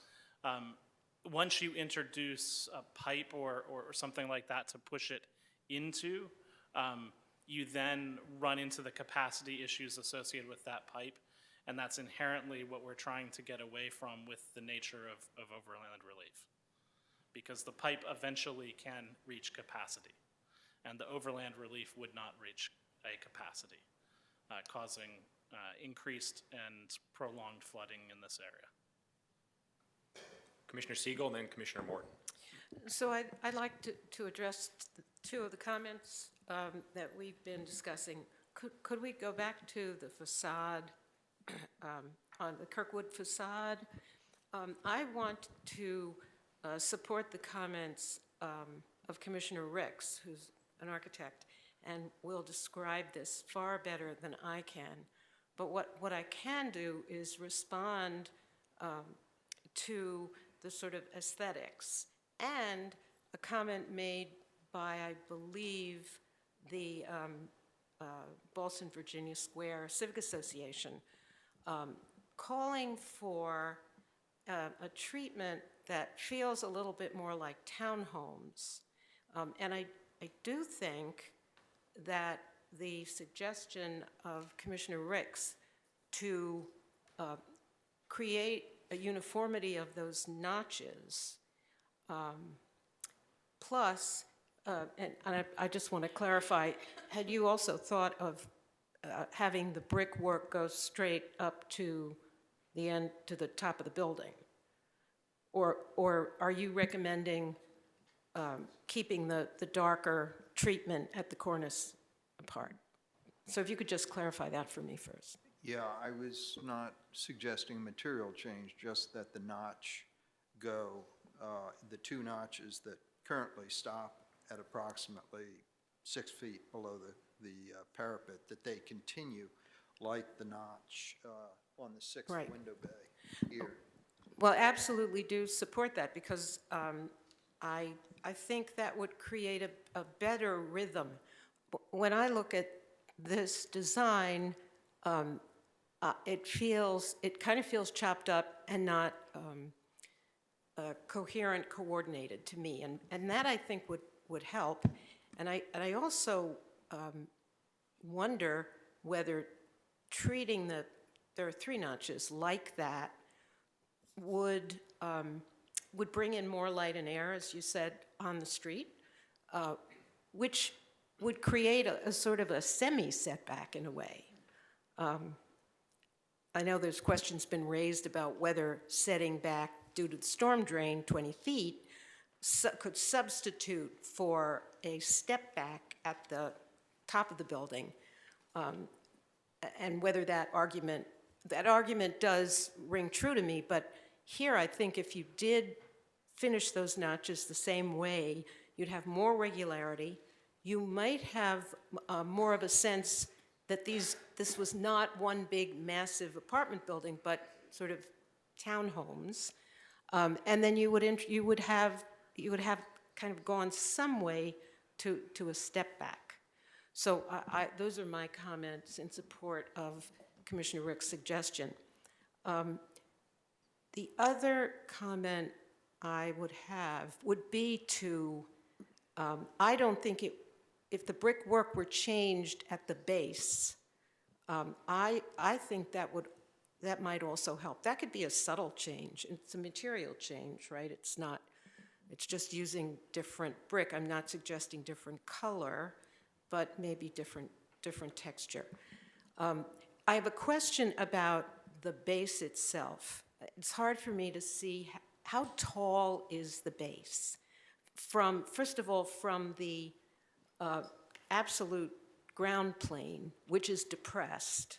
once you introduce a pipe or something like that to push it into, you then run into the capacity issues associated with that pipe. And that's inherently what we're trying to get away from with the nature of overland relief. Because the pipe eventually can reach capacity. And the overland relief would not reach a capacity, causing increased and prolonged flooding in this area. Commissioner Siegel and then Commissioner Morton. So I'd like to address two of the comments that we've been discussing. Could we go back to the facade, on the Kirkwood facade? I want to support the comments of Commissioner Ricks, who's an architect, and will describe this far better than I can. But what I can do is respond to the sort of aesthetics and a comment made by, I believe, the Boston, Virginia Square Civic Association, calling for a treatment that feels a little bit more like townhomes. And I do think that the suggestion of Commissioner Ricks to create a uniformity of those notches, plus, and I just want to clarify, had you also thought of having the brickwork go straight up to the end, to the top of the building? Or are you recommending keeping the darker treatment at the cornice part? So if you could just clarify that for me first. Yeah, I was not suggesting material change, just that the notch go, the two notches that currently stop at approximately 6 feet below the parapet, that they continue like the notch on the sixth Right. window bay here. Well, absolutely do support that, because I think that would create a better rhythm. When I look at this design, it kind of feels chopped up and not coherent, coordinated to me, and that I think would help. And I also wonder whether treating there are 3 notches like that would bring in more light and air, as you said, on the street, which would create a sort of a semi-setback in a way. I know there's questions been raised about whether setting back due to the storm drain 20 feet could substitute for a step back at the top of the building, and whether that argument does ring true to me. But here, I think if you did finish those notches the same way, you'd have more regularity. You might have more of a sense that this was not one big, massive apartment building, but sort of townhomes. And then you would have kind of gone some way to a step back. So those are my comments in support of Commissioner Rick's suggestion. The other comment I would have would be to, I don't think if the brickwork were changed at the base, I think that might also help. That could be a subtle change. It's a material change, right? It's just using different brick. I'm not suggesting different color, but maybe different texture. I have a question about the base itself. It's hard for me to see how tall is the base. First of all, from the absolute ground plane, which is depressed,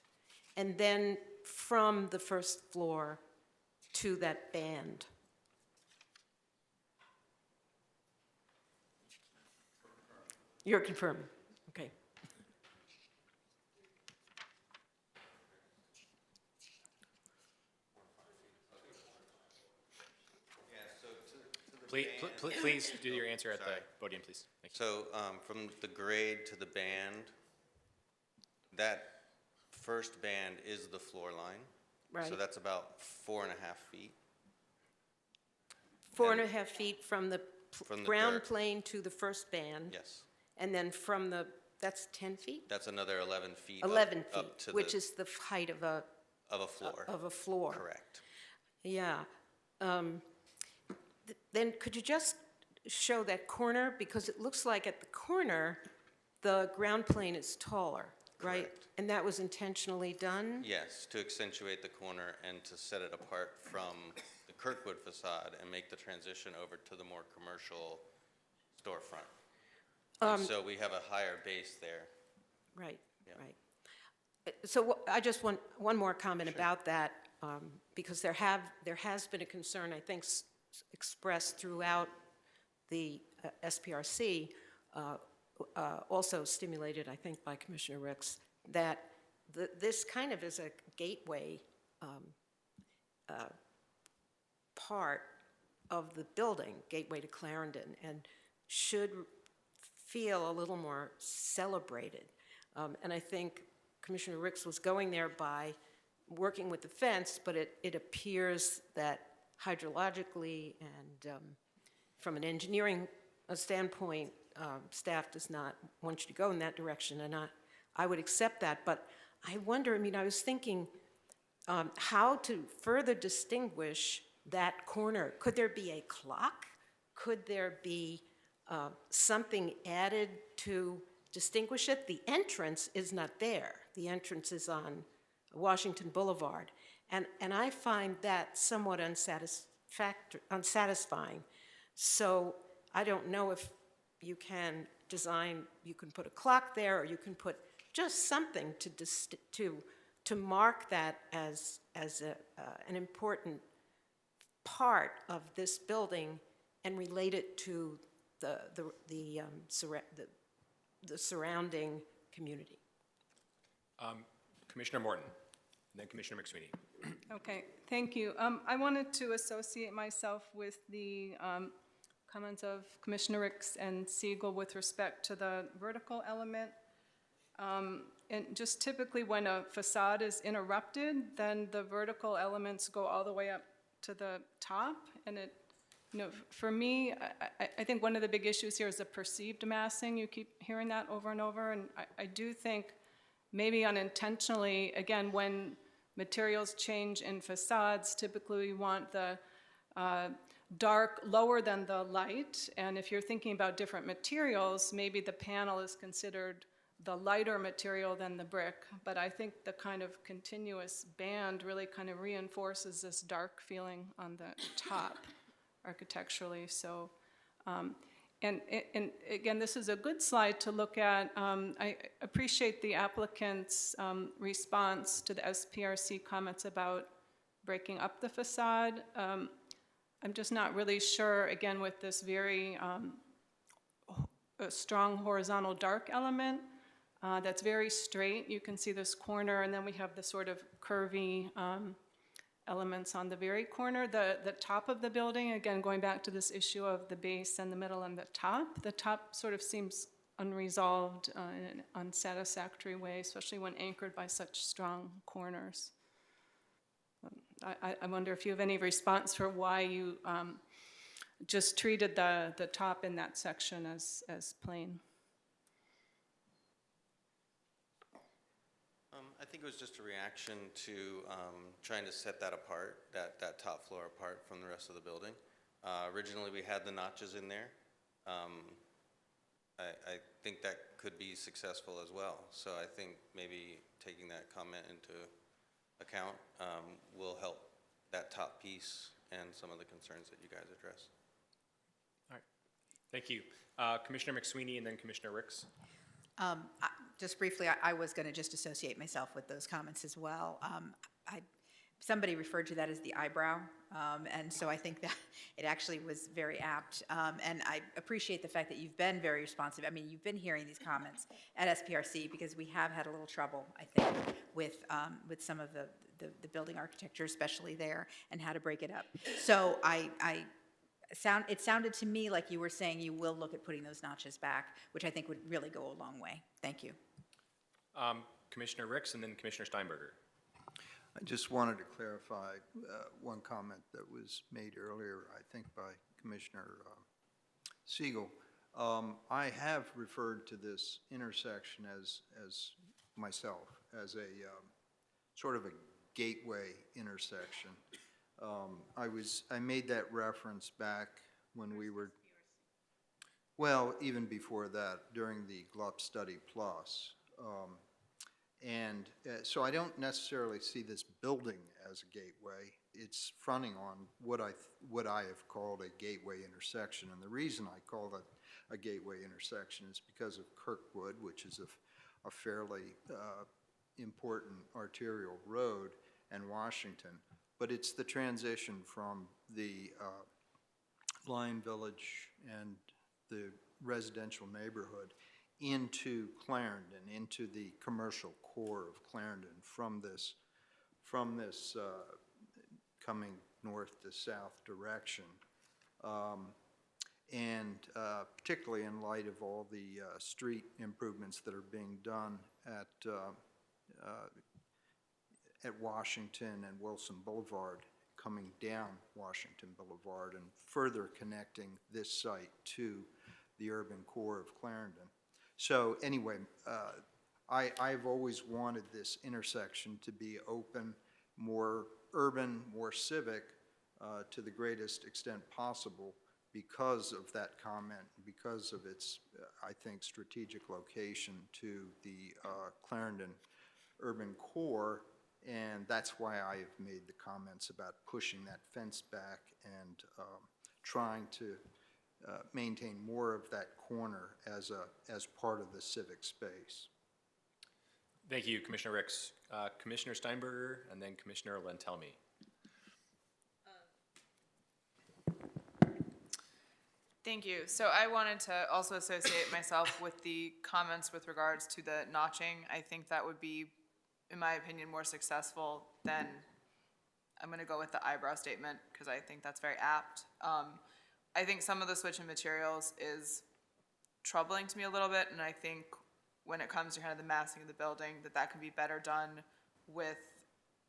and then from the first floor to that band. You're confirming, okay. Please do your answer at the podium, please. Thank you. So from the grade to the band, that first band is the floor line. Right. So that's about 4.5 feet. 4.5 feet from the From the ground dirt. plane to the first band. Yes. And then that's 10 feet? That's another 11 feet. 11 up feet, to which is the height of a floor. Of a floor. Correct. Yeah. Then could you just show that corner? Because it looks like at the corner, the ground plane is taller, right? Correct. And that was intentionally done? Yes, to accentuate the corner and to set it apart from the Kirkwood facade and make the transition over to the more commercial storefront. And so we have a higher base there. Right, Yeah. right. So I just want one more comment about that, because there has been a concern, I think, expressed throughout the SPRC, also stimulated, I think, by Commissioner Ricks, that this kind of is a gateway part of the building, gateway to Clarendon, and should feel a little more celebrated. And I think Commissioner Ricks was going there by working with the fence, but it appears that hydrologically and from an engineering standpoint, staff does not want you to go in that direction, and I would accept that. But I wonder, I was thinking how to further distinguish that corner. Could there be a clock? Could there be something added to distinguish it? The entrance is not there. The entrance is on Washington Boulevard. And I find that somewhat unsatisfying. So I don't know if you can put a clock there, or you can put just something to mark that as an important part of this building and relate it to the surrounding community. Commissioner Morton, and then Commissioner McSweeney. Okay, thank you. I wanted to associate myself with the comments of Commissioner Ricks and Siegel with respect to the vertical element. And just typically when a facade is interrupted, then the vertical elements go all the way up to the top. And for me, I think one of the big issues here is the perceived massing. You keep hearing that over and over. And I do think maybe unintentionally, again, when materials change in facades, typically we want the dark lower than the light. And if you're thinking about different materials, maybe the panel is considered the lighter material than the brick. But I think the kind of continuous band really kind of reinforces this dark feeling on the top architecturally. So, and again, this is a good slide to look at. I appreciate the applicant's response to the SPRC comments about breaking up the facade. I'm just not really sure, again, with this very strong horizontal dark element that's very straight. You can see this corner, and then we have the sort of curvy elements on the very corner. The top of the building, again, going back to this issue of the base and the middle and the top sort of seems unresolved in an unsatisfactory way, especially when anchored by such strong corners. I wonder if you have any response for why you just treated the top in that section as plain. I think it was just a reaction to trying to set that apart, that top floor apart from the rest of the building. Originally, we had the notches in there. I think that could be successful as well. So I think maybe taking that comment into account will help that top piece and some of the concerns that you guys addressed. All right, thank you. Commissioner McSweeney and then Commissioner Ricks. Just briefly, I was going to just associate myself with those comments as well. Somebody referred to that as the eyebrow, and so I think that it actually was very apt. And I appreciate the fact that you've been very responsive. I mean, you've been hearing these comments at SPRC because we have had a little trouble, I think, with some of the building architecture, especially there, and how to break it up. So it sounded to me like you were saying you will look at putting those notches back, which I think would really go a long way. Thank you. Commissioner Ricks and then Commissioner Steinberger. I just wanted to clarify one comment that was made earlier, I think by Commissioner Siegel. I have referred to this intersection as myself, as a sort of a gateway intersection. I made that reference back when we were, well, even before that, during the GLUP Study Plus. So I don't necessarily see this building as a gateway. It's fronting on what I have called a gateway intersection. And the reason I call it a gateway intersection is because of Kirkwood, which is a fairly important arterial road, and Washington. But it's the transition from the Lion Village and the residential neighborhood into Clarendon, into the commercial core of Clarendon, from this coming north to south direction. And particularly in light of all the street improvements that are being done at Washington and Wilson Boulevard, coming down Washington Boulevard and further connecting this site to the urban core of Clarendon. So anyway, I've always wanted this intersection to be open, more urban, more civic, to the greatest extent possible because of that comment, because of its, I think, strategic location to the Clarendon urban core. And that's why I have made the comments about pushing that fence back and trying to maintain more of that corner as part of the civic space. Thank you, Commissioner Ricks. Commissioner Steinberger and then Commissioner Lentelmi. Thank you. So I wanted to also associate myself with the comments with regards to the notching. I think that would be, in my opinion, more successful than, I'm going to go with the eyebrow statement because I think that's very apt. I think some of the switch in materials is troubling to me a little bit, and I think when it comes to kind of the massing of the building, that can be better done with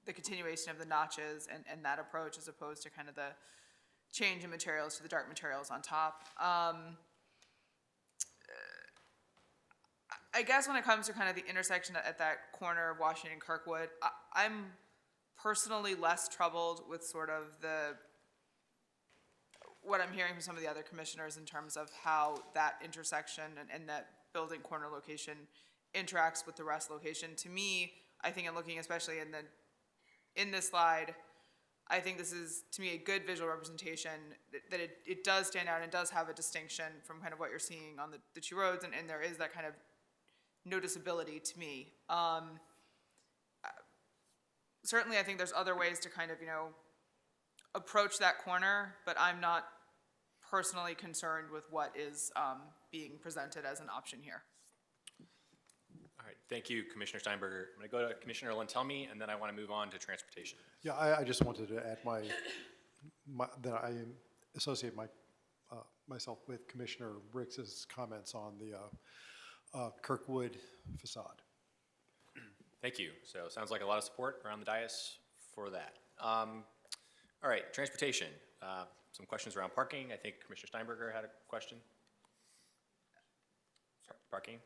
the continuation of the notches and that approach as opposed to kind of the change in materials to the dark materials on top. I guess when it comes to kind of the intersection at that corner of Washington and Kirkwood, I'm personally less troubled with sort of what I'm hearing from some of the other commissioners in terms of how that intersection and that building corner location interacts with the rest location. To me, I think I'm looking especially in this slide, I think this is, to me, a good visual representation that it does stand out and it does have a distinction from kind of what you're seeing on the two roads, and there is that kind of noticeability to me. Certainly, I think there's other ways to kind of, approach that corner, but I'm not personally concerned with what is being presented as an option here. All right, thank you, Commissioner Steinberger. I'm going to go to Commissioner Lentelmi, and then I want to move on to transportation. Yeah, I just wanted to add that I associate myself with Commissioner Ricks's comments on Kirkwood facade. Thank you. So it sounds like a lot of support around the dais for that. All right, transportation. Some questions around parking. I think Commissioner Steinberger had a question. Sorry, parking.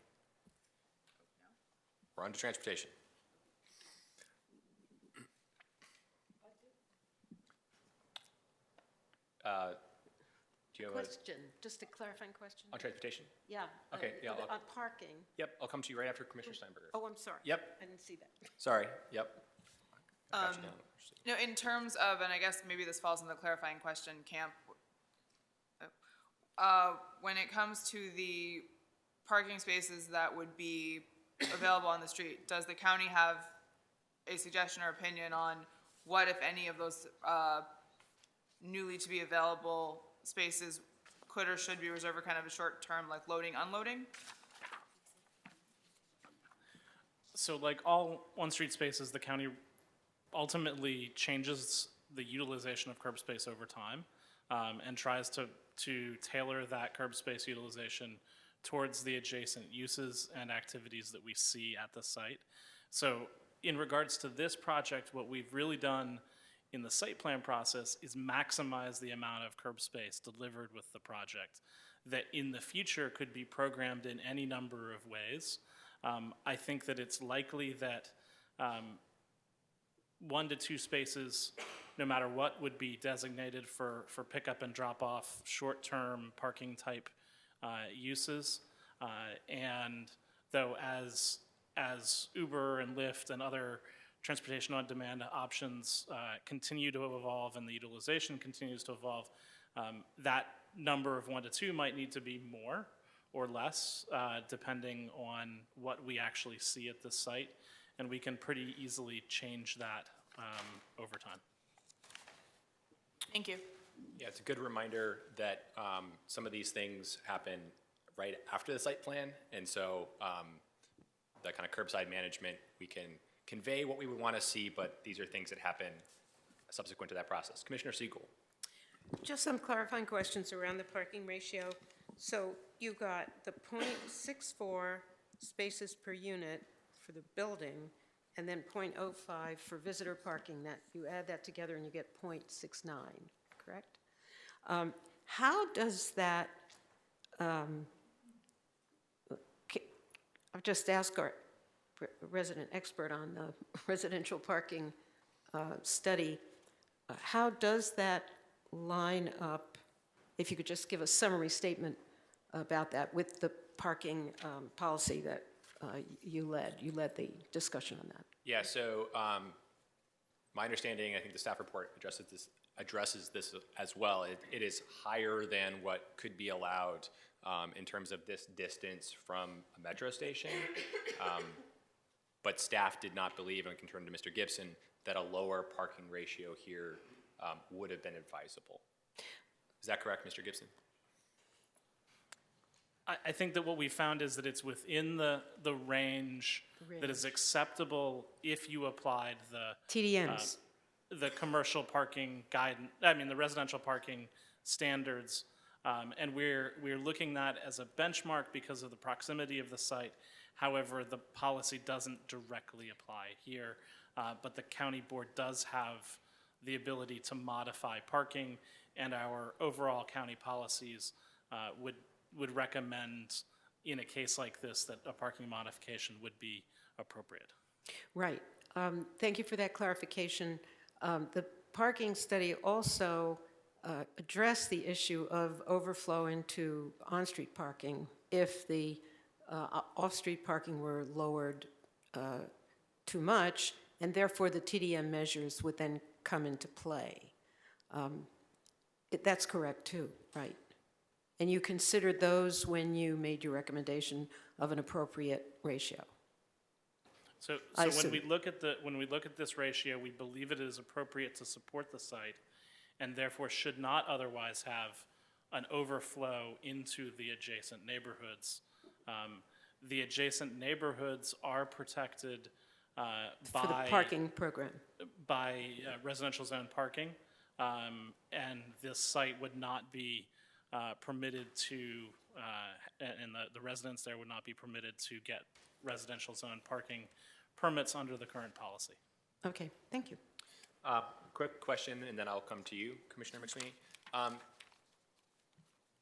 We're on to transportation. Do you have Question, just a clarifying question? on transportation? Yeah. Okay, yeah, I'll- On parking. Yep, I'll come to you right after Commissioner Steinberger. Oh, I'm sorry. Yep. I didn't see that. Sorry, yep. Got you down. No, in terms of, and I guess maybe this falls in the clarifying question camp, when it comes to the parking spaces that would be available on the street, does the county have a suggestion or opinion on what, if any, of those newly to be available spaces could or should be reserved for kind of a short term, like loading, unloading? So like all on-street spaces, the county ultimately changes the utilization of curb space over time and tries to tailor that curb space utilization towards the adjacent uses and activities that we see at the site. So in regards to this project, what we've really done in the site plan process is maximize the amount of curb space delivered with the project that in the future could be programmed in any number of ways. I think that it's likely that 1 to 2 spaces, no matter what, would be designated for pickup and drop-off, short-term parking type uses. And though as Uber and Lyft and other transportation on demand options continue to evolve and the utilization continues to evolve, that number of 1 to 2 might need to be more or less depending on what we actually see at the site. And we can pretty easily change that over time. Thank you. Yeah, it's a good reminder that some of these things happen right after the site plan. And so the kind of curbside management, we can convey what we would want to see, but these are things that happen subsequent to that process. Commissioner Siegel. Just some clarifying questions around the parking ratio. So you got the 0.64 spaces per unit for the building, and then 0.05 for visitor parking. That you add that together and you get 0.69, correct? How does that, I've just asked our resident expert on the residential parking study, how does that line up, if you could just give a summary statement about that with the parking policy that you led the discussion on that. Yeah, so my understanding, I think the staff report addresses this as well. It is higher than what could be allowed in terms of this distance from a metro station. But staff did not believe, and I can turn to Mr. Gibson, that a lower parking ratio here would have been advisable. Is that correct, Mr. Gibson? I think that what we found is that it's within the range that is acceptable if you applied the TDMs. The commercial parking guidance, the residential parking standards. And we're looking at that as a benchmark because of the proximity of the site. However, the policy doesn't directly apply here, but the county board does have the ability to modify parking, and our overall county policies would recommend in a case like this that a parking modification would be appropriate. Right. Thank you for that clarification. The parking study also addressed the issue of overflow into on-street parking if the off-street parking were lowered too much, and therefore the TDM measures would then come into play. That's correct too, right? And you considered those when you made your recommendation of an appropriate ratio. So when we look at this ratio, we believe it is appropriate to support the site, and therefore should not otherwise have an overflow into the adjacent neighborhoods. The adjacent neighborhoods are protected for the parking program, by residential zone parking, and this site would not be permitted to, and the residents there would not be permitted to get residential zone parking permits under the current policy. Okay, thank you. Quick question, and then I'll come to you, Commissioner McSweeney.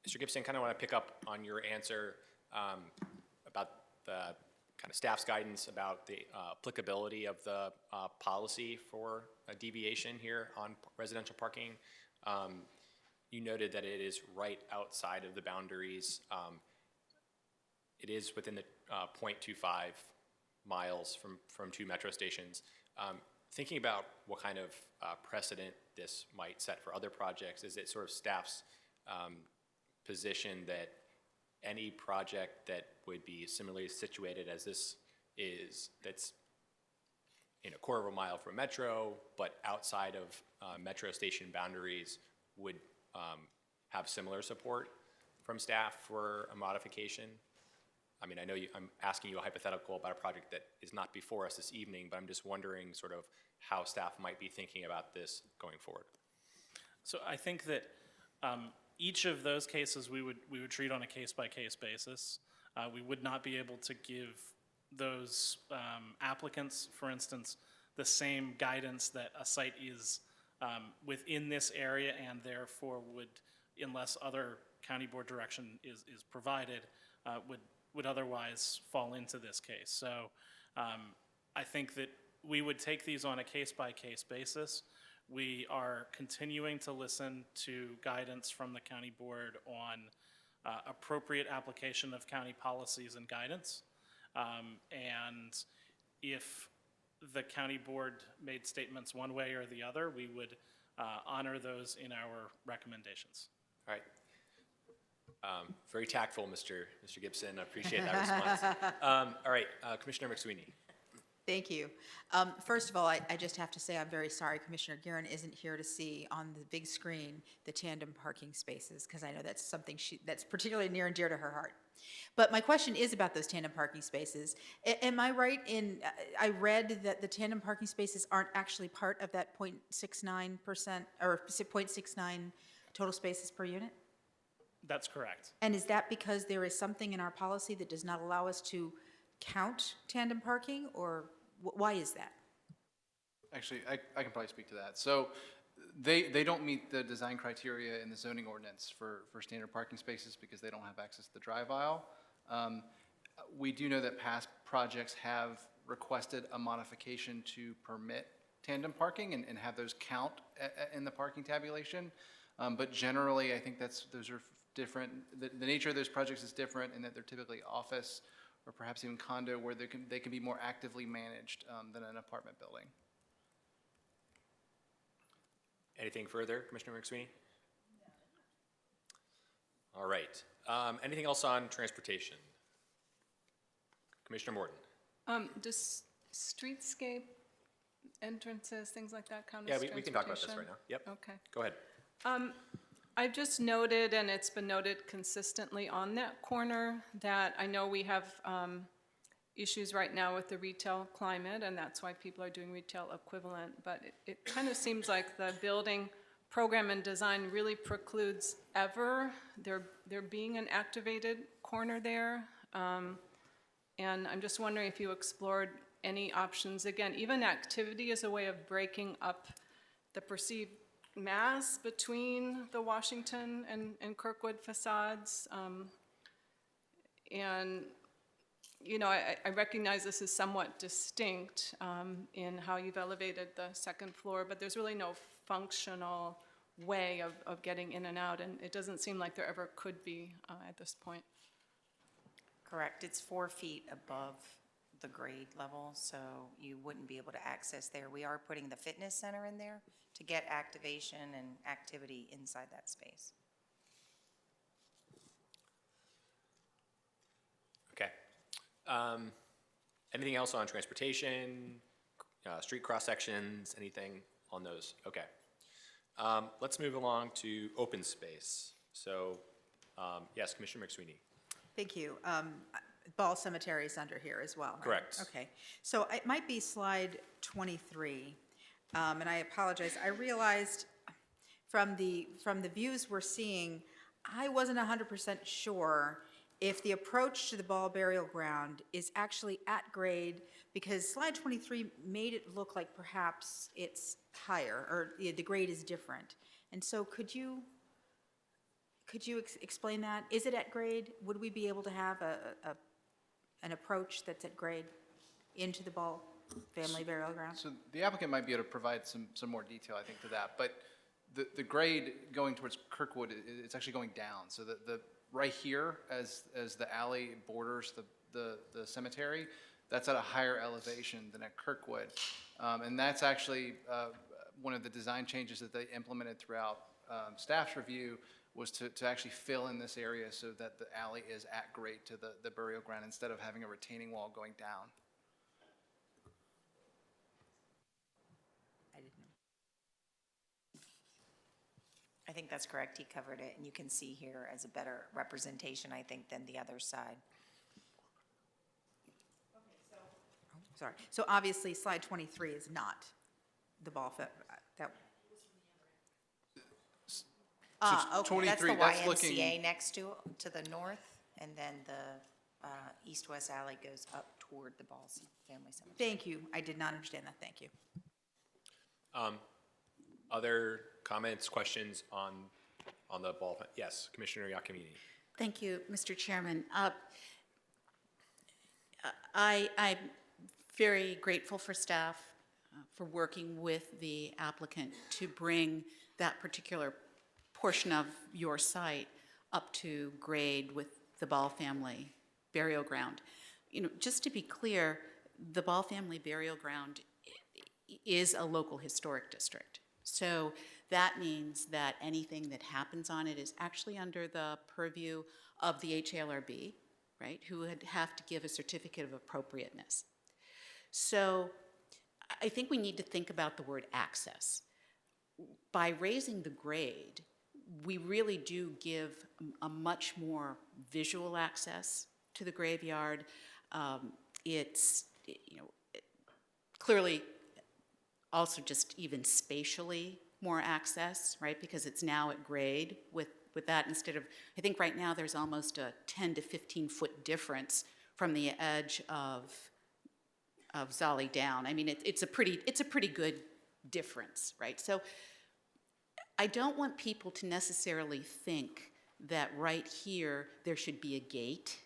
Mr. Gibson, kind of want to pick up on your answer about the kind of staff's guidance about the applicability of the policy for a deviation here on residential parking. You noted that it is right outside of the boundaries. It is within the 0.25 miles from 2 metro stations. Thinking about what kind of precedent this might set for other projects, is it sort of staff's position that any project that would be similarly situated as this is, that's in a quarter of a mile from metro, but outside of metro station boundaries, would have similar support from staff for a modification? I mean, I know I'm asking you a hypothetical about a project that is not before us this evening, but I'm just wondering sort of how staff might be thinking about this going forward. So I think that each of those cases we would treat on a case-by-case basis. We would not be able to give those applicants, for instance, the same guidance that a site is within this area and therefore would, unless other county board direction is provided, would otherwise fall into this case. So I think that we would take these on a case-by-case basis. We are continuing to listen to guidance from the county board on appropriate application of county policies and guidance. And if the county board made statements one way or the other, we would honor those in our recommendations. All right. Very tactful, Mr. Gibson. I appreciate that response. All right, Commissioner McSweeney. Thank you. First of all, I just have to say I'm very sorry Commissioner Guerin isn't here to see on the big screen the tandem parking spaces, because I know that's something that's particularly near and dear to her heart. But my question is about those tandem parking spaces. Am I right in, I read that the tandem parking spaces aren't actually part of that 0.69% or 0.69 total spaces per unit? That's correct. And is that because there is something in our policy that does not allow us to count tandem parking, or why is that? Actually, I can probably speak to that. So they don't meet the design criteria in the zoning ordinance for standard parking spaces because they don't have access to the drive aisle. We do know that past projects have requested a modification to permit tandem parking and have those count in the parking tabulation. But generally, I think those are different. The nature of those projects is different in that they're typically office or perhaps even condo, where they can be more actively managed than an apartment building. Anything further, Commissioner McSweeney? No. All right. Anything else on transportation? Commissioner Morton. Does streetscape entrances, things like that count Yeah, as we can talk about this right now. Yep. Okay. Go ahead. I've just noted, and it's been noted consistently on that corner, that I know we have issues right now with the retail climate, and that's why people are doing retail equivalent, but it kind of seems like the building program and design really precludes ever there being an activated corner there. And I'm just wondering if you explored any options. Again, even activity is a way of breaking up the perceived mass between the Washington and Kirkwood facades. And, you know, I recognize this is somewhat distinct in how you've elevated the second floor, but there's really no functional way of getting in and out, and it doesn't seem like there ever could be at this point. Correct. It's 4 feet above the grade level, so you wouldn't be able to access there. We are putting the fitness center in there to get activation and activity inside that space. Okay. Anything else on transportation, street cross sections, anything on those? Okay. Let's move along to open space. So, yes, Commissioner McSweeney. Thank you. Ball Cemetery is under here as well, right? Correct. Okay. So it might be slide 23, and I apologize. I realized from the views we're seeing, I wasn't 100% sure if the approach to the ball burial ground is actually at grade, because slide 23 made it look like perhaps it's higher, or the grade is different. And so could you explain that? Is it at grade? Would we be able to have an approach that's at grade into the ball family burial ground? So the applicant might be able to provide some more detail, I think, to that. But the grade going towards Kirkwood, it's actually going down. So the right here, as the alley borders the cemetery, that's at a higher elevation than at Kirkwood. And that's actually one of the design changes that they implemented throughout staff's review, was to actually fill in this area so that the alley is at grade to the burial ground instead of having a retaining wall going down. I didn't know. I think that's correct. He covered it, and you can see here as a better representation, I think, than the other side. Sorry. So obviously, slide 23 is not the ball fit. That. Okay, 23, that's the that's YMCA looking- next to the north, and then the east-west alley goes up toward the Balls Family Cemetery. Thank you. I did not understand that. Thank you. Other comments, questions on the ball? Yes, Commissioner Giacomini. Thank you, Mr. Chairman. I'm very grateful for staff for working with the applicant to bring that particular portion of your site up to grade with the Ball family burial ground. You know, just to be clear, the Ball family burial ground is a local historic district. So that means that anything that happens on it is actually under the purview of the HALRB, right, who would have to give a certificate of appropriateness. So I think we need to think about the word access. By raising the grade, we really do give a much more visual access to the graveyard. It's, you know, clearly also just even spatially more access, right? Because it's now at grade with that, instead of, I think right now there's almost a 10 to 15 foot difference from the edge of Zolly down. I mean, it's a pretty good difference, right? So I don't want people to necessarily think that right here there should be a gate,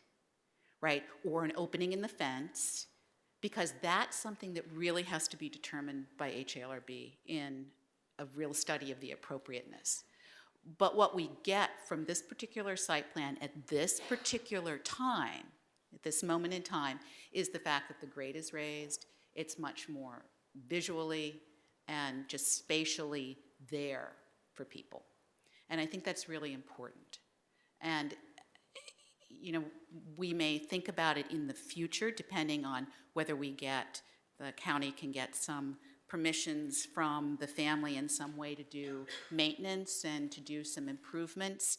right, or an opening in the fence, because that's something that really has to be determined by HALRB in a real study of the appropriateness. But what we get from this particular site plan at this particular time, at this moment in time, is the fact that the grade is raised. It's much more visually and just spatially there for people. And I think that's really important. And, you know, we may think about it in the future, depending on whether the county can get some permissions from the family in some way to do maintenance and to do some improvements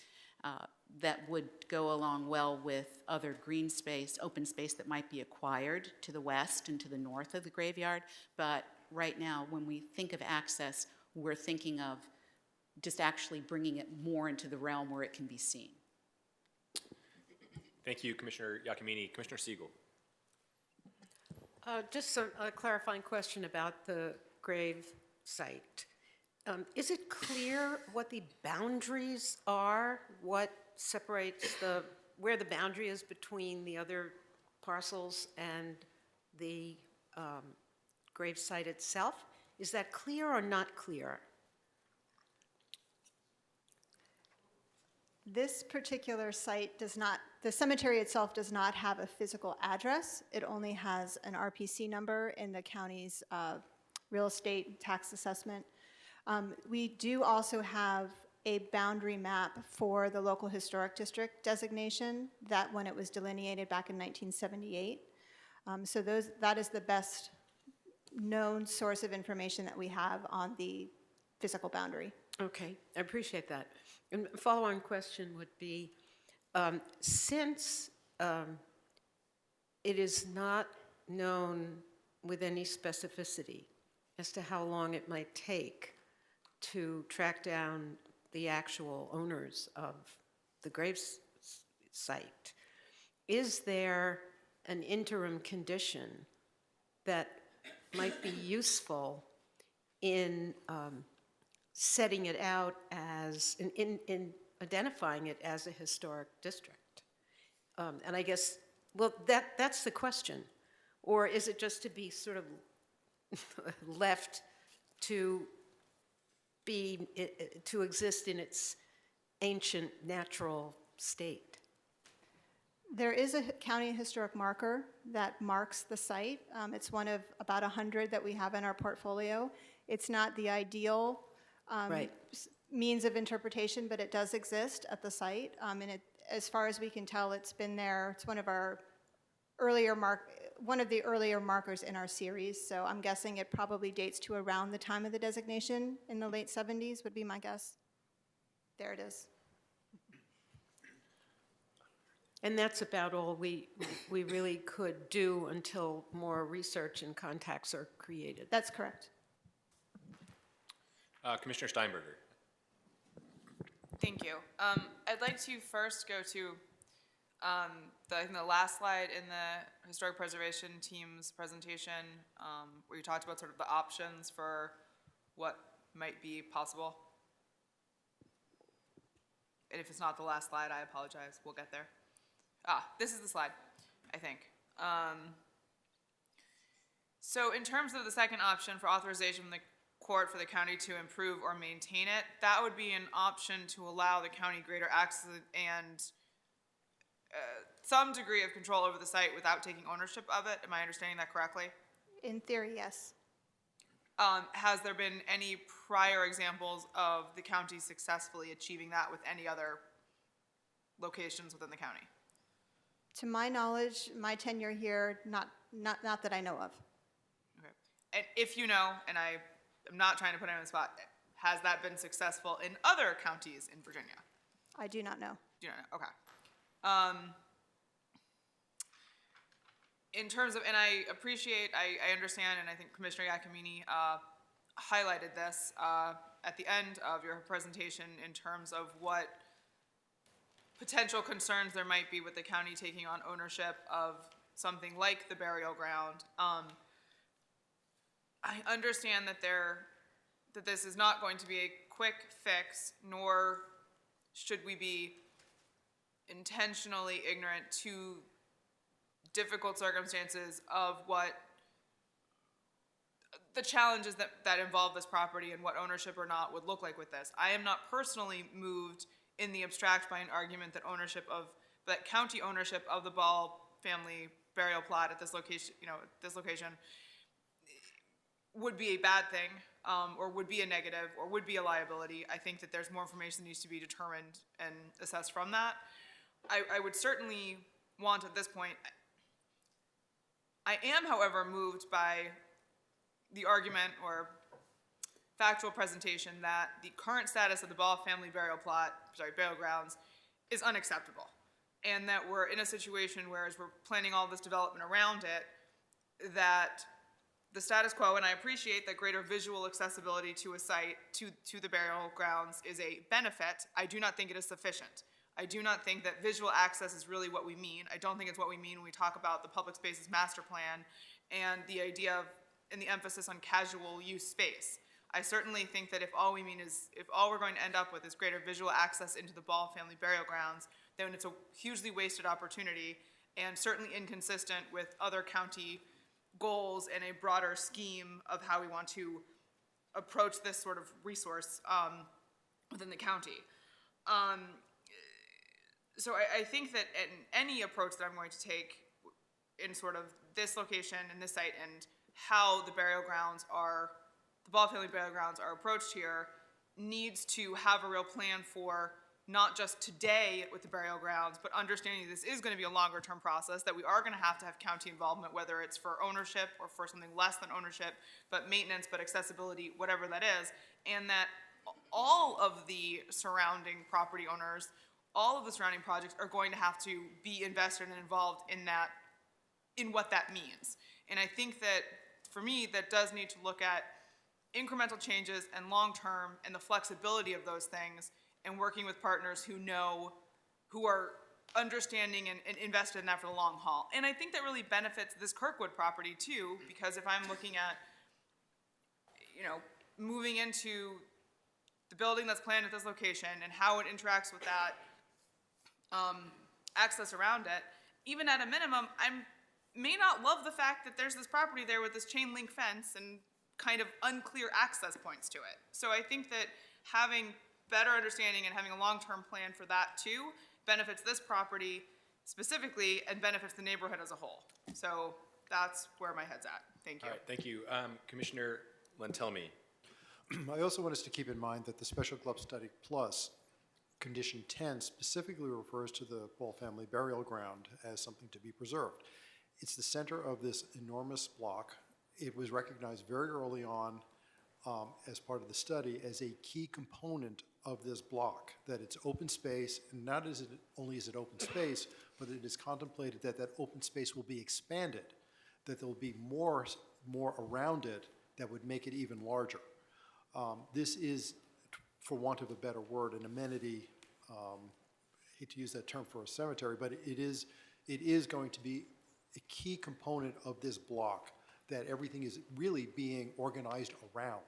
that would go along well with other green space, open space that might be acquired to the west and to the north of the graveyard. But right now, when we think of access, we're thinking of just actually bringing it more into the realm where it can be seen. Thank you, Commissioner Giacomini. Commissioner Siegel. Just a clarifying question about the grave site. Is it clear what the boundaries are? What separates where the boundary is between the other parcels and the grave site itself? Is that clear or not clear? This particular site does not, the cemetery itself does not have a physical address. It only has an RPC number in the county's real estate tax assessment. We do also have a boundary map for the local historic district designation that when it was delineated back in 1978. So that is the best known source of information that we have on the physical boundary. Okay, I appreciate that. And a follow-on question would be, since it is not known with any specificity as to how long it might take to track down the actual owners of the graves site, is there an interim condition that might be useful in setting it out as, in identifying it as a historic district? And I guess, well, that's the question. Or is it just to be sort of left to be, to exist in its ancient natural state? There is a county historic marker that marks the site. It's one of about 100 that we have in our portfolio. It's not the ideal Right. means of interpretation, but it does exist at the site. And it, as far as we can tell, it's been there. It's one of our one of the earlier markers in our series. So I'm guessing it probably dates to around the time of the designation in the late 70s would be my guess. There it is. And that's about all we really could do until more research and contacts are created. That's correct. Commissioner Steinberger. Thank you. I'd like to first go to I think the last slide in the historic preservation team's presentation, where you talked about sort of the options for what might be possible. And if it's not the last slide, I apologize. We'll get there. This is the slide, I think. So in terms of the second option for authorization from the court for the county to improve or maintain it, that would be an option to allow the county greater access and some degree of control over the site without taking ownership of it. Am I understanding that correctly? In theory, yes. Has there been any prior examples of the county successfully achieving that with any other locations within the county? To my knowledge, my tenure here, not that I know of. Okay. And if you know, and I am not trying to put it on the spot, has that been successful in other counties in Virginia? I do not know. Do you know? Okay. In terms of, and I appreciate, I understand, and I think Commissioner Giacomini highlighted this at the end of your presentation in terms of what potential concerns there might be with the county taking on ownership of something like the burial ground. I understand that this is not going to be a quick fix, nor should we be intentionally ignorant to difficult circumstances of what the challenges that involve this property and what ownership or not would look like with this. I am not personally moved in the abstract by an argument that that county ownership of the Ball family burial plot at this location, would be a bad thing, or would be a negative, or would be a liability. I think that there's more information that needs to be determined and assessed from that. I would certainly want at this point, I am, however, moved by the argument or factual presentation that the current status of the Ball family burial grounds is unacceptable. And that we're in a situation where, as we're planning all this development around it, that the status quo, and I appreciate that greater visual accessibility to a site, to the burial grounds is a benefit. I do not think it is sufficient. I do not think that visual access is really what we mean. I don't think it's what we mean when we talk about the public spaces master plan and the idea of, and the emphasis on casual use space. I certainly think that if all we're going to end up with is greater visual access into the Ball family burial grounds, then it's a hugely wasted opportunity and certainly inconsistent with other county goals and a broader scheme of how we want to approach this sort of resource within the county. So I think that in any approach that I'm going to take in sort of this location and this site and how the Ball family burial grounds are approached here needs to have a real plan for not just today with the burial grounds, but understanding this is going to be a longer term process, that we are going to have county involvement, whether it's for ownership or for something less than ownership, but maintenance, but accessibility, whatever that is, and that all of the surrounding property owners, all of the surrounding projects are going to have to be invested and involved in what that means. And I think that, for me, that does need to look at incremental changes and long-term and the flexibility of those things and working with partners who know who are understanding and invested in that for the long haul. And I think that really benefits this Kirkwood property too, because if I'm looking at, you know, moving into the building that's planned at this location and how it interacts with that access around it, even at a minimum, may not love the fact that there's this property there with this chain link fence and kind of unclear access points to it. So I think that having better understanding and having a long-term plan for that too benefits this property specifically and benefits the neighborhood as a whole. So that's where my head's at. Thank you. All right, thank you. Commissioner Lentelmi. I also want us to keep in mind that the Special Club Study Plus, Condition 10, specifically refers to the Ball family burial ground as something to be preserved. It's the center of this enormous block. It was recognized very early on as part of the study as a key component of this block, that it's open space, and not only is it open space, but it is contemplated that that open space will be expanded, that there will be more around it that would make it even larger. This is, for want of a better word, an amenity. I hate to use that term for a cemetery, but it is going to be a key component of this block, that everything is really being organized around.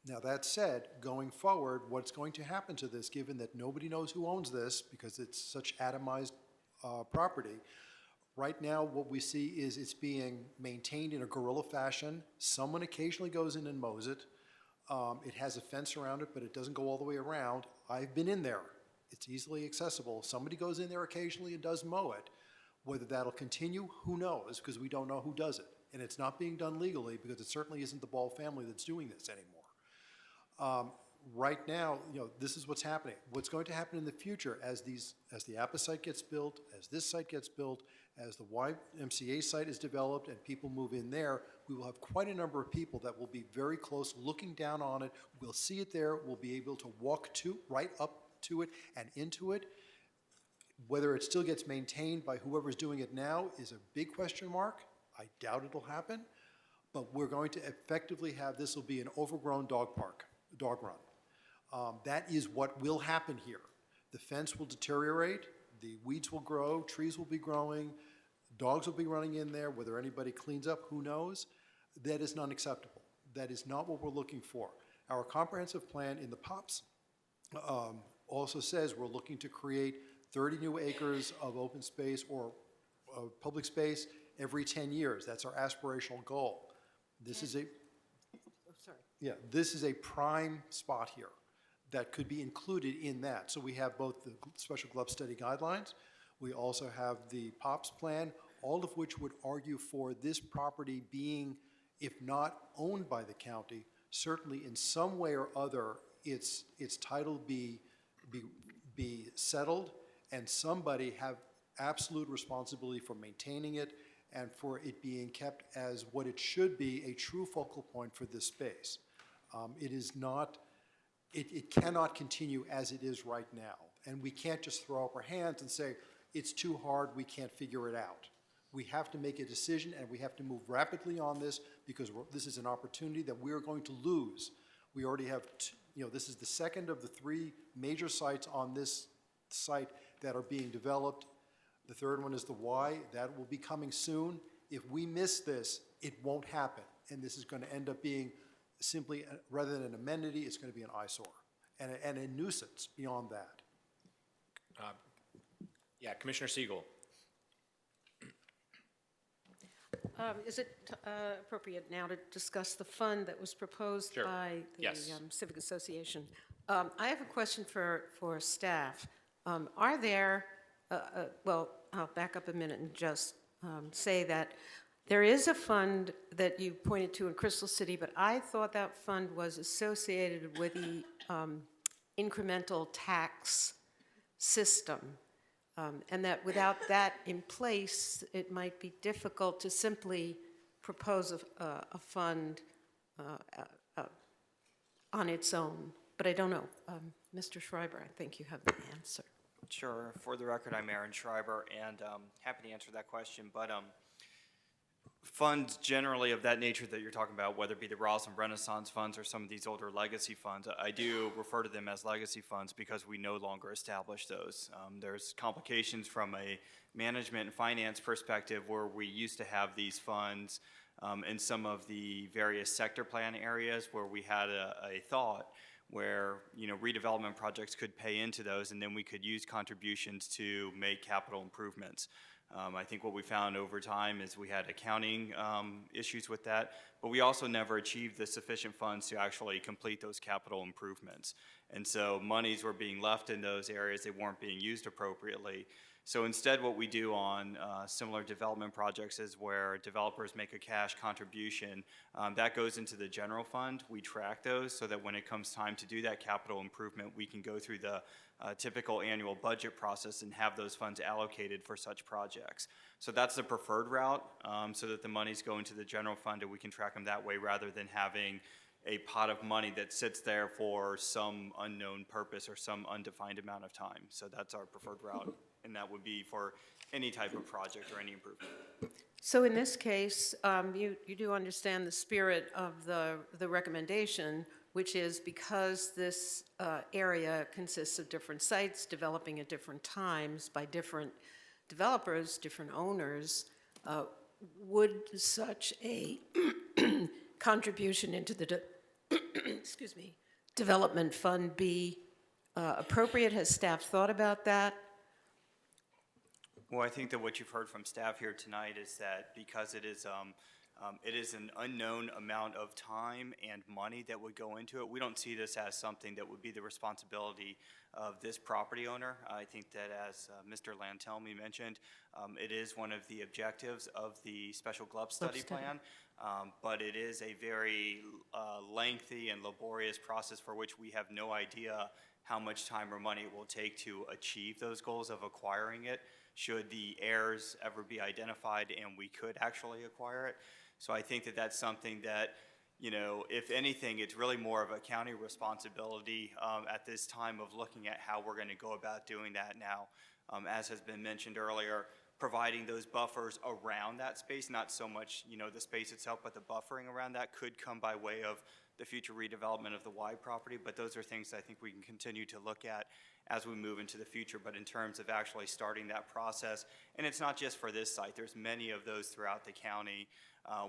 Now that said, going forward, what's going to happen to this, given that nobody knows who owns this because it's such atomized property, right now what we see is it's being maintained in a guerrilla fashion. Someone occasionally goes in and mows it. It has a fence around it, but it doesn't go all the way around. I've been in there. It's easily accessible. Somebody goes in there occasionally and does mow it. Whether that'll continue, who knows, because we don't know who does it. And it's not being done legally, because it certainly isn't the Ball family that's doing this anymore. Right now, you know, this is what's happening. What's going to happen in the future as the Appa site gets built, as this site gets built, as the YMCA site is developed and people move in there, we will have quite a number of people that will be very close looking down on it. We'll see it there. We'll be able to walk right up to it and into it. Whether it still gets maintained by whoever's doing it now is a big question mark. I doubt it'll happen, but we're going to effectively have, this will be an overgrown dog run. That is what will happen here. The fence will deteriorate, the weeds will grow, trees will be growing, dogs will be running in there. Whether anybody cleans up, who knows? That is not acceptable. That is not what we're looking for. Our comprehensive plan in the POPs also says we're looking to create 30 new acres of open space or public space every 10 years. That's our aspirational goal. This is this is a prime spot here that could be included in that. So we have both the Special Club Study Guidelines, we also have the POPs plan, all of which would argue for this property being, if not owned by the county, certainly in some way or other, its title be settled, and somebody have absolute responsibility for maintaining it and for it being kept as what it should be, a true focal point for this space. It cannot continue as it is right now. And we can't just throw up our hands and say, it's too hard, we can't figure it out. We have to make a decision, and we have to move rapidly on this, because this is an opportunity that we are going to lose. We already have, this is the second of the 3 major sites on this site that are being developed. The third one is the Y. That will be coming soon. If we miss this, it won't happen. And this is going to end up being simply, rather than an amenity, it's going to be an eyesore and a nuisance beyond that. Commissioner Siegel. Is it appropriate now to discuss the fund that was proposed by the Civic Association? I have a question for staff. Are there, well, I'll back up a minute and just say that there is a fund that you pointed to in Crystal City, but I thought that fund was associated with the incremental tax system, and that without that in place, it might be difficult to simply propose a fund on its own. But I don't know. Mr. Schreiber, I think you have the answer. Sure. For the record, I'm Aaron Schreiber, and happy to answer that question. But funds generally of that nature that you're talking about, whether it be the Roslyn Renaissance funds or some of these older legacy funds, I do refer to them as legacy funds because we no longer establish those. There's complications from a management and finance perspective where we used to have these funds in some of the various sector plan areas where we had a thought where, you know, redevelopment projects could pay into those and then we could use contributions to make capital improvements. I think what we found over time is we had accounting issues with that, but we also never achieved the sufficient funds to actually complete those capital improvements. And so monies were being left in those areas, they weren't being used appropriately. So instead what we do on similar development projects is where developers make a cash contribution, that goes into the general fund. We track those so that when it comes time to do that capital improvement, we can go through the typical annual budget process and have those funds allocated for such projects. So that's the preferred route, so that the monies go into the general fund and we can track them that way rather than having a pot of money that sits there for some unknown purpose or some undefined amount of time. So that's our preferred route, and that would be for any type of project or any improvement. So in this case, you do understand the spirit of the recommendation, which is because this area consists of different sites developing at different times by different developers, different owners, would such a contribution into the excuse me, development fund be appropriate? Has staff thought about that? Well, I think that what you've heard from staff here tonight is that because it is an unknown amount of time and money that would go into it, we don't see this as something that would be the responsibility of this property owner. I think that as Mr. Lantelmi mentioned, it is one of the objectives of the Special GLUP study plan, but it is a very lengthy and laborious process for which we have no idea how much time or money it will take to achieve those goals of acquiring it, should the heirs ever be identified and we could actually acquire it. So I think that that's something that, you know, if anything, it's really more of a county responsibility at this time of looking at how we're going to go about doing that now. As has been mentioned earlier, providing those buffers around that space, not so much, you know, the space itself, but the buffering around that could come by way of the future redevelopment of the Y property, but those are things I think we can continue to look at as we move into the future. But in terms of actually starting that process, and it's not just for this site, there's many of those throughout the county,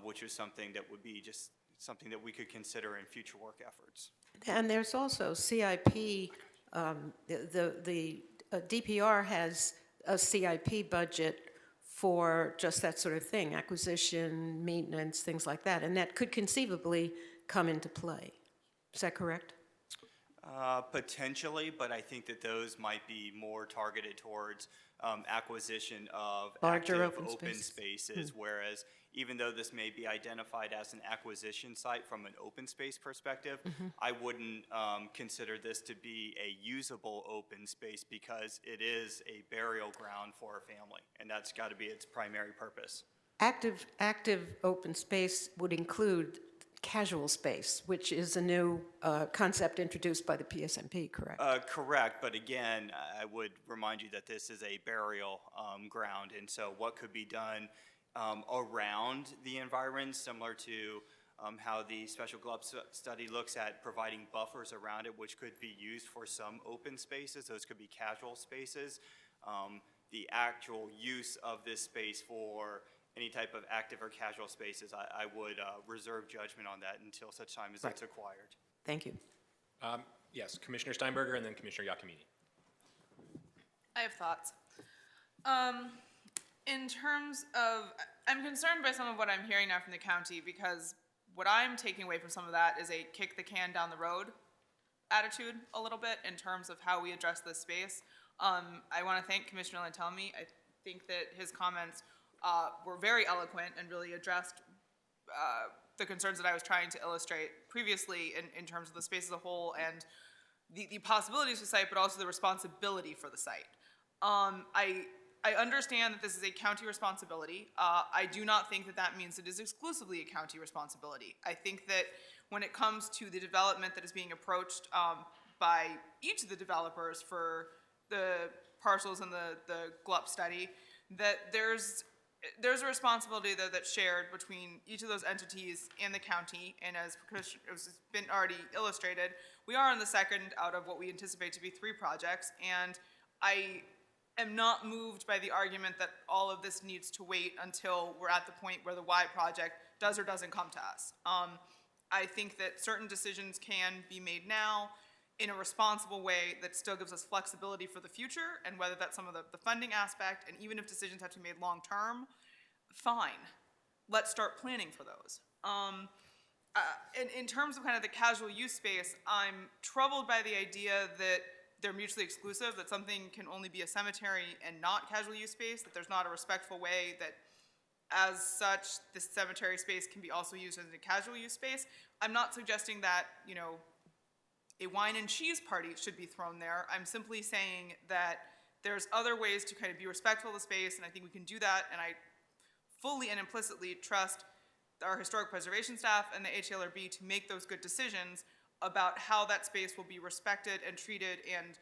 which is something that would be just something that we could consider in future work efforts. And there's also CIP, the DPR has a CIP budget for just that sort of thing, acquisition, maintenance, things like that, and that could conceivably come into play. Is that correct? Potentially, but I think that those might be more targeted towards acquisition of larger active open spaces, whereas even though this may be identified as an acquisition site from an open space perspective, I wouldn't consider this to be a usable open space because it is a burial ground for a family, and that's got to be its primary purpose. Active open space would include casual space, which is a new concept introduced by the PSMP, correct? Correct, but again, I would remind you that this is a burial ground, and so what could be done around the environment, similar to how the Special GLUP study looks at providing buffers around it, which could be used for some open spaces. Those could be casual spaces. The actual use of this space for any type of active or casual spaces, I would reserve judgment on that until such time as it's acquired. Thank you. Yes, Commissioner Steinberger and then Commissioner Giacomini. I have thoughts. In terms of, I'm concerned by some of what I'm hearing now from the county because what I'm taking away from some of that is a kick the can down the road attitude a little bit in terms of how we address this space. I want to thank Commissioner Lantelmi. I think that his comments were very eloquent and really addressed the concerns that I was trying to illustrate previously in terms of the space as a whole and the possibilities of the site, but also the responsibility for the site. I understand that this is a county responsibility. I do not think that that means it is exclusively a county responsibility. I think that when it comes to the development that is being approached by each of the developers for the parcels in the GLUP study, that there's there's a responsibility there that's shared between each of those entities and the county, and as has been already illustrated, we are on the second out of what we anticipate to be 3 projects, and I am not moved by the argument that all of this needs to wait until we're at the point where the Y project does or doesn't come to us. I think that certain decisions can be made now in a responsible way that still gives us flexibility for the future, and whether that's some of the funding aspect, and even if decisions have to be made long-term, fine. Let's start planning for those. In terms of kind of the casual use space, I'm troubled by the idea that they're mutually exclusive, that something can only be a cemetery and not casual use space, that there's not a respectful way that as such, this cemetery space can be also used as a casual use space. I'm not suggesting that, you know, a wine and cheese party should be thrown there. I'm simply saying that there's other ways to kind of be respectful of the space, and I think we can do that, and I fully and implicitly trust our historic preservation staff and the HLRB to make those good decisions about how that space will be respected and treated, and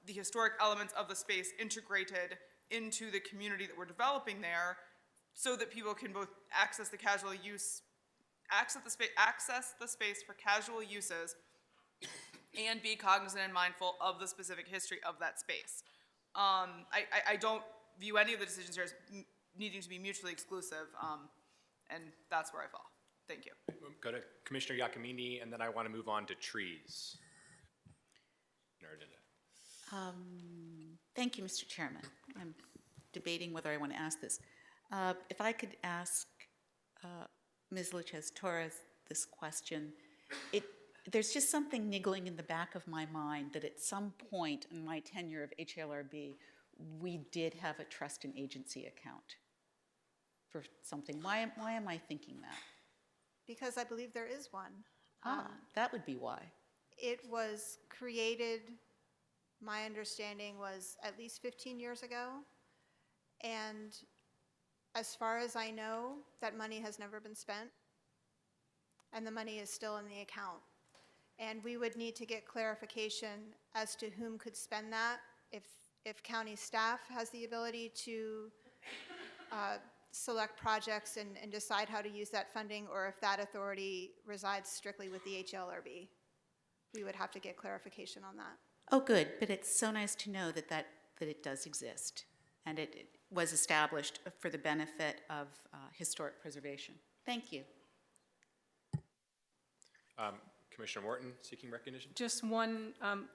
the historic elements of the space integrated into the community that we're developing there, so that people can both access the space for casual uses and be cognizant and mindful of the specific history of that space. I don't view any of the decisions here as needing to be mutually exclusive, and that's where I fall. Thank you. We'll go to Commissioner Giacomini, and then I want to move on to trees. Thank you, Mr. Chairman. I'm debating whether I want to ask this. If I could ask Ms. Lopez-Torres this question. There's just something niggling in the back of my mind that at some point in my tenure of HLRB, we did have a trust and agency account for something. Why am I thinking that? Because I believe there is one. That would be why. It was created, my understanding was at least 15 years ago. And as far as I know, that money has never been spent. And the money is still in the account. And we would need to get clarification as to whom could spend that, if county staff has the ability to select projects and decide how to use that funding, or if that authority resides strictly with the HLRB. We would have to get clarification on that. Oh, good, but it's so nice to know that it does exist, and it was established for the benefit of historic preservation. Thank you. Commissioner Morton, seeking recognition. Just one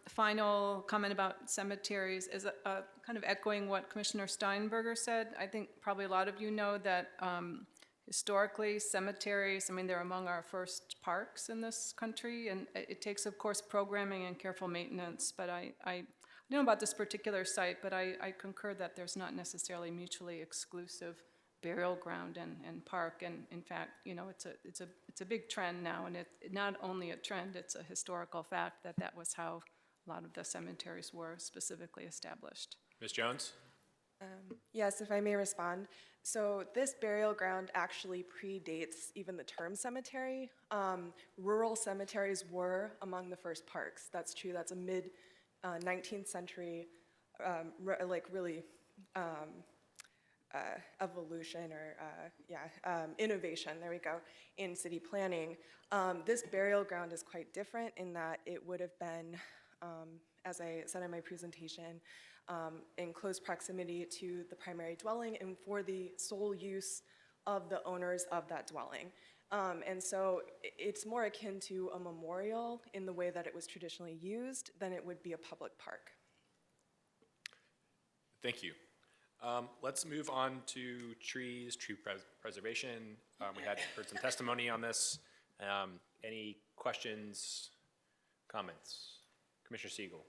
final comment about cemeteries is kind of echoing what Commissioner Steinberger said. I think probably a lot of you know that historically cemeteries, I mean, they're among our first parks in this country, and it takes, of course, programming and careful maintenance, but I don't know about this particular site, but I concur that there's not necessarily mutually exclusive burial ground and park, and in fact, you know, it's a big trend now, and it's not only a trend, it's a historical fact that was how a lot of the cemeteries were specifically established. Ms. Jones? Yes, if I may respond. So this burial ground actually predates even the term cemetery. Rural cemeteries were among the first parks. That's true. That's a mid-19th century, evolution or innovation, there we go, in city planning. This burial ground is quite different in that it would have been, as I said in my presentation, in close proximity to the primary dwelling and for the sole use of the owners of that dwelling. And so it's more akin to a memorial in the way that it was traditionally used than it would be a public park. Thank you. Let's move on to trees, tree preservation. We had heard some testimony on this. Any questions, comments? Commissioner Siegel.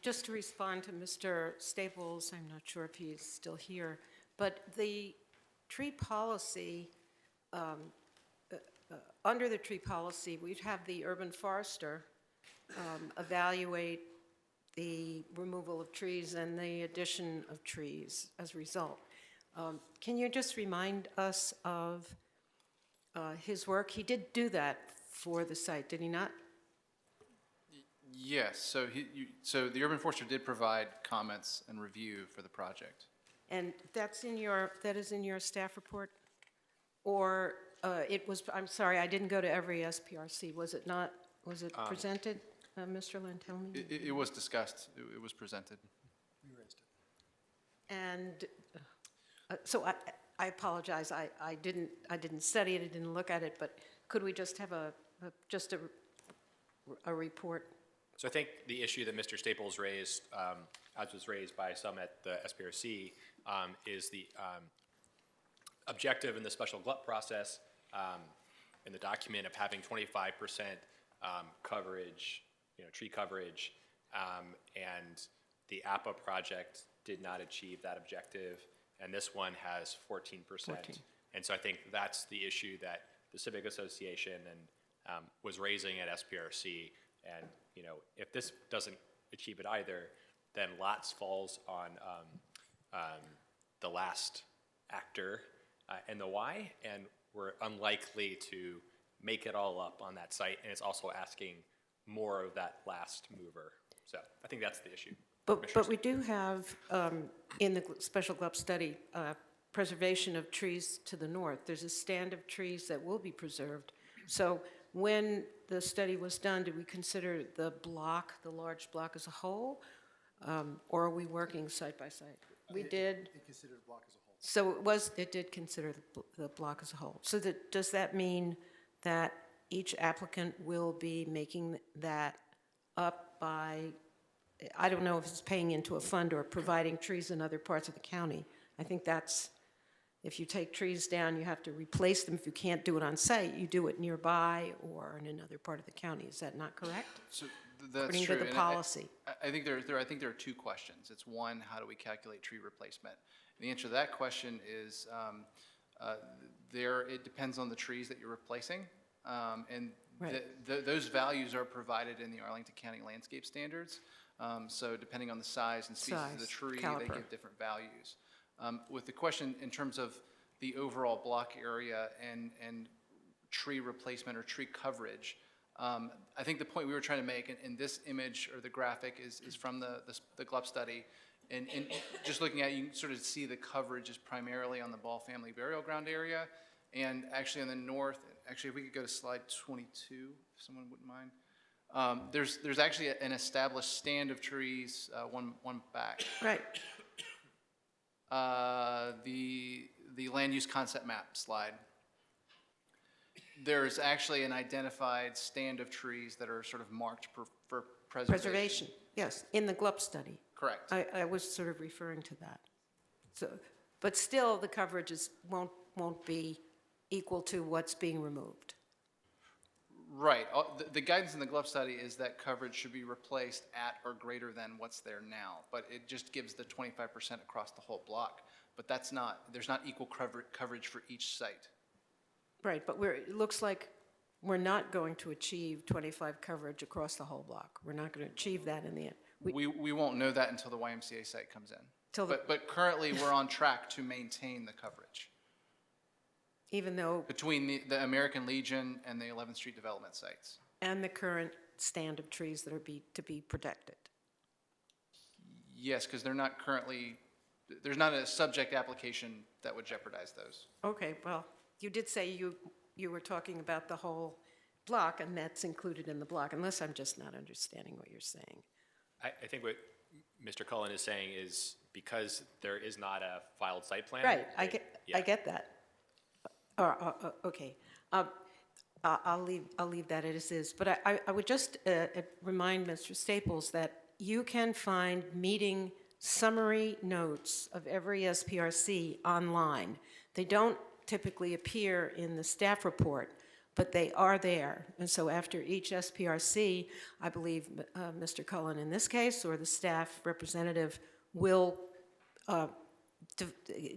Just to respond to Mr. Staples, I'm not sure if he's still here, but the tree policy, under the tree policy, we'd have the urban forester evaluate the removal of trees and the addition of trees as a result. Can you just remind us of his work? He did do that for the site, did he not? Yes, so the urban forester did provide comments and review for the project. And that is in your staff report? Or it was, I'm sorry, I didn't go to every SPRC. Was it not, was it presented, Mr. Lantelmi? It was discussed, it was presented. We raised it. And so I apologize, I didn't study it, I didn't look at it, but could we just have a report? So I think the issue that Mr. Staples raised, as was raised by some at the SPRC, is the objective in the special GLUP process in the document of having 25% coverage, tree coverage, and the APA project did not achieve that objective, and this one has 14%. 14. And so I think that's the issue that the Civic Association and was raising at SPRC. And if this doesn't achieve it either, then lots falls on the last actor and the Y, and we're unlikely to make it all up on that site. And it's also asking more of that last mover. So I think that's the issue. But we do have, in the special GLUP study, preservation of trees to the north. There's a stand of trees that will be preserved. So when the study was done, did we consider the block, the large block as a whole? Or are we working side by side? We did. It considered the block as a whole. So it did consider the block as a whole. So does that mean that each applicant will be making that up by, I don't know if it's paying into a fund or providing trees in other parts of the county? I think that's, if you take trees down, you have to replace them. If you can't do it on site, you do it nearby or in another part of the county. Is that not correct? So that's According true. to the And policy. I think there are two questions. It's one, how do we calculate tree replacement? And the answer to that question is it depends on the trees that you're replacing. And Right. those values are provided in the Arlington County landscape standards. So depending on the size and species of the Size, tree, caliper. they give different values. With the question in terms of the overall block area and tree replacement or tree coverage, I think the point we were trying to make in this image or the graphic is from the GLUP study. And just looking at it, you can sort of see the coverage is primarily on the Ball family burial ground area. And actually on the north, actually if we could go to slide 22, if someone wouldn't mind. There's actually an established stand of trees, one back. Right. The land use concept map slide. There's actually an identified stand of trees that are sort of marked for preservation. Yes, in the GLUP study. Correct. I was sort of referring to that. So, but still, the coverages won't be equal to what's being removed. Right. The guidance in the GLUP study is that coverage should be replaced at or greater than what's there now, but it just gives the 25% across the whole block. But there's not equal coverage for each site. Right, but it looks like we're not going to achieve 25 coverage across the whole block. We're not going to achieve that in the end. We won't know that until the YMCA site comes in. But currently, we're on track to maintain the coverage. Even though. Between the American Legion and the 11th Street development sites. And the current stand of trees that are to be protected. Yes, because there's not a subject application that would jeopardize those. Okay, well, you did say you were talking about the whole block, and that's included in the block, unless I'm just not understanding what you're saying. I think what Mr. Cullen is saying is because there is not a filed site plan. Right, I get that. Okay, I'll leave that as is. But I would just remind Mr. Staples that you can find meeting summary notes of every SPRC online. They don't typically appear in the staff report, but they are there. And so after each SPRC, I believe Mr. Cullen in this case, or the staff representative, will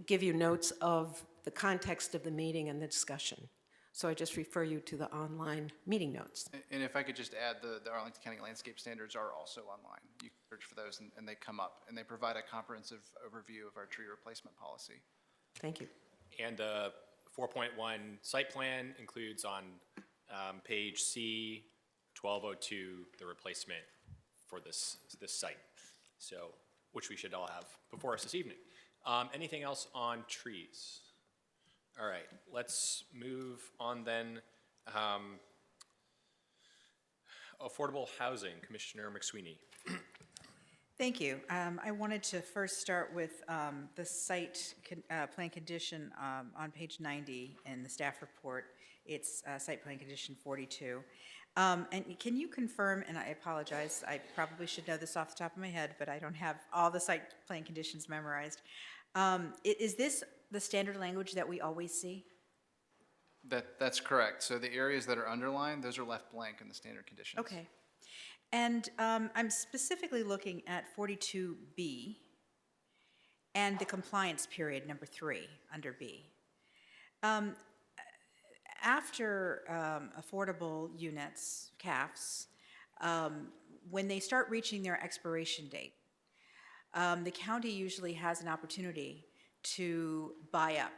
give you notes of the context of the meeting and the discussion. So I just refer you to the online meeting notes. And if I could just add, the Arlington County landscape standards are also online. You can search for those and they come up, and they provide a comprehensive overview of our tree replacement policy. Thank you. And the 4.1 site plan includes on page C 1202 the replacement for this site, so, which we should all have before us this evening. Anything else on trees? All right, let's move on then. Affordable housing, Commissioner McSweeney. Thank you. I wanted to first start with the site plan condition on page 90 in the staff report. It's site plan condition 42. And can you confirm, and I apologize, I probably should know this off the top of my head, but I don't have all the site plan conditions memorized. Is this the standard language that we always see? That's correct. So the areas that are underlined, those are left blank in the standard conditions. Okay. And I'm specifically looking at 42B and the compliance period, number 3, under B. After affordable units, CAFs, when they start reaching their expiration date, the county usually has an opportunity to buy up,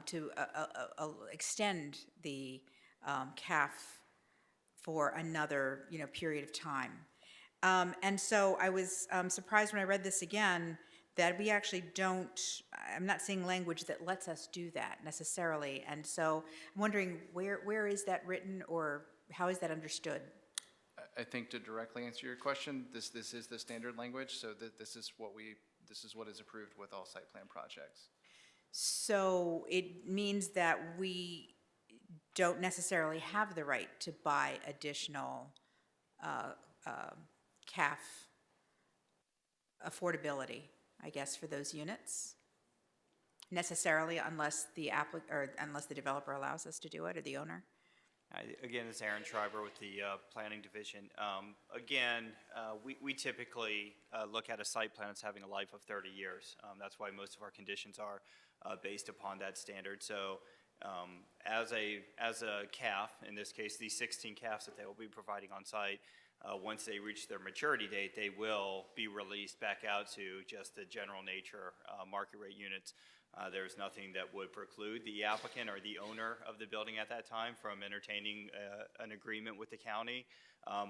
to extend the CAF for another, period of time. And so I was surprised when I read this again that we actually I'm not seeing language that lets us do that necessarily. And so I'm wondering where is that written, or how is that understood? I think to directly answer your question, this is the standard language, so this is what is approved with all site plan projects. So it means that we don't necessarily have the right to buy additional CAF affordability, I guess, for those units, necessarily, unless the developer allows us to do it, or the owner. Again, it's Aaron Schreiber with the Planning Division. We typically look at a site plan as having a life of 30 years. That's why most of our conditions are based upon that standard. So as a CAF, in this case, these 16 CAFs that they will be providing on site, once they reach their maturity date, they will be released back out to just the general nature market rate units. There's nothing that would preclude the applicant or the owner of the building at that time from entertaining an agreement with the county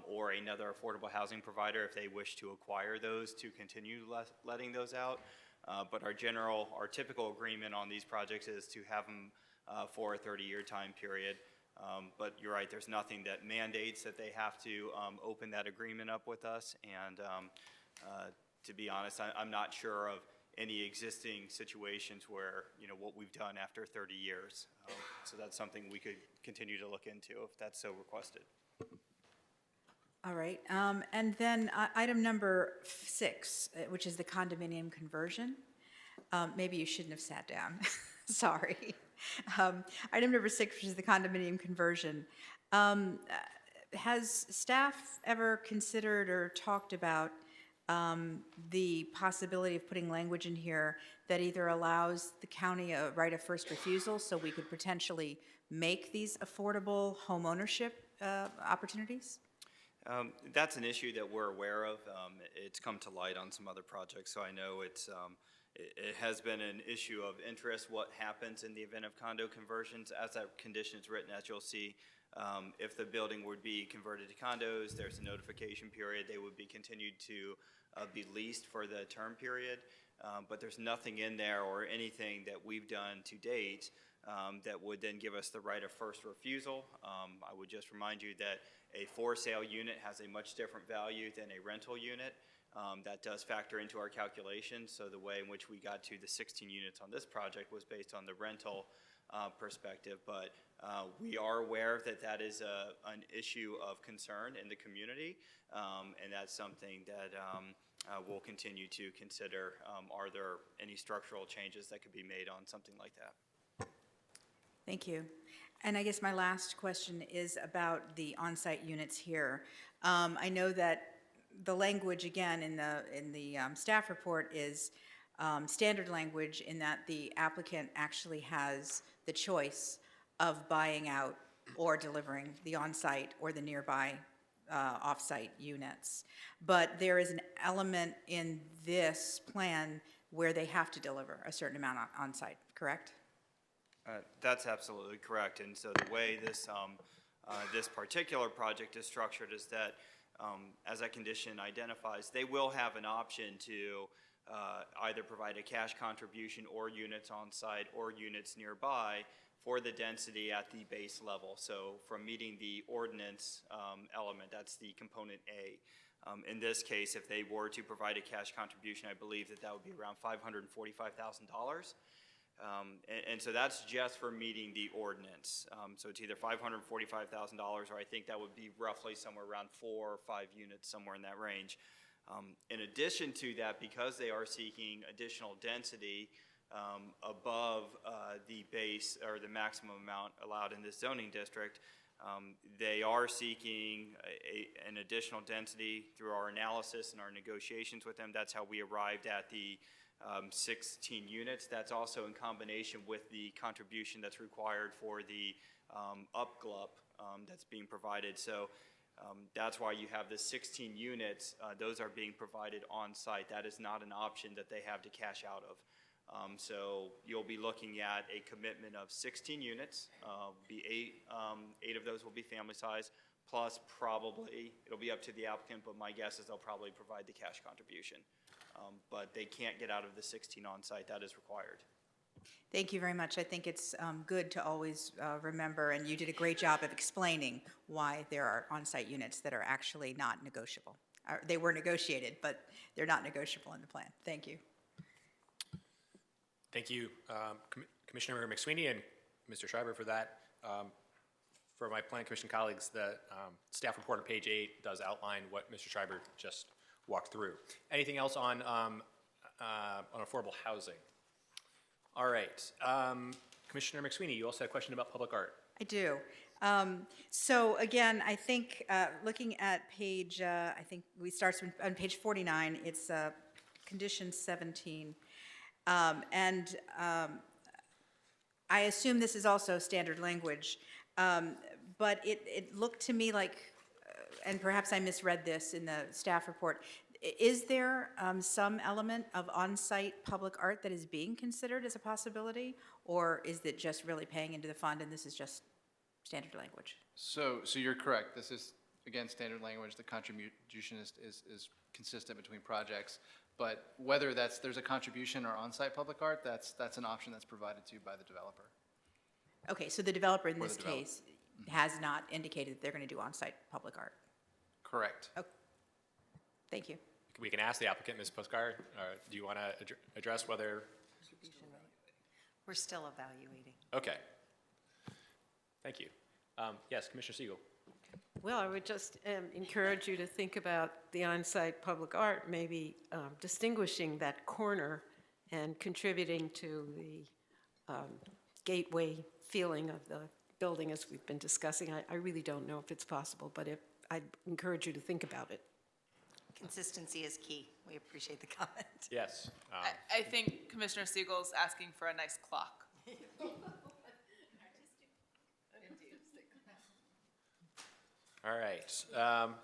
or another affordable housing provider if they wish to acquire those to continue letting those out. But our typical agreement on these projects is to have them for a 30-year time period. But you're right, there's nothing that mandates that they have to open that agreement up with us. And to be honest, I'm not sure of any existing situations where, what we've done after 30 years. So that's something we could continue to look into if that's so requested. All right. And then item number 6, which is the condominium conversion. Maybe you shouldn't have sat down. Sorry. Item number 6, which is the condominium conversion. Has staff ever considered or talked about the possibility of putting language in here that either allows the county a right of first refusal, so we could potentially make these affordable home ownership opportunities? That's an issue that we're aware of. It's come to light on some other projects, so I know it has been an issue of interest what happens in the event of condo conversions. As that condition is written, as you'll see, if the building would be converted to condos, there's a notification period. They would be continued to be leased for the term period, but there's nothing in there or anything that we've done to date that would then give us the right of first refusal. I would just remind you that a for sale unit has a much different value than a rental unit. That does factor into our calculations. So the way in which we got to the 16 units on this project was based on the rental perspective, but we are aware that that is an issue of concern in the community, and that's something that we'll continue to consider. Are there any structural changes that could be made on something like that? Thank you. And I guess my last question is about the on-site units here. I know that the language, again, in the staff report is standard language in that the applicant actually has the choice of buying out or delivering the on-site or the nearby off-site units. But there is an element in this plan where they have to deliver a certain amount on-site, correct? That's absolutely correct. And so the way this particular project is structured is that as that condition identifies, they will have an option to either provide a cash contribution or units on site or units nearby for the density at the base level. So from meeting the ordinance element, that's the component A. In this case, if they were to provide a cash contribution, I believe that that would be around $545,000. And so that's just for meeting the ordinance. So it's either $545,000, or I think that would be roughly somewhere around 4 or 5 units, somewhere in that range. In addition to that, because they are seeking additional density above the base or the maximum amount allowed in this zoning district, they are seeking an additional density through our analysis and our negotiations with them. That's how we arrived at the 16 units. That's also in combination with the contribution that's required for the upglup that's being provided. So that's why you have the 16 units. Those are being provided on site. That is not an option that they have to cash out of. So you'll be looking at a commitment of 16 units. Be eight of those will be family size, plus probably, it'll be up to the applicant, but my guess is they'll probably provide the cash contribution. But they can't get out of the 16 on site. That is required. Thank you very much. I think it's good to always remember, and you did a great job of explaining why there are on-site units that are actually not negotiable. They were negotiated, but they're not negotiable in the plan. Thank you. Thank you, Commissioner McSweeney and Mr. Schreiber, for that. For my Plan Commission colleagues, the staff report on page 8 does outline what Mr. Schreiber just walked through. Anything else on affordable housing? All right. Commissioner McSweeney, you also had a question about public art. I do. So again, I think looking at page, I think we start on page 49, it's condition 17. And I assume this is also standard language, but it looked to me like, and perhaps I misread this in the staff report, is there some element of on-site public art that is being considered as a possibility, or is it just really paying into the fund and this is just standard language? So you're correct. This is, again, standard language. The contribution is consistent between projects. But whether there's a contribution or on-site public art, that's an option that's provided to you by the developer. Okay, so the developer in this case has not indicated that they're going to do on-site public art. Correct. Okay. Thank you. We can ask the applicant, Ms. Postcard, do you want to address whether? We're still evaluating. Okay. Thank you. Yes, Commissioner Siegel. Well, I would just encourage you to think about the on-site public art, maybe distinguishing that corner and contributing to the gateway feeling of the building as we've been discussing. I really don't know if it's possible, but I'd encourage you to think about it. Consistency is key. We appreciate the comment. Yes. I think Commissioner Siegel's asking for a nice clock. All right.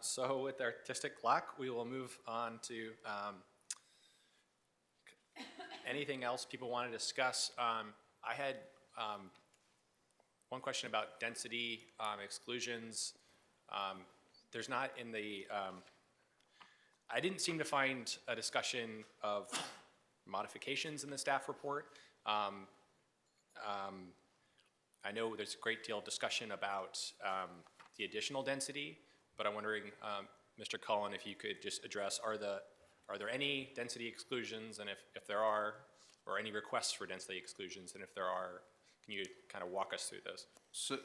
So with the artistic clock, we will move on to anything else people want to discuss. I had one question about density exclusions. There's not in the, I didn't seem to find a discussion of modifications in the staff report. I know there's a great deal of discussion about the additional density, but I'm wondering, Mr. Cullen, if you could just address, are there any density exclusions, and if there are, or any requests for density exclusions, and if there are, can you kind of walk us through those?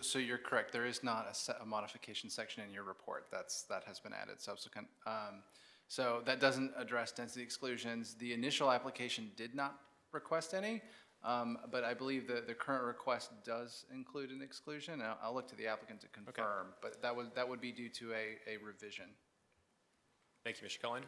So you're correct. There is not a modification section in your report. That has been added subsequent. So that doesn't address density exclusions. The initial application did not request any, but I believe the current request does include an exclusion. I'll look to the applicant to confirm, but that would be due to a revision. Thank you, Mr. Cullen.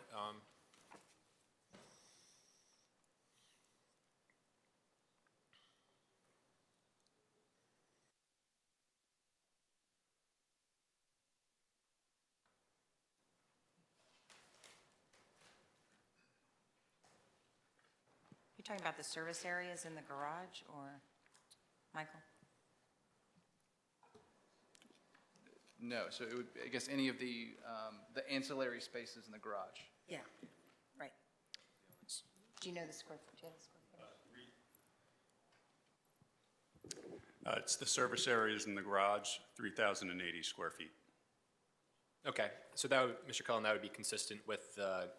You're talking about the service areas in the garage, or, Michael? No, so it would, I guess, any of the ancillary spaces in the garage. Yeah, right. Do you know the square foot? Do you have the square footage? It's the service areas in the garage, 3,080 square feet. Okay, so that would, Mr. Cullen, that would be consistent with the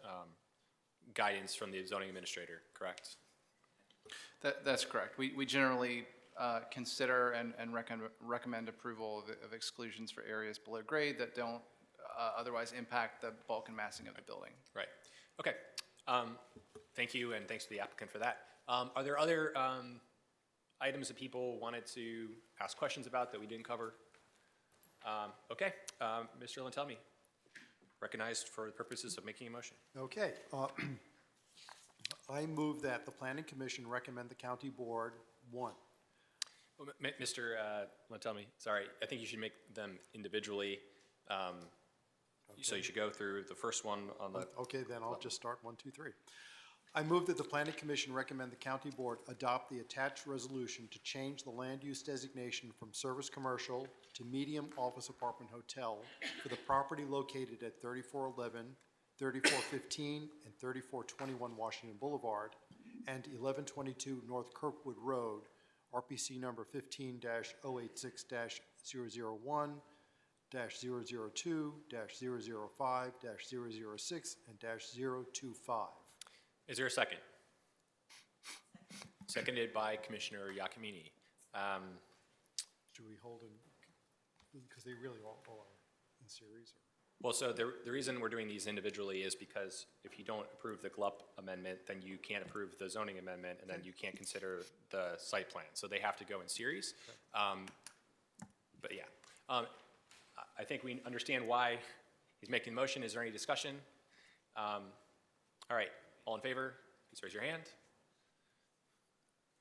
guidance from the zoning administrator, correct? That's correct. We generally consider and recommend approval of exclusions for areas below grade that don't otherwise impact the bulk and massing of the building. Right, okay. Thank you, and thanks to the applicant for that. Are there other items that people wanted to ask questions about that we didn't cover? Okay, Mr. Lantelmi, recognized for the purposes of making a motion. Okay. I move that the Planning Commission recommend the county board, one. Well, Mr. Lantelmi, sorry, I think you should make them individually. So you should go through the first one on the. Okay, then I'll just start 1, 2, 3. I move that the Planning Commission recommend the county board adopt the attached resolution to change the land use designation from service commercial to medium office apartment hotel for the property located at 3411, 3415, and 3421 Washington Boulevard and 1122 North Kirkwood Road, RPC number 15-086-001, -002, -005, -006, and -025. Is there a second? Seconded by Commissioner Giacomini. Should we hold in, because they really all are in series? Or? Well, so the reason we're doing these individually is because if you don't approve the GLUP amendment, then you can't approve the zoning amendment, and then you can't consider the site plan. So they have to go in series. But yeah, I think we understand why he's making the motion. Is there any discussion? All right, all in favor, please raise your hand.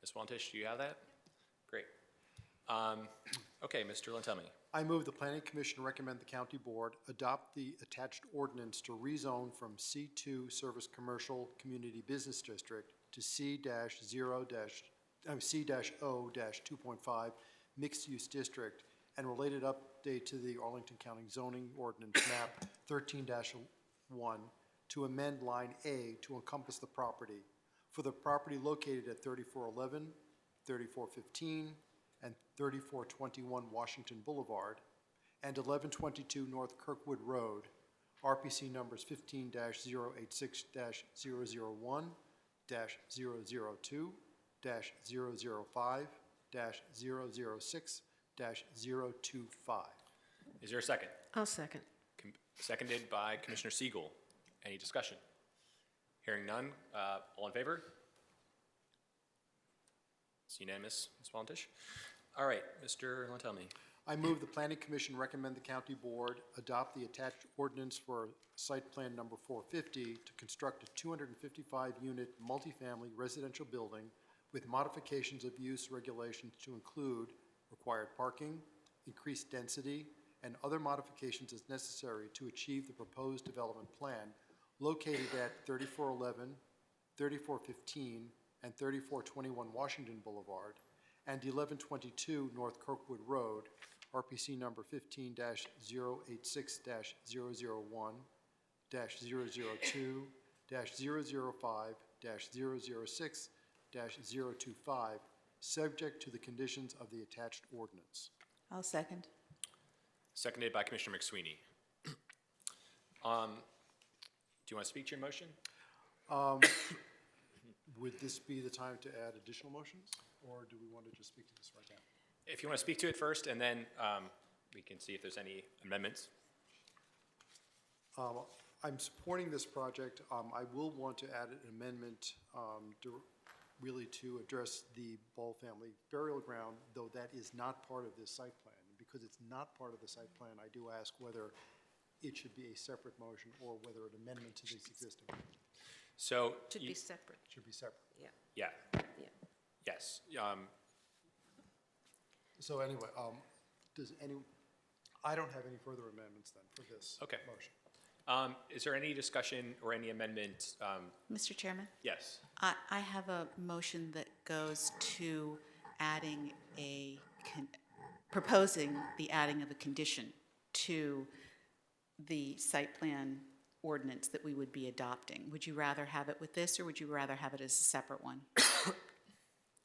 Ms. Wantish, do you have that? Great. Okay, Mr. Lantelmi. I move the Planning Commission recommend the county board adopt the attached ordinance to rezone from C2 Service Commercial Community Business District to C-0-2.5 Mixed Use District and related update to the Arlington County Zoning Ordinance Map 13-1 to amend line A to encompass the property for the property located at 3411, 3415, and 3421 Washington Boulevard, and 1122 North Kirkwood Road, RPC numbers 15-086-001, -002, -005, -006, -025. Is there a second? I'll second. Seconded by Commissioner Siegel. Any discussion? Hearing none, all in favor? It's unanimous, Ms. Wantish. All right, Mr. Lantelmi. I move the Planning Commission recommend the county board adopt the attached ordinance for site plan number 450 to construct a 255-unit multifamily residential building with modifications of use regulations to include required parking, increased density, and other modifications as necessary to achieve the proposed development plan located at 3411, 3415, and 3421 Washington Boulevard, and 1122 North Kirkwood Road, RPC number 15-086-001, -002, -005, -006, -025, subject to the conditions of the attached ordinance. I'll second. Seconded by Commissioner McSweeney. Do you want to speak to your motion? Would this be the time to add additional motions, or do we want to just speak to this right now? If you want to speak to it first, and then we can see if there's any amendments. I'm supporting this project. I will want to add an amendment really to address the Ball family burial ground, though that is not part of this site plan. And because it's not part of the site plan, I do ask whether it should be a separate motion or whether an amendment to this existing. So Should be separate. Should be separate. Yeah. Yeah. Yeah. Yes. So anyway, I don't have any further amendments then for this Okay. motion. Is there any discussion or any amendment? Mr. Chairman? Yes. I have a motion that goes to adding proposing the adding of a condition to the site plan ordinance that we would be adopting? Would you rather have it with this, or would you rather have it as a separate one?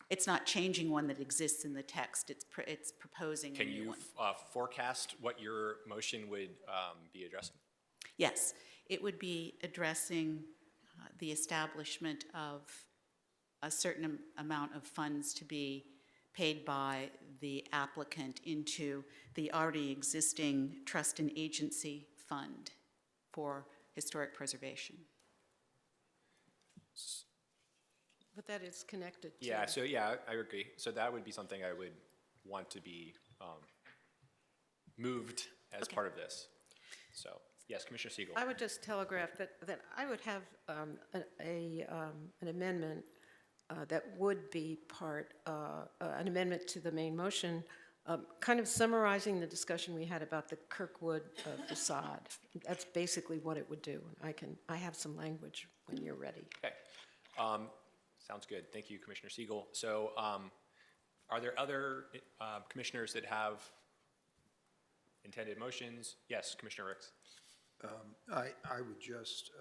It's not changing one that exists in the text, it's proposing a Can new you one. forecast what your motion would be addressing? Yes, it would be addressing the establishment of a certain amount of funds to be paid by the applicant into the already existing trust and agency fund for historic preservation. But that is connected to. Yeah, so yeah, I agree. So that would be something I would want to be moved as part of this. So, yes, Commissioner Siegel. I would just telegraph that I would have an amendment that would be part, an amendment to the main motion, kind of summarizing the discussion we had about the Kirkwood facade. That's basically what it would do. I have some language when you're ready. Okay. Sounds good. Thank you, Commissioner Siegel. So are there other commissioners that have intended motions? Yes, Commissioner Ricks. I would just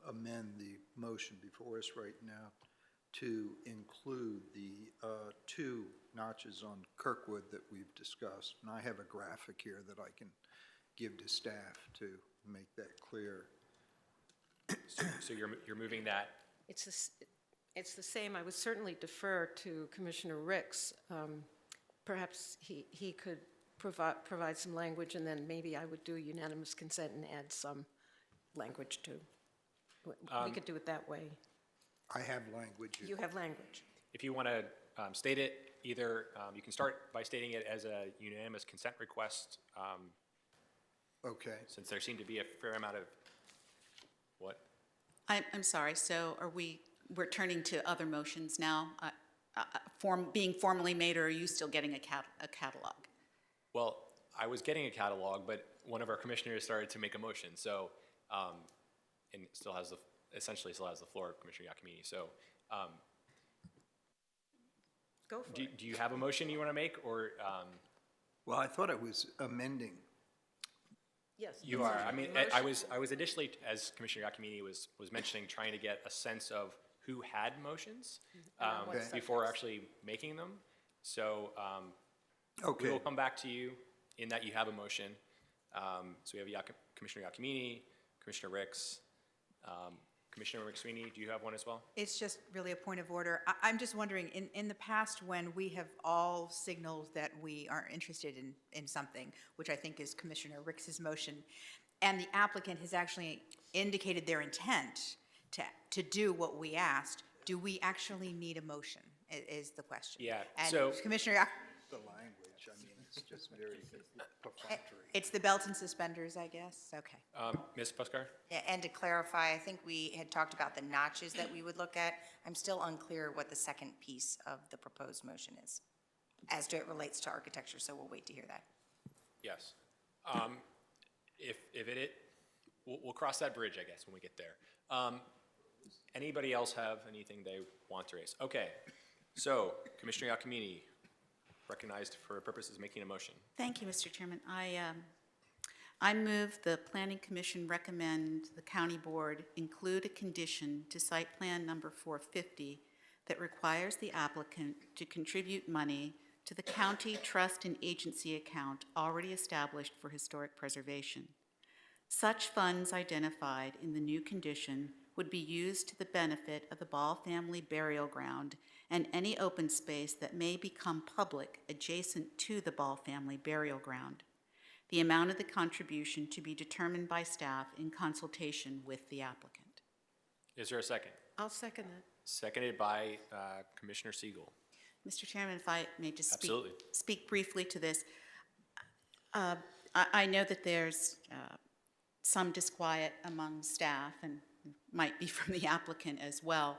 amend the motion before us right now to include the 2 notches on Kirkwood that we've discussed. And I have a graphic here that I can give to staff to make that clear. So you're moving that? It's the same. I would certainly defer to Commissioner Ricks. Perhaps he could provide some language, and then maybe I would do unanimous consent and add some language too. We could do it that way. I have language. You have language. If you want to state it, either you can start by stating it as a unanimous consent request. Okay. Since there seemed to be a fair amount of, what? I'm sorry, so we're turning to other motions now, being formally made, or are you still getting a catalog? Well, I was getting a catalog, but one of our commissioners started to make a motion, so, and essentially still has the floor, Commissioner Giacomini. So, go for it. Do you have a motion you want to make, or? Well, I thought it was amending. Yes. You are. I mean, I was initially, as Commissioner Giacomini was mentioning, trying to get a sense of who had motions before actually making them. So okay. we will come back to you in that you have a motion. So we have Commissioner Giacomini, Commissioner Ricks. Commissioner McSweeney, do you have one as well? It's just really a point of order. I'm just wondering, in the past, when we have all signaled that we are interested in something, which I think is Commissioner Ricks's motion, and the applicant has actually indicated their intent to do what we asked, do we actually need a motion, is the question. Yeah, and so. Commissioner, The language, I mean, it's just very perfunctory. it's the belt and suspenders, I guess? Okay. Ms. Puskar? Yeah, and to clarify, I think we had talked about the notches that we would look at. I'm still unclear what the second piece of the proposed motion is, as to it relates to architecture, so we'll wait to hear that. Yes. We'll cross that bridge, I guess, when we get there. Anybody else have anything they want to raise? Okay. So, Commissioner Giacomini, recognized for purposes of making a motion. Thank you, Mr. Chairman. I move the Planning Commission recommend the County Board include a condition to site plan number 450 that requires the applicant to contribute money to the county trust and agency account already established for historic preservation. Such funds identified in the new condition would be used to the benefit of the Ball family burial ground and any open space that may become public adjacent to the Ball family burial ground. The amount of the contribution to be determined by staff in consultation with the applicant. Is there a second? I'll second that. Seconded by Commissioner Siegel. Mr. Chairman, if I may just Absolutely. speak briefly to this. I know that there's some disquiet among staff, and might be from the applicant as well,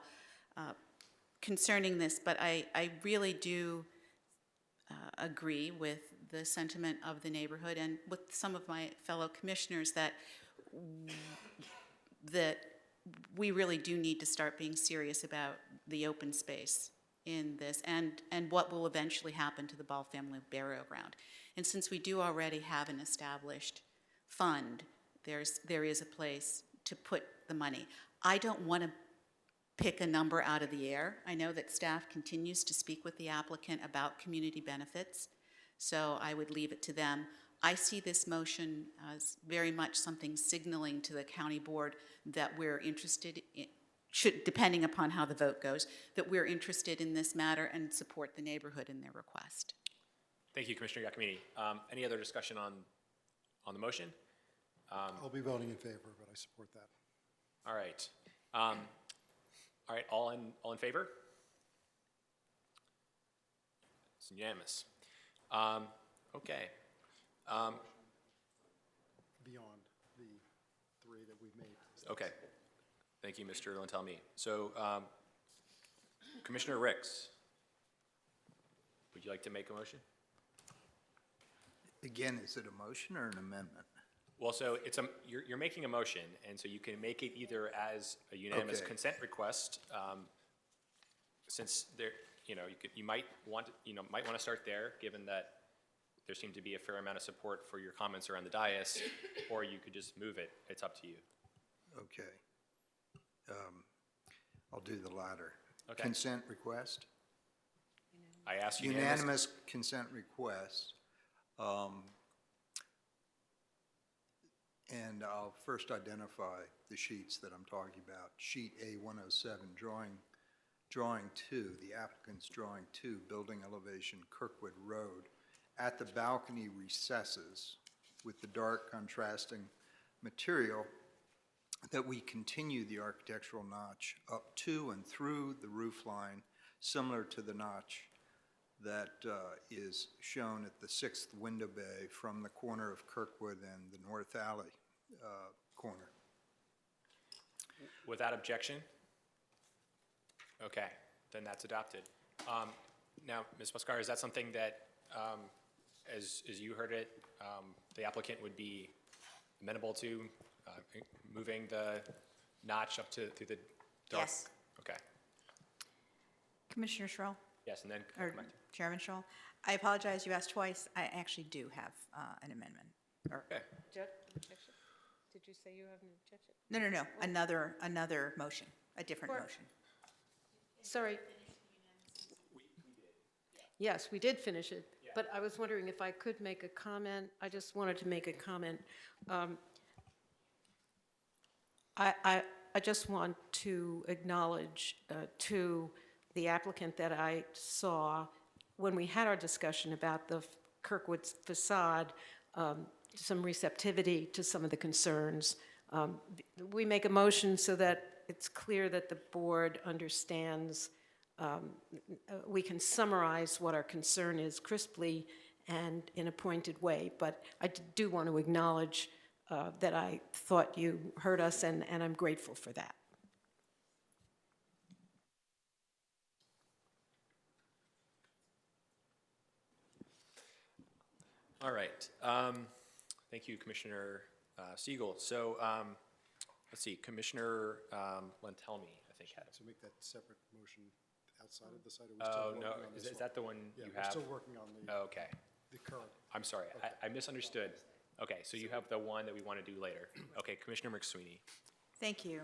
concerning this, but I really do agree with the sentiment of the neighborhood and with some of my fellow commissioners that we really do need to start being serious about the open space in this and what will eventually happen to the Ball family burial ground. And since we do already have an established fund, there is a place to put the money. I don't want to pick a number out of the air. I know that staff continues to speak with the applicant about community benefits, so I would leave it to them. I see this motion as very much something signaling to the county board that we're interested in, depending upon how the vote goes, that we're interested in this matter and support the neighborhood in their request. Thank you, Commissioner Giacomini. Any other discussion on the motion? I'll be voting in favor, but I support that. All right. All right, all in favor? It's unanimous. Okay. Beyond the three that we've made. Okay. Thank you, Mr. Lantelmi. So, Commissioner Ricks, would you like to make a motion? Again, is it a motion or an amendment? Well, so you're making a motion, and so you can make it either as a unanimous Okay. consent request, since there, you might want to start there, given that there seemed to be a fair amount of support for your comments around the dais, or you could just move it. It's up to you. Okay. I'll do the latter. Okay. Consent request? I asked Unanimous consent request. And I'll first identify the sheets that I'm talking about. Sheet A107, drawing 2, the applicant's drawing 2, building elevation Kirkwood Road. At the balcony recesses with the dark contrasting material, that we continue the architectural notch up to and through the roof line, similar to the notch that is shown at the 6th window bay from the corner of Kirkwood and the North Alley corner. Without objection? Okay, then that's adopted. Now, Ms. Muscar, is that something that, as you heard it, the applicant would be amenable to moving the notch up through the dark? Yes. Okay. Commissioner Schroll? Yes, and then Or come back to- Chairman Schroll? I apologize, you asked twice. I actually do have an amendment. Okay. Did you say you have an objection? No, another motion, a different motion. Sorry. Yes, we did finish it, but I was wondering if I could make a comment. I just wanted to make a comment. I just want to acknowledge to the applicant that I saw when we had our discussion about the Kirkwood facade, some receptivity to some of the concerns. We make a motion so that it's clear that the board understands. We can summarize what our concern is crisply and in a pointed way, but I do want to acknowledge that I thought you heard us, and I'm grateful for that. All right. Thank you, Commissioner Siegel. So let's see, Commissioner Lantelmi, I think, had. So make that separate motion outside of the site? Are we still Oh, working no, on this is that the one Yeah, you we're have? still working on the, Oh, okay. the current. I'm sorry, I misunderstood. Okay, so you have the one that we want to do later. Okay, Commissioner McSweeney. Thank you.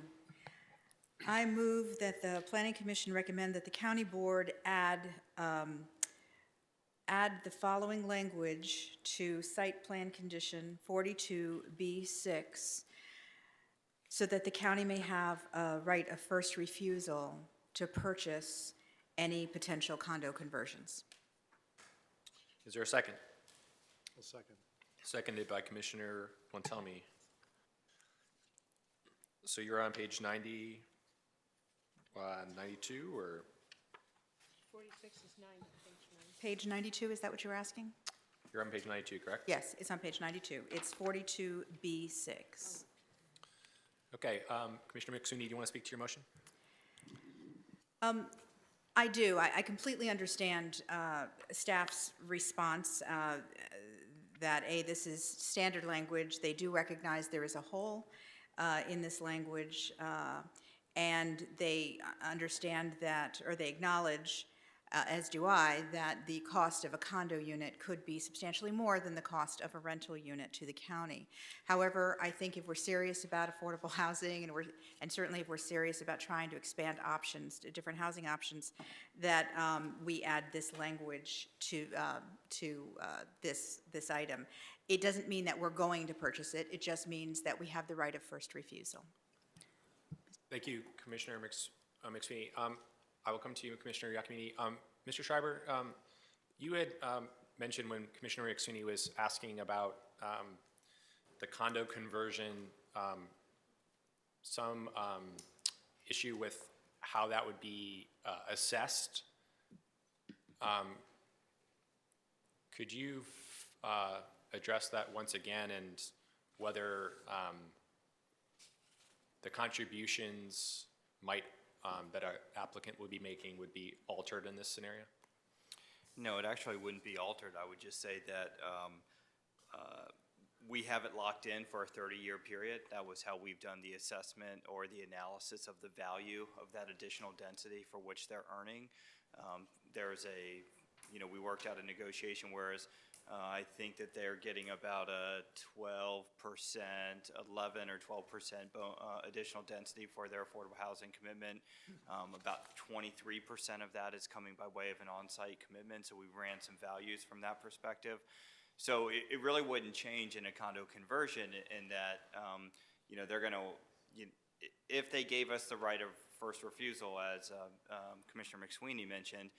I move that the Planning Commission recommend that the county board add the following language to site plan condition 42B6 so that the county may have a right of first refusal to purchase any potential condo conversions. Is there a second? A second. Seconded by Commissioner Lantelmi. So you're on page 90, 92, or? 46 is 9, page 9. Page 92, is that what you were asking? You're on page 92, correct? Yes, it's on page 92. It's 42B6. Okay, Commissioner McSweeney, do you want to speak to your motion? I do. I completely understand staff's response that, A, this is standard language. They do recognize there is a hole in this language, and they understand that, or they acknowledge as do I, that the cost of a condo unit could be substantially more than the cost of a rental unit to the county. However, I think if we're serious about affordable housing, and certainly if we're serious about trying to expand options, to different housing options, that we add this language to this item. It doesn't mean that we're going to purchase it. It just means that we have the right of first refusal. Thank you, Commissioner McSweeney. I will come to you, Commissioner Giacomini. Mr. Schreiber, you had mentioned when Commissioner McSweeney was asking about the condo conversion, some issue with how that would be assessed. Could you address that once again, and whether the contributions might that an applicant would be making would be altered in this scenario? No, it actually wouldn't be altered. I would just say that we have it locked in for a 30-year period. That was how we've done the assessment or the analysis of the value of that additional density for which they're earning. There's we worked out a negotiation, whereas I think that they're getting about a 12%, 11 or 12% additional density for their affordable housing commitment. About 23% of that is coming by way of an on-site commitment, so we ran some values from that perspective. So it really wouldn't change in a condo conversion in that, they're going to, if they gave us the right of first refusal, as Commissioner McSweeney mentioned,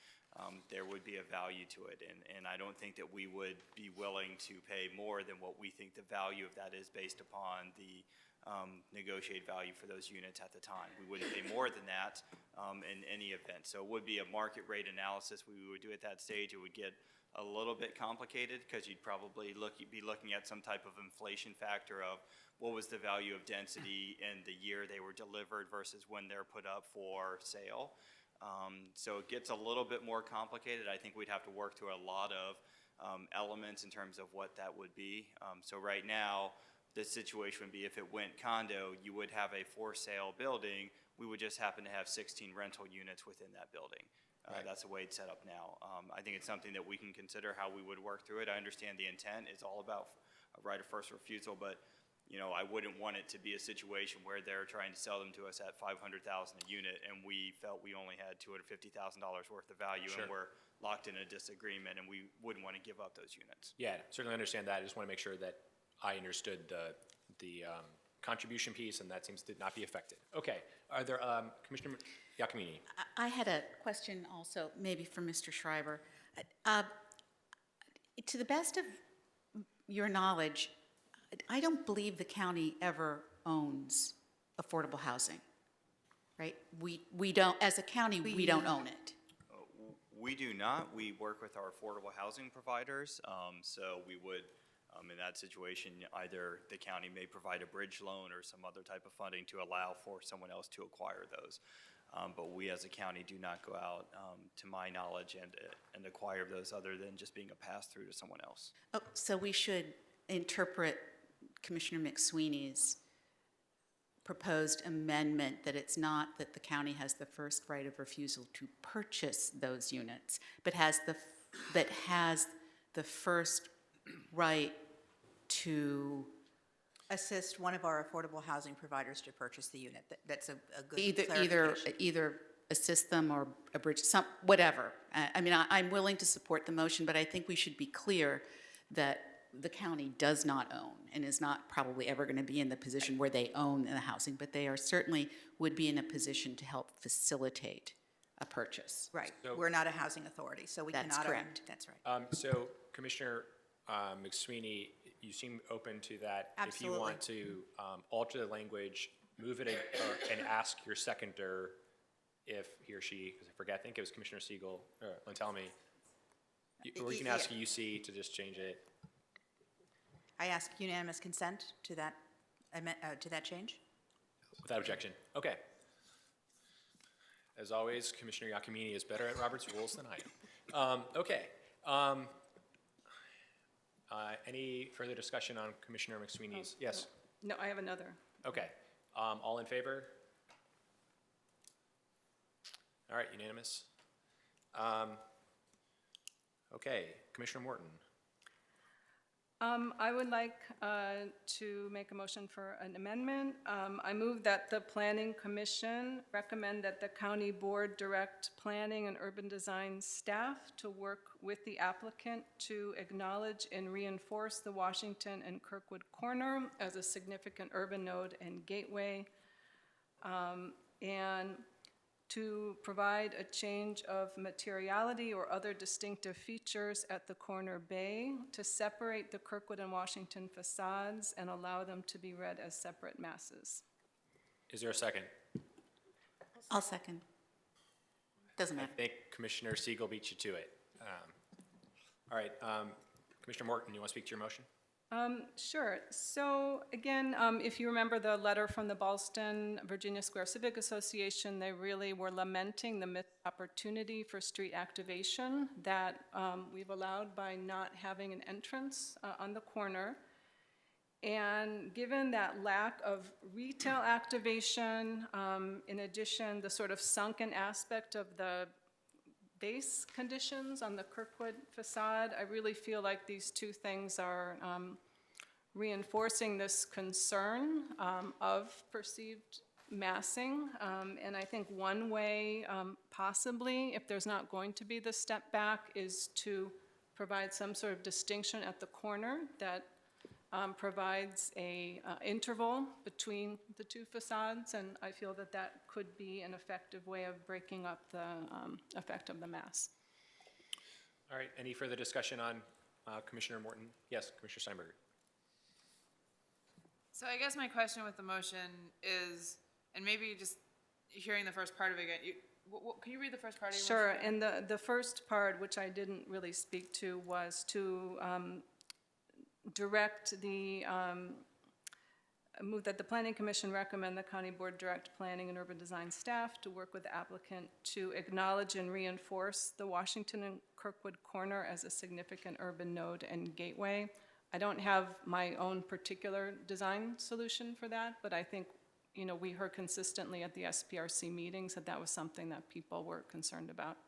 there would be a value to it, and I don't think that we would be willing to pay more than what we think the value of that is based upon the negotiated value for those units at the time. We wouldn't pay more than that in any event. So it would be a market rate analysis we would do at that stage. It would get a little bit complicated because you'd probably be looking at some type of inflation factor of what was the value of density in the year they were delivered versus when they're put up for sale. So it gets a little bit more complicated. I think we'd have to work through a lot of elements in terms of what that would be. So right now, the situation would be if it went condo, you would have a for sale building. We would just happen to have 16 rental units within that building. Right. That's the way it's set up now. I think it's something that we can consider how we would work through it. I understand the intent is all about a right of first refusal, but I wouldn't want it to be a situation where they're trying to sell them to us at $500,000 a unit, and we felt we only had $250,000 worth of value, Sure. and we're locked in a disagreement, and we wouldn't want to give up those units. Yeah, certainly understand that. I just want to make sure that I understood the contribution piece, and that seems to not be affected. Okay, are there, Commissioner Giacomini? I had a question also, maybe for Mr. Schreiber. To the best of your knowledge, I don't believe the county ever owns affordable housing, right? We don't, as a county, we don't own it. We do not. We work with our affordable housing providers, so we would, in that situation, either the county may provide a bridge loan or some other type of funding to allow for someone else to acquire those. But we as a county do not go out, to my knowledge, and acquire those other than just being a pass-through to someone else. Oh, so we should interpret Commissioner McSweeney's proposed amendment that it's not that the county has the first right of refusal to purchase those units, but has the first right to Assist one of our affordable housing providers to purchase the unit. That's a good clarification. either assist them or a bridge, whatever. I mean, I'm willing to support the motion, but I think we should be clear that the county does not own and is not probably ever going to be in the position where they own the housing, but they are certainly would be in a position to help facilitate a purchase. Right. So- We're not a housing authority, so we That's cannot own. correct. That's right. So Commissioner McSweeney, you seem open to that. Absolutely. If you want to alter the language, move it and ask your seconder if he or she, because I forget, I think it was Commissioner Siegel, tell me, or you can ask UC to just change it. I ask unanimous consent to that change. Without objection. Okay. As always, Commissioner Giacomini is better at Robert's rules than I am. Okay. Any further discussion on Commissioner McSweeney's? Yes. No, I have another. Okay. All in favor? All right, unanimous. Okay, Commissioner Morton. I would like to make a motion for an amendment. I move that the Planning Commission recommend that the county board direct planning and urban design staff to work with the applicant to acknowledge and reinforce the Washington and Kirkwood corner as a significant urban node and gateway, and to provide a change of materiality or other distinctive features at the corner bay to separate the Kirkwood and Washington facades and allow them to be read as separate masses. Is there a second? I'll second. Doesn't matter. I think Commissioner Siegel beat you to it. All right, Commissioner Morton, you want to speak to your motion? Sure. So again, if you remember the letter from the Ballston Virginia Square Civic Association, they really were lamenting the missed opportunity for street activation that we've allowed by not having an entrance on the corner. And given that lack of retail activation, in addition, the sort of sunken aspect of the base conditions on the Kirkwood facade, I really feel like these two things are reinforcing this concern of perceived massing. And I think one way, possibly, if there's not going to be the step back, is to provide some sort of distinction at the corner that provides a interval between the two facades, and I feel that that could be an effective way of breaking up the effect of the mass. All right, any further discussion on Commissioner Morton? Yes, Commissioner Steinberger. So I guess my question with the motion is, and maybe just hearing the first part of it again, can you read the first part of your Sure, motion? and the first part, which I didn't really speak to, was to direct the, move that the Planning Commission recommend the County Board direct planning and urban design staff to work with the applicant to acknowledge and reinforce the Washington and Kirkwood corner as a significant urban node and gateway. I don't have my own particular design solution for that, but I think, you know, we heard consistently at the SPRC meetings that that was something that people were concerned about.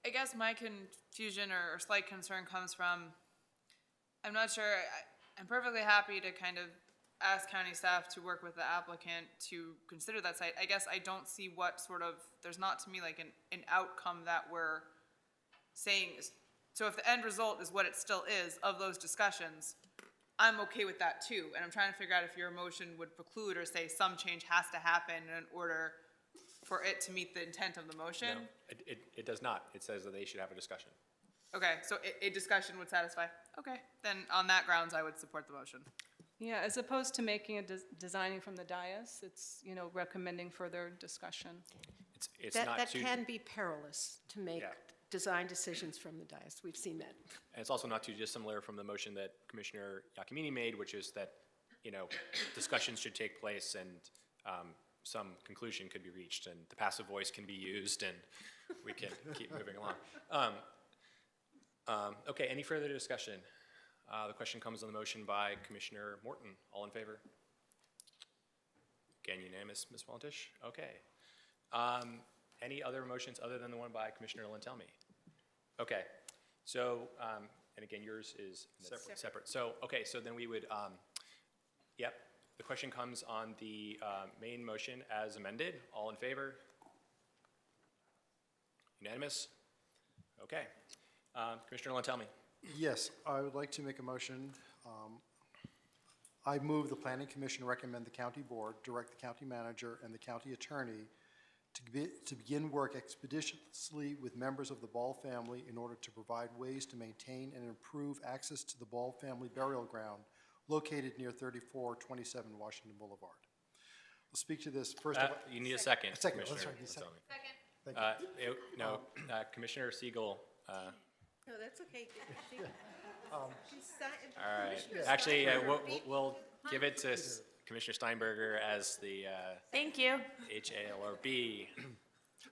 I guess my confusion or slight concern comes from, I'm not sure, I'm perfectly happy to kind of ask county staff to work with the applicant to consider that site. I guess I don't see what sort of, there's not to me like an outcome that we're saying. So if the end result is what it still is of those discussions, I'm okay with that too. And I'm trying to figure out if your motion would preclude or say some change has to happen in order for it to meet the intent of the motion. No, it does not. It says that they should have a discussion. Okay, so a discussion would satisfy. Okay, then on that grounds, I would support the motion. Yeah, as opposed to making a designing from the dais, it's, you know, recommending further discussion. It's That, not that too, can be perilous to make design decisions from the dais. We've seen that. and it's also not too dissimilar from the motion that Commissioner Giacomini made, which is that, you know, discussions should take place and some conclusion could be reached, and the passive voice can be used, and we can keep moving along. Okay, any further discussion? The question comes on the motion by Commissioner Morton. All in favor? Again, unanimous, Ms. Walentish? Okay. Any other motions other than the one by Commissioner Lintelmi? Okay, so, and again, yours is separate. So, okay, so then we would, yep, the question comes on the main motion as amended. All in favor? Unanimous? Okay. Commissioner Lintelmi. Yes, I would like to make a motion. I move the Planning Commission recommend the county board direct the county manager and the county attorney to begin work expeditiously with members of the Ball family in order to provide ways to maintain and improve access to the Ball family burial ground located near 3427 Washington Boulevard. I'll speak to this first. You need a second. A second. Commissioner That's right. Lintelmi. Thank you. No, Commissioner Siegel. No, that's okay. All right. Actually, we'll give it to Commissioner Steinberger as the Thank you. HALRB.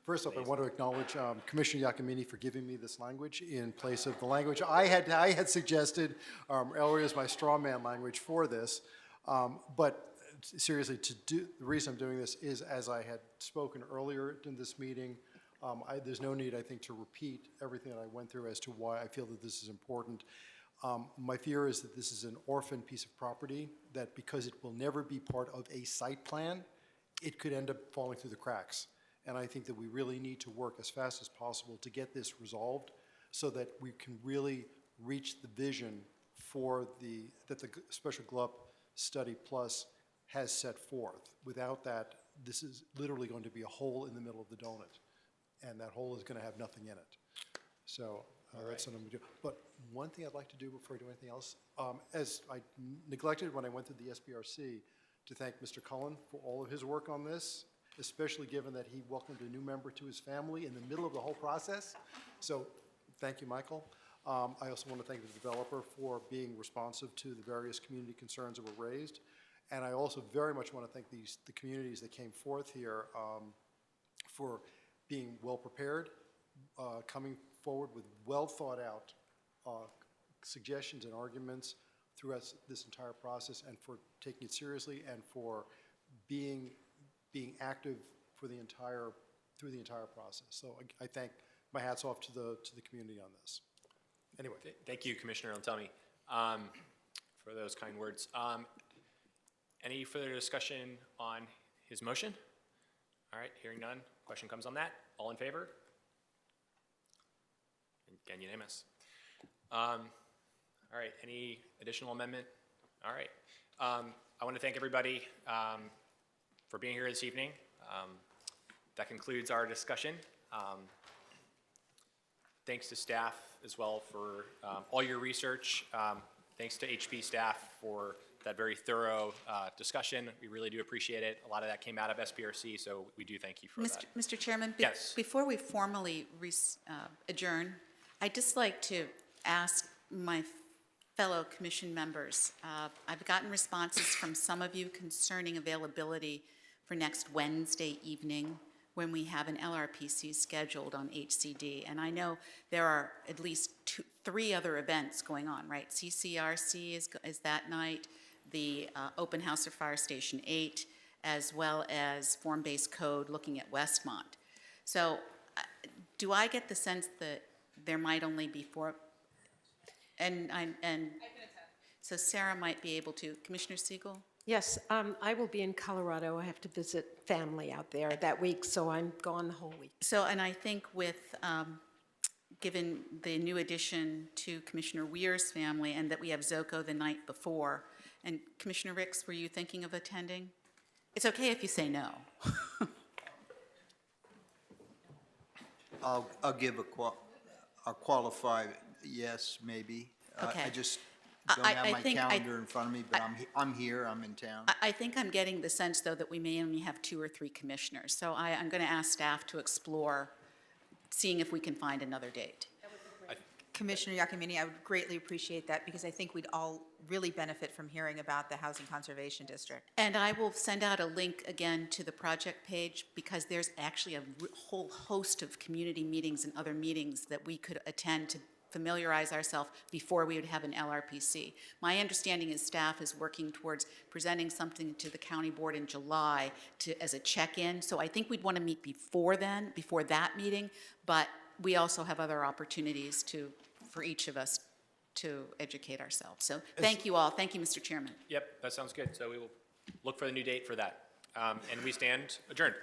First off, I want to acknowledge Commissioner Giacomini for giving me this language in place of the language I had suggested earlier as my straw man language for this. But seriously, the reason I'm doing this is, as I had spoken earlier in this meeting, There's no need, I think, to repeat everything that I went through as to why I feel that this is important. My fear is that this is an orphan piece of property, that because it will never be part of a site plan, it could end up falling through the cracks. And I think that we really need to work as fast as possible to get this resolved so that we can really reach the vision that the Special GLUP Study Plus has set forth. Without that, this is literally going to be a hole in the middle of the donut, and that hole is going to have nothing in it. So that's what I'm going to do. But one thing I'd like to do before I do anything else, as I neglected when I went to the SPRC, to thank Mr. Cullen for all of his work on this, especially given that he welcomed a new member to his family in the middle of the whole process. So thank you, Michael. I also want to thank the developer for being responsive to the various community concerns that were raised. And I also very much want to thank the communities that came forth here for being well prepared, coming forward with well thought out suggestions and arguments throughout this entire process, and for taking it seriously and for being active through the entire process. So I thank, my hat's off to the community on this. Anyway. Thank you, Commissioner Antoni, for those kind words. Any further discussion on his motion? All right, hearing none. Question comes on that. All in favor? Again, unanimous. All right, any additional amendment? All right. I want to thank everybody for being here this evening. That concludes our discussion. Thanks to staff as well for all your research. Thanks to HP staff for that very thorough discussion. We really do appreciate it. A lot of that came out of SPRC, so we do thank you for that. Mr. Chairman, yes. Before we formally adjourn, I'd just like to ask my fellow commission members. I've gotten responses from some of you concerning availability for next Wednesday evening when we have an LRPC scheduled on HCD. And I know there are at least three other events going on, right? CCRC is that night, the open house of Fire Station 8, as well as form-based code looking at Westmont. So do I get the sense that there might only be four? And I can attend. So Sarah might be able to. Commissioner Siegel? Yes, I will be in Colorado. I have to visit family out there that week, so I'm gone the whole week. So, and I think with, given the new addition to Commissioner Weir's family and that we have Zoko the night before, and Commissioner Ricks, were you thinking of attending? It's okay if you say no. I'll give a qualified yes, maybe. Okay. I just don't have my calendar in front of me, but I'm here, I'm in town. I think I'm getting the sense, though, that we may only have 2 or 3 commissioners. So I'm going to ask staff to explore seeing if we can find another date. Commissioner Giacomini, I would greatly appreciate that, because I think we'd all really benefit from hearing about the Housing Conservation District. And I will send out a link again to the project page, because there's actually a whole host of community meetings and other meetings that we could attend to familiarize ourselves before we would have an LRPC. My understanding is staff is working towards presenting something to the county board in July as a check-in. So I think we'd want to meet before then, before that meeting, but we also have other opportunities for each of us to educate ourselves. So thank you all. Thank you, Mr. Chairman. Yep, that sounds good. So we will look for the new date for that. And we stand adjourned.